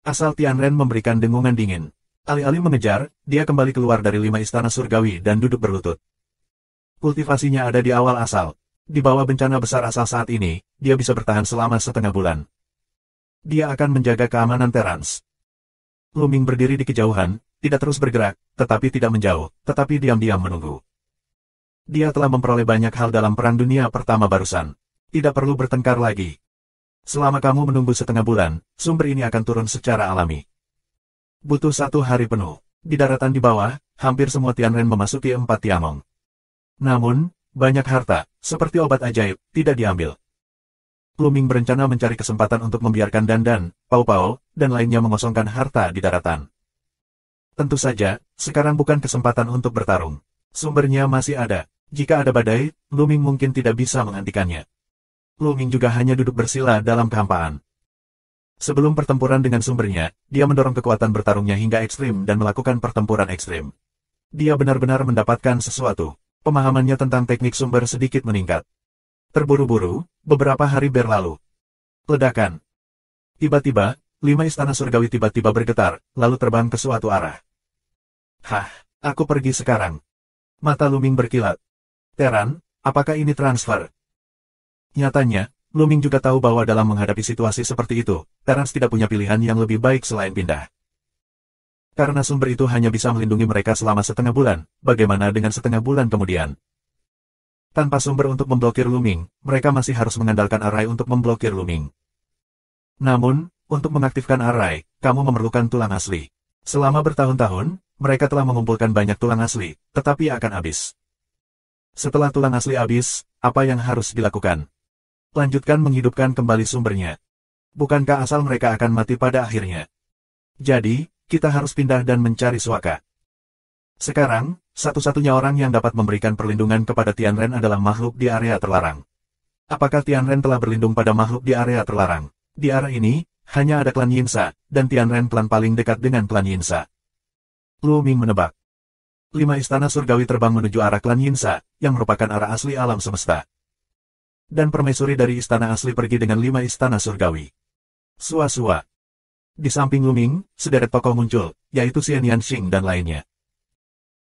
Asal Tianren memberikan dengungan dingin. Alih-alih mengejar, dia kembali keluar dari 5 istana surgawi dan duduk berlutut. Kultivasinya ada di awal asal. Di bawah bencana besar asal saat ini, dia bisa bertahan selama setengah bulan. Dia akan menjaga keamanan Terans. Lu Ming berdiri di kejauhan, tidak terus bergerak, tetapi tidak menjauh, tetapi diam-diam menunggu. Dia telah memperoleh banyak hal dalam Perang Dunia Pertama barusan. Tidak perlu bertengkar lagi. Selama kamu menunggu setengah bulan, sumber ini akan turun secara alami. Butuh 1 hari penuh. Di daratan di bawah, hampir semua Tianren memasuki 4 Tiamong. Namun, banyak harta, seperti obat ajaib, tidak diambil. Lu Ming berencana mencari kesempatan untuk membiarkan Dandan, Pao Pao, dan lainnya mengosongkan harta di daratan. Tentu saja, sekarang bukan kesempatan untuk bertarung. Sumbernya masih ada. Jika ada badai, Lu Ming mungkin tidak bisa menghentikannya. Lu Ming juga hanya duduk bersila dalam kehampaan. Sebelum pertempuran dengan sumbernya, dia mendorong kekuatan bertarungnya hingga ekstrim dan melakukan pertempuran ekstrim. Dia benar-benar mendapatkan sesuatu. Pemahamannya tentang teknik sumber sedikit meningkat. Terburu-buru, beberapa hari berlalu. Ledakan. Tiba-tiba, 5 istana surgawi tiba-tiba bergetar, lalu terbang ke suatu arah. Hah, aku pergi sekarang. Mata Lu Ming berkilat. Teran, apakah ini transfer? Nyatanya, Lu Ming juga tahu bahwa dalam menghadapi situasi seperti itu, Terans tidak punya pilihan yang lebih baik selain pindah. Karena sumber itu hanya bisa melindungi mereka selama setengah bulan, bagaimana dengan setengah bulan kemudian? Tanpa sumber untuk memblokir Lu Ming, mereka masih harus mengandalkan Array untuk memblokir Lu Ming. Namun, untuk mengaktifkan Array, kamu memerlukan tulang asli. Selama bertahun-tahun, mereka telah mengumpulkan banyak tulang asli, tetapi akan habis. Setelah tulang asli habis, apa yang harus dilakukan? Lanjutkan menghidupkan kembali sumbernya. Bukankah asal mereka akan mati pada akhirnya? Jadi, kita harus pindah dan mencari Suaka. Sekarang, satu-satunya orang yang dapat memberikan perlindungan kepada Tianren adalah makhluk di area terlarang. Apakah Tianren telah berlindung pada makhluk di area terlarang? Di area ini, hanya ada klan Yinsa, dan Tianren klan paling dekat dengan klan Yinsa. Lu Ming menebak. 5 istana surgawi terbang menuju arah klan Yinsa, yang merupakan arah asli alam semesta. Dan permaisuri dari istana asli pergi dengan 5 istana surgawi. Sua-sua. Di samping Lu Ming, sederet tokoh muncul, yaitu Xian Yanxing dan lainnya.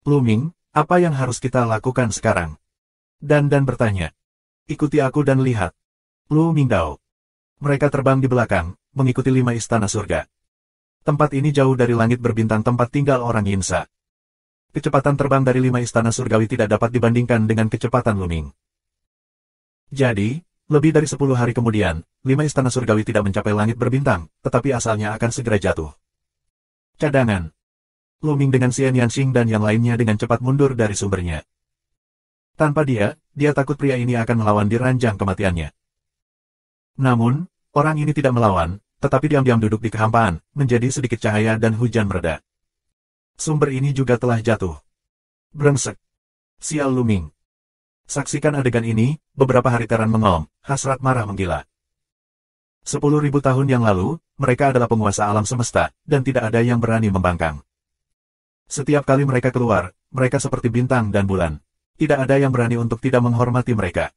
Lu Ming, apa yang harus kita lakukan sekarang? Dan bertanya. Ikuti aku dan lihat. Lu Ming Dao. Mereka terbang di belakang, mengikuti 5 istana surga. Tempat ini jauh dari langit berbintang tempat tinggal orang Yinsa. Kecepatan terbang dari 5 istana surgawi tidak dapat dibandingkan dengan kecepatan Lu Ming. Jadi, lebih dari 10 hari kemudian, 5 istana surgawi tidak mencapai langit berbintang, tetapi asalnya akan segera jatuh. Cadangan. Lu Ming dengan Xian Yanxing dan yang lainnya dengan cepat mundur dari sumbernya. Tanpa dia takut pria ini akan melawan di ranjang kematiannya. Namun, orang ini tidak melawan, tetapi diam-diam duduk di kehampaan, menjadi sedikit cahaya dan hujan mereda. Sumber ini juga telah jatuh. Brengsek. Sial Lu Ming. Saksikan adegan ini, beberapa hari Teran mengelom, hasrat marah menggila. 10.000 tahun yang lalu, mereka adalah penguasa alam semesta, dan tidak ada yang berani membangkang. Setiap kali mereka keluar, mereka seperti bintang dan bulan. Tidak ada yang berani untuk tidak menghormati mereka.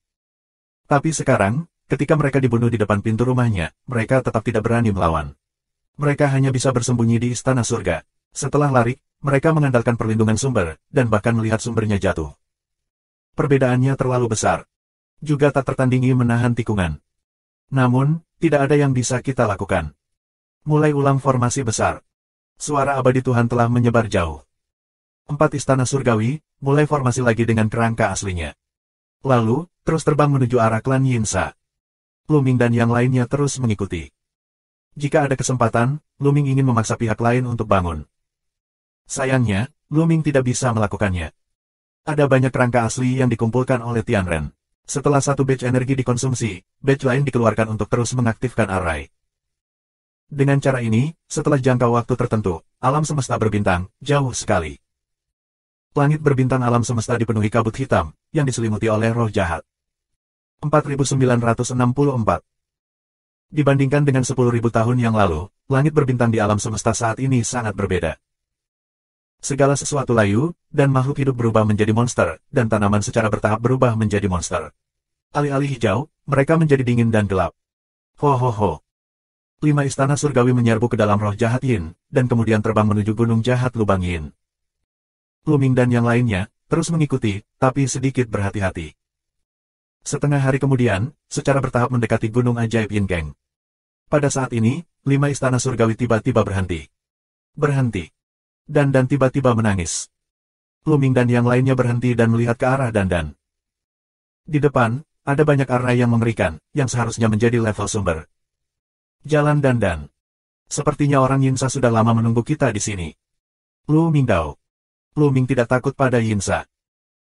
Tapi sekarang, ketika mereka dibunuh di depan pintu rumahnya, mereka tetap tidak berani melawan. Mereka hanya bisa bersembunyi di istana surga. Setelah lari, mereka mengandalkan perlindungan sumber, dan bahkan melihat sumbernya jatuh. Perbedaannya terlalu besar. Juga tak tertandingi menahan tikungan. Namun, tidak ada yang bisa kita lakukan. Mulai ulang formasi besar. Suara abadi Tuhan telah menyebar jauh. 4 istana surgawi, mulai formasi lagi dengan kerangka aslinya. Lalu, terus terbang menuju arah klan Yinsa. Luming dan yang lainnya terus mengikuti. Jika ada kesempatan, Luming ingin memaksa pihak lain untuk bangun. Sayangnya, Luming tidak bisa melakukannya. Ada banyak kerangka asli yang dikumpulkan oleh Tianren. Setelah satu batch energi dikonsumsi, batch lain dikeluarkan untuk terus mengaktifkan array. Dengan cara ini, setelah jangka waktu tertentu, alam semesta berbintang, jauh sekali. Langit berbintang alam semesta dipenuhi kabut hitam, yang diselimuti oleh roh jahat. 4964. Dibandingkan dengan 10.000 tahun yang lalu, langit berbintang di alam semesta saat ini sangat berbeda. Segala sesuatu layu, dan makhluk hidup berubah menjadi monster, dan tanaman secara bertahap berubah menjadi monster. Alih-alih hijau, mereka menjadi dingin dan gelap. Ho ho ho. 5 istana surgawi menyerbu ke dalam roh jahat Yin, dan kemudian terbang menuju gunung jahat lubang Yin. Luming dan yang lainnya, terus mengikuti, tapi sedikit berhati-hati. Setengah hari kemudian, secara bertahap mendekati gunung ajaib Yinkeng. Pada saat ini, 5 istana surgawi tiba-tiba berhenti. Berhenti. Dan tiba-tiba menangis. Luming dan yang lainnya berhenti dan melihat ke arah Dandan. Di depan, ada banyak array yang mengerikan, yang seharusnya menjadi level sumber. Jalan Dandan. Sepertinya orang Yinsa sudah lama menunggu kita di sini. Lu Mingdao. Luming tidak takut pada Yinsa.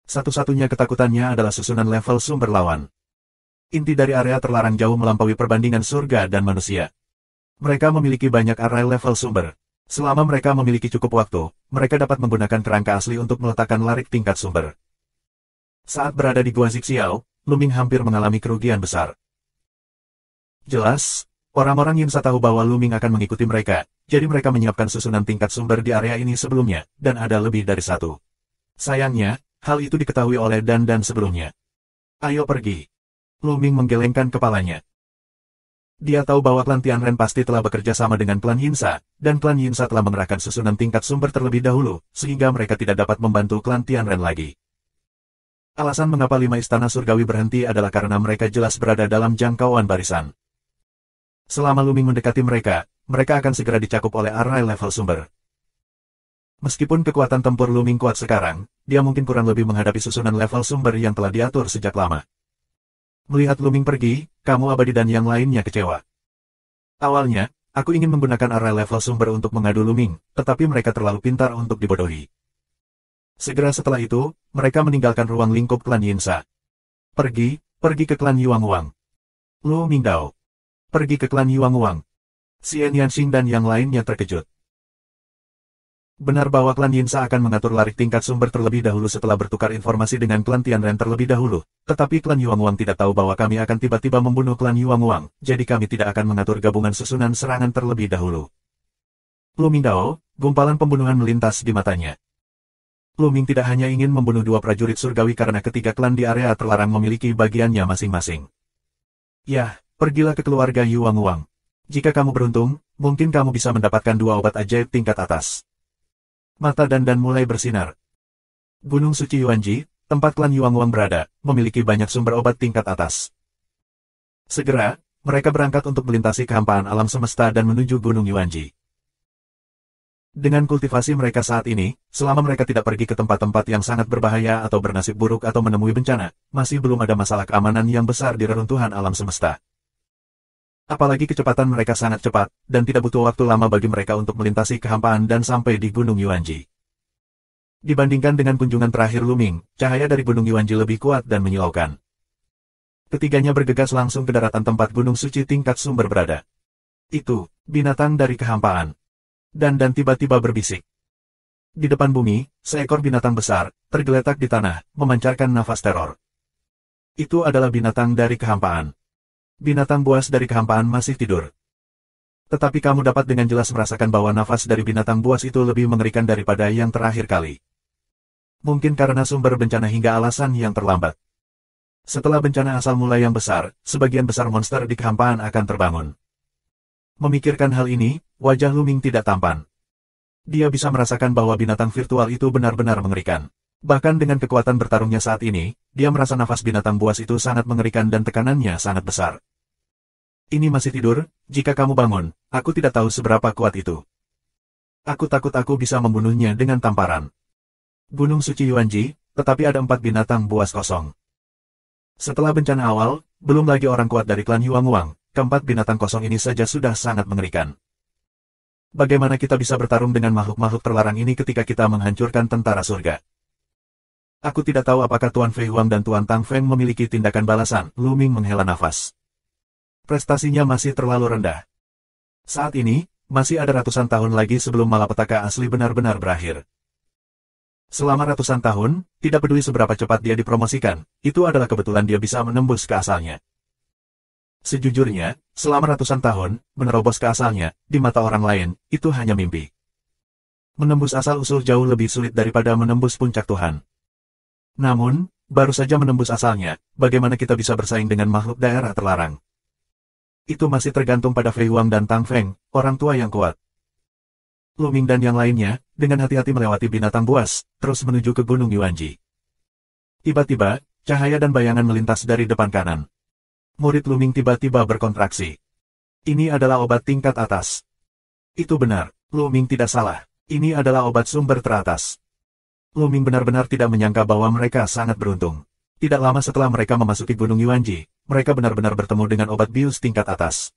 Satu-satunya ketakutannya adalah susunan level sumber lawan. Inti dari area terlarang jauh melampaui perbandingan surga dan manusia. Mereka memiliki banyak area level sumber. Selama mereka memiliki cukup waktu, mereka dapat menggunakan kerangka asli untuk meletakkan larik tingkat sumber. Saat berada di Gua Zixiao, Luming hampir mengalami kerugian besar. Jelas, orang-orang Yinsa tahu bahwa Luming akan mengikuti mereka, jadi mereka menyiapkan susunan tingkat sumber di area ini sebelumnya, dan ada lebih dari satu. Sayangnya, hal itu diketahui oleh Dandan sebelumnya. Ayo pergi. Luming menggelengkan kepalanya. Dia tahu bahwa klan Tianren pasti telah bekerja sama dengan klan Yinsa, dan klan Yinsa telah mengerahkan susunan tingkat sumber terlebih dahulu, sehingga mereka tidak dapat membantu klan Tianren lagi. Alasan mengapa 5 istana surgawi berhenti adalah karena mereka jelas berada dalam jangkauan barisan. Selama Luming mendekati mereka, mereka akan segera dicakup oleh array level sumber. Meskipun kekuatan tempur Luming kuat sekarang, dia mungkin kurang lebih menghadapi susunan level sumber yang telah diatur sejak lama. Melihat Luming pergi, kamu abadi dan yang lainnya kecewa. Awalnya, aku ingin menggunakan array level sumber untuk mengadu Luming, tetapi mereka terlalu pintar untuk dibodohi. Segera setelah itu, mereka meninggalkan ruang lingkup klan Yinsa. Pergi ke klan Yuanguang. Lu Mingdao. Pergi ke klan Yuanguang. Xian Yanxing dan yang lainnya terkejut. Benar bahwa klan Yinsa akan mengatur larik tingkat sumber terlebih dahulu setelah bertukar informasi dengan klan Tianren terlebih dahulu, tetapi klan Yuanguang tidak tahu bahwa kami akan tiba-tiba membunuh klan Yuanguang, jadi kami tidak akan mengatur gabungan susunan serangan terlebih dahulu. Lu Mingdao, gumpalan pembunuhan melintas di matanya. Luming tidak hanya ingin membunuh 2 prajurit surgawi karena ketiga klan di area terlarang memiliki bagiannya masing-masing. Yah, pergilah ke keluarga Yuanguang. Jika kamu beruntung, mungkin kamu bisa mendapatkan 2 obat ajaib tingkat atas. Mata Dandan mulai bersinar. Gunung Suci Yuanji, tempat klan Yuanguang berada, memiliki banyak sumber obat tingkat atas. Segera, mereka berangkat untuk melintasi kehampaan alam semesta dan menuju Gunung Yuanji. Dengan kultivasi mereka saat ini, selama mereka tidak pergi ke tempat-tempat yang sangat berbahaya atau bernasib buruk atau menemui bencana, masih belum ada masalah keamanan yang besar di reruntuhan alam semesta. Apalagi kecepatan mereka sangat cepat, dan tidak butuh waktu lama bagi mereka untuk melintasi kehampaan dan sampai di Gunung Yuanji. Dibandingkan dengan kunjungan terakhir Luming, cahaya dari Gunung Yuanji lebih kuat dan menyilaukan. Ketiganya bergegas langsung ke daratan tempat Gunung Suci tingkat sumber berada. Itu, binatang dari kehampaan. Dan tiba-tiba berbisik. Di depan bumi, seekor binatang besar, tergeletak di tanah, memancarkan nafas teror. Itu adalah binatang dari kehampaan. Binatang buas dari kehampaan masih tidur. Tetapi kamu dapat dengan jelas merasakan bahwa nafas dari binatang buas itu lebih mengerikan daripada yang terakhir kali. Mungkin karena sumber bencana hingga alasan yang terlambat. Setelah bencana asal mula yang besar, sebagian besar monster di kehampaan akan terbangun. Memikirkan hal ini, wajah Luming tidak tampan. Dia bisa merasakan bahwa binatang virtual itu benar-benar mengerikan. Bahkan dengan kekuatan bertarungnya saat ini, dia merasa nafas binatang buas itu sangat mengerikan dan tekanannya sangat besar. Ini masih tidur, jika kamu bangun, aku tidak tahu seberapa kuat itu. Aku takut aku bisa membunuhnya dengan tamparan. Gunung Suci Yuanji, tetapi ada 4 binatang buas kosong. Setelah bencana awal, belum lagi orang kuat dari klan Yuanguang, keempat binatang kosong ini saja sudah sangat mengerikan. Bagaimana kita bisa bertarung dengan makhluk-makhluk terlarang ini ketika kita menghancurkan tentara surga? Aku tidak tahu apakah Tuan Fei Huang dan Tuan Tang Feng memiliki tindakan balasan. Lu Ming menghela nafas. Prestasinya masih terlalu rendah. Saat ini, masih ada ratusan tahun lagi sebelum malapetaka asli benar-benar berakhir. Selama ratusan tahun, tidak peduli seberapa cepat dia dipromosikan, itu adalah kebetulan dia bisa menembus ke asalnya. Sejujurnya, selama ratusan tahun, menerobos ke asalnya, di mata orang lain, itu hanya mimpi. Menembus asal-usul jauh lebih sulit daripada menembus puncak Tuhan. Namun, baru saja menembus asalnya, bagaimana kita bisa bersaing dengan makhluk daerah terlarang? Itu masih tergantung pada Fei Huang dan Tang Feng, orang tua yang kuat. Lu Ming dan yang lainnya, dengan hati-hati melewati binatang buas, terus menuju ke Gunung Yuanji. Tiba-tiba, cahaya dan bayangan melintas dari depan kanan. Murid Lu Ming tiba-tiba berkontraksi. Ini adalah obat tingkat atas. Itu benar, Lu Ming tidak salah. Ini adalah obat sumber teratas. Lu Ming benar-benar tidak menyangka bahwa mereka sangat beruntung. Tidak lama setelah mereka memasuki Gunung Yuanji, mereka benar-benar bertemu dengan obat bius tingkat atas.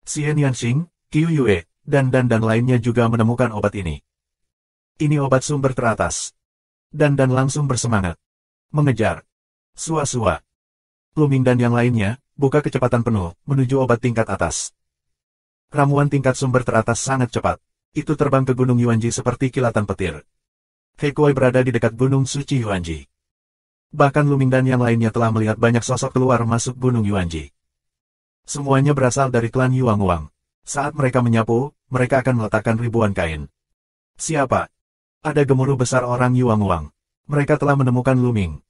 Xian Yanxing, Qiu Yue, dan lainnya juga menemukan obat ini. Ini obat sumber teratas. Dan langsung bersemangat. Mengejar. Sua-sua. Lu Ming dan yang lainnya, buka kecepatan penuh, menuju obat tingkat atas. Ramuan tingkat sumber teratas sangat cepat. Itu terbang ke Gunung Yuanji seperti kilatan petir. He Kuai berada di dekat Gunung Suci Yuanji. Bahkan Lu Ming dan yang lainnya telah melihat banyak sosok keluar masuk Gunung Yuanji. Semuanya berasal dari klan Yuanguang. Saat mereka menyapu, mereka akan meletakkan ribuan kain. Siapa? Ada gemuruh besar orang Yuanguang. Mereka telah menemukan Lu Ming.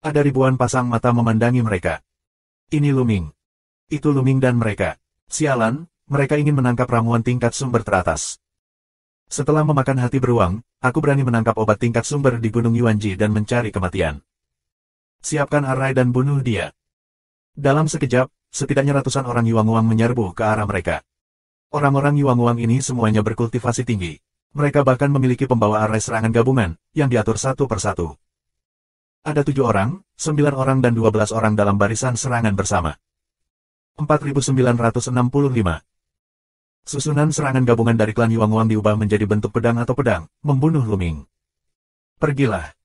Ada ribuan pasang mata memandangi mereka. Ini Lu Ming. Itu Lu Ming dan mereka. Sialan, mereka ingin menangkap ramuan tingkat sumber teratas. Setelah memakan hati beruang, aku berani menangkap obat tingkat sumber di Gunung Yuanji dan mencari kematian. Siapkan arai dan bunuh dia. Dalam sekejap, setidaknya ratusan orang Yuanguang menyerbu ke arah mereka. Orang-orang Yuanguang ini semuanya berkultivasi tinggi. Mereka bahkan memiliki pembawa arai serangan gabungan, yang diatur satu persatu. Ada 7 orang, 9 orang dan 12 orang dalam barisan serangan bersama. 4965. Susunan serangan gabungan dari klan Yuanguang diubah menjadi bentuk pedang atau pedang, membunuh Lu Ming. Pergilah.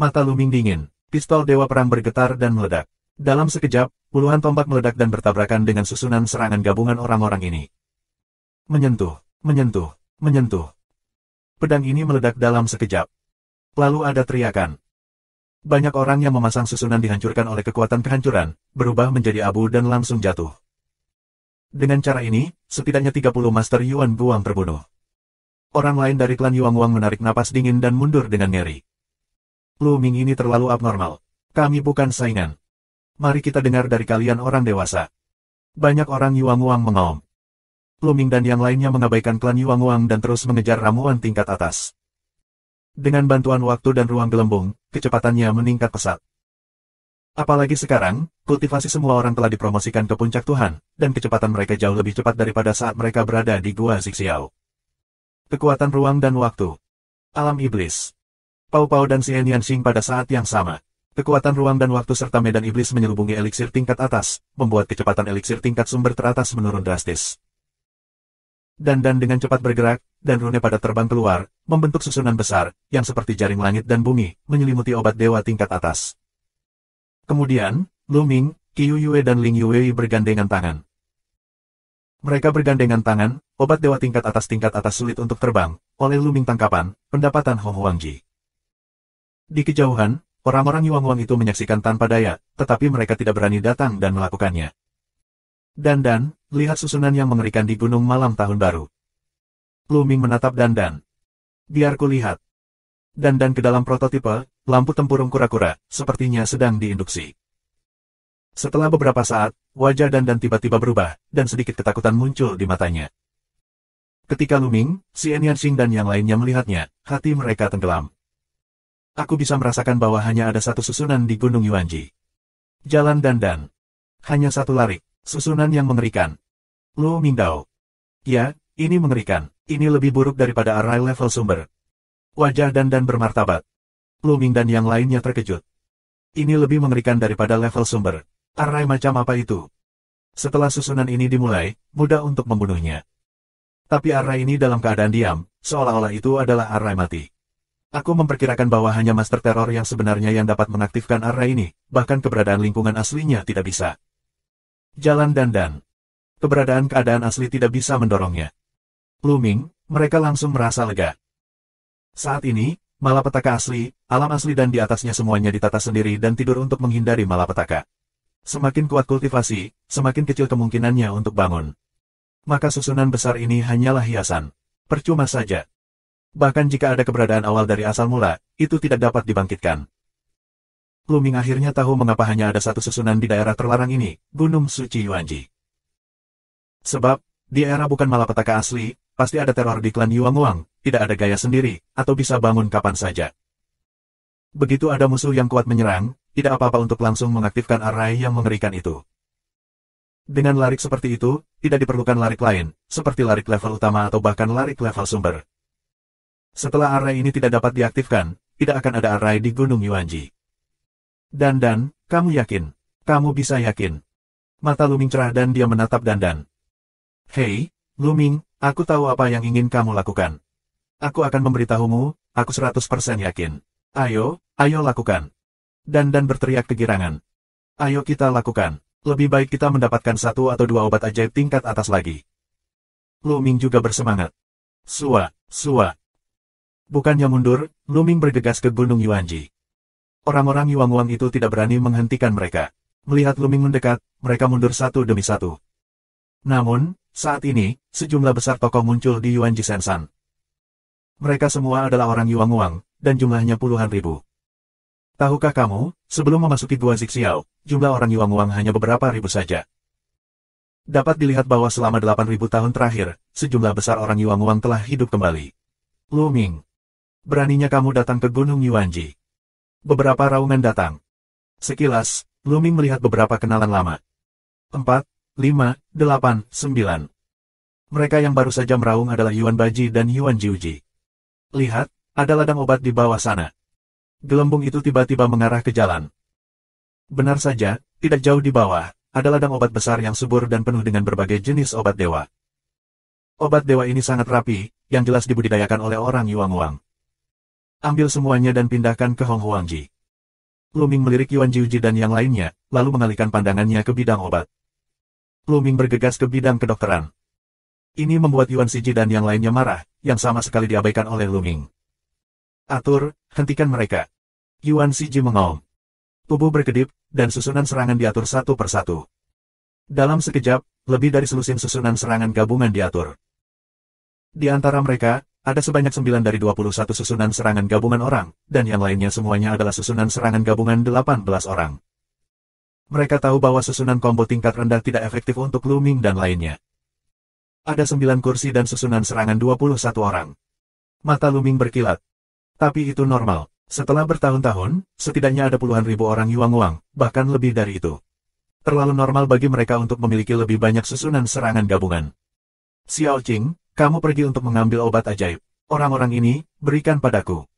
Mata Lu Ming dingin. Pistol Dewa Perang bergetar dan meledak. Dalam sekejap, puluhan tombak meledak dan bertabrakan dengan susunan serangan gabungan orang-orang ini. Menyentuh, menyentuh, menyentuh. Pedang ini meledak dalam sekejap. Lalu ada teriakan. Banyak orang yang memasang susunan dihancurkan oleh kekuatan kehancuran, berubah menjadi abu dan langsung jatuh. Dengan cara ini, setidaknya 30 Master Yuan Guang terbunuh. Orang lain dari klan Yuanguang menarik napas dingin dan mundur dengan ngeri. Lu Ming ini terlalu abnormal. Kami bukan saingan. Mari kita dengar dari kalian orang dewasa. Banyak orang Yuanguang mengaum. Lu Ming dan yang lainnya mengabaikan klan Yuanguang dan terus mengejar ramuan tingkat atas. Dengan bantuan waktu dan ruang gelembung, kecepatannya meningkat pesat. Apalagi sekarang, kultivasi semua orang telah dipromosikan ke puncak Tuhan, dan kecepatan mereka jauh lebih cepat daripada saat mereka berada di Gua Zixiao. Kekuatan ruang dan waktu. Alam iblis. Pau Pau dan Xian Yanxing pada saat yang sama. Kekuatan ruang dan waktu serta medan iblis menyelubungi eliksir tingkat atas, membuat kecepatan eliksir tingkat sumber teratas menurun drastis. Dan dengan cepat bergerak, dan rune pada terbang keluar, membentuk susunan besar, yang seperti jaring langit dan bumi, menyelimuti obat dewa tingkat atas. Kemudian, Lu Ming, Qiu Yue dan Ling Yue bergandengan tangan. Mereka bergandengan tangan, obat dewa tingkat atas sulit untuk terbang, oleh Lu Ming tangkapan, pendapatan Hong Huangji. Di kejauhan, orang-orang Yuanguang itu menyaksikan tanpa daya, tetapi mereka tidak berani datang dan melakukannya. Dan, lihat susunan yang mengerikan di Gunung Malam Tahun Baru. Lu Ming menatap Dan. Biar ku lihat. Dan ke dalam prototipe, lampu tempurung kura-kura, sepertinya sedang diinduksi. Setelah beberapa saat, wajah Dan tiba-tiba berubah, dan sedikit ketakutan muncul di matanya. Ketika Lu Ming, Xian Yanxing dan yang lainnya melihatnya, hati mereka tenggelam. Aku bisa merasakan bahwa hanya ada satu susunan di Gunung Yuanji. Jalan Dan. Hanya satu larik, susunan yang mengerikan. Lu Mingdao. Ya, ini mengerikan. Ini lebih buruk daripada arai level sumber. Wajah Dan bermartabat. Lu Ming dan yang lainnya terkejut. Ini lebih mengerikan daripada level sumber. Array macam apa itu? Setelah susunan ini dimulai, mudah untuk membunuhnya. Tapi array ini dalam keadaan diam, seolah-olah itu adalah array mati. Aku memperkirakan bahwa hanya Master Terror yang sebenarnya yang dapat mengaktifkan array ini, bahkan keberadaan lingkungan aslinya tidak bisa. Jalan Dan. Keberadaan keadaan asli tidak bisa mendorongnya. Lu Ming, mereka langsung merasa lega. Saat ini, malapetaka asli, alam asli dan di atasnya semuanya ditata sendiri dan tidur untuk menghindari malapetaka. Semakin kuat kultivasi, semakin kecil kemungkinannya untuk bangun. Maka susunan besar ini hanyalah hiasan. Percuma saja. Bahkan jika ada keberadaan awal dari asal mula, itu tidak dapat dibangkitkan. Lu Ming akhirnya tahu mengapa hanya ada satu susunan di daerah terlarang ini, Gunung Suci Yuanji. Sebab, di era bukan malapetaka asli, pasti ada teror di klan Yuanguang, tidak ada gaya sendiri, atau bisa bangun kapan saja. Begitu ada musuh yang kuat menyerang, tidak apa-apa untuk langsung mengaktifkan array yang mengerikan itu. Dengan larik seperti itu, tidak diperlukan larik lain, seperti larik level utama atau bahkan larik level sumber. Setelah array ini tidak dapat diaktifkan, tidak akan ada array di Gunung Yuanji. Dan, kamu yakin? Kamu bisa yakin? Mata Lu Ming cerah dan dia menatap Dan. Hei, Lu Ming, aku tahu apa yang ingin kamu lakukan. Aku akan memberitahumu, aku 100% yakin. Ayo lakukan. Dan berteriak kegirangan. Ayo kita lakukan. Lebih baik kita mendapatkan satu atau dua obat ajaib tingkat atas lagi. Lu Ming juga bersemangat. Sua. Bukannya mundur, Lu Ming bergegas ke Gunung Yuanji. Orang-orang Yuanguang itu tidak berani menghentikan mereka. Melihat Lu Ming mendekat, mereka mundur satu demi satu. Namun, saat ini, sejumlah besar tokoh muncul di Yuanji Sensan. Mereka semua adalah orang Yuanguang, dan jumlahnya puluhan ribu. Tahukah kamu, sebelum memasuki Gua Zixiao, jumlah orang Yuanguang hanya beberapa ribu saja. Dapat dilihat bahwa selama 8.000 tahun terakhir, sejumlah besar orang Yuanguang telah hidup kembali. Lu Ming, beraninya kamu datang ke Gunung Yuanji. Beberapa raungan datang. Sekilas, Lu Ming melihat beberapa kenalan lama. 4, 5, 8, 9. Mereka yang baru saja meraung adalah Yuan Baji dan Yuan Jiuji. Lihat, ada ladang obat di bawah sana. Gelembung itu tiba-tiba mengarah ke jalan. Benar saja, tidak jauh di bawah, ada ladang obat besar yang subur dan penuh dengan berbagai jenis obat dewa. Obat dewa ini sangat rapi, yang jelas dibudidayakan oleh orang Yuanguang. Ambil semuanya dan pindahkan ke Honghuangji. Lu Ming melirik Yuan Jiuji dan yang lainnya, lalu mengalihkan pandangannya ke bidang obat. Lu Ming bergegas ke bidang kedokteran. Ini membuat Yuan Siji dan yang lainnya marah, yang sama sekali diabaikan oleh Lu Ming. Atur, hentikan mereka. Yuan Siji mengaum. Tubuh berkedip, dan susunan serangan diatur satu persatu. Dalam sekejap, lebih dari selusin susunan serangan gabungan diatur. Di antara mereka, ada sebanyak 9 dari 21 susunan serangan gabungan orang, dan yang lainnya semuanya adalah susunan serangan gabungan 18 orang. Mereka tahu bahwa susunan combo tingkat rendah tidak efektif untuk Lu Ming dan lainnya. Ada 9 kursi dan susunan serangan 21 orang. Mata Lu Ming berkilat. Tapi itu normal. Setelah bertahun-tahun, setidaknya ada puluhan ribu orang Yuanguang, bahkan lebih dari itu. Terlalu normal bagi mereka untuk memiliki lebih banyak susunan serangan gabungan. Xiao Qing, kamu pergi untuk mengambil obat ajaib. Orang-orang ini, berikan padaku.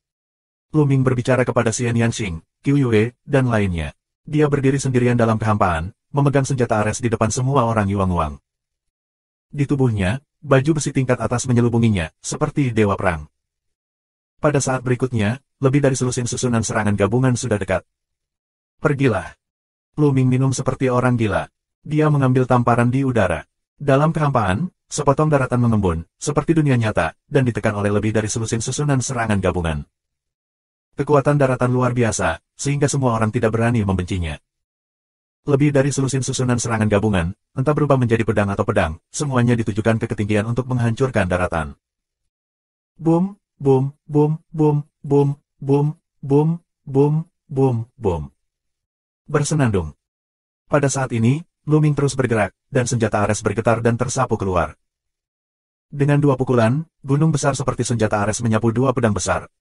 Lu Ming berbicara kepada Xian Yanxing, Qiu Yue, dan lainnya. Dia berdiri sendirian dalam kehampaan, memegang senjata ares di depan semua orang Yuanguang. Di tubuhnya, baju besi tingkat atas menyelubunginya, seperti dewa perang. Pada saat berikutnya, lebih dari selusin susunan serangan gabungan sudah dekat. Pergilah. Lu Ming minum seperti orang gila. Dia mengambil tamparan di udara. Dalam kehampaan, sepotong daratan mengembun, seperti dunia nyata, dan ditekan oleh lebih dari selusin susunan serangan gabungan. Kekuatan daratan luar biasa, sehingga semua orang tidak berani membencinya. Lebih dari selusin susunan serangan gabungan, entah berubah menjadi pedang atau pedang, semuanya ditujukan ke ketinggian untuk menghancurkan daratan. Boom, boom, boom, boom, boom, boom, boom, boom, boom, boom. Bersenandung. Pada saat ini, Lu Ming terus bergerak, dan senjata ares bergetar dan tersapu keluar. Dengan dua pukulan, gunung besar seperti senjata ares menyapu dua pedang besar,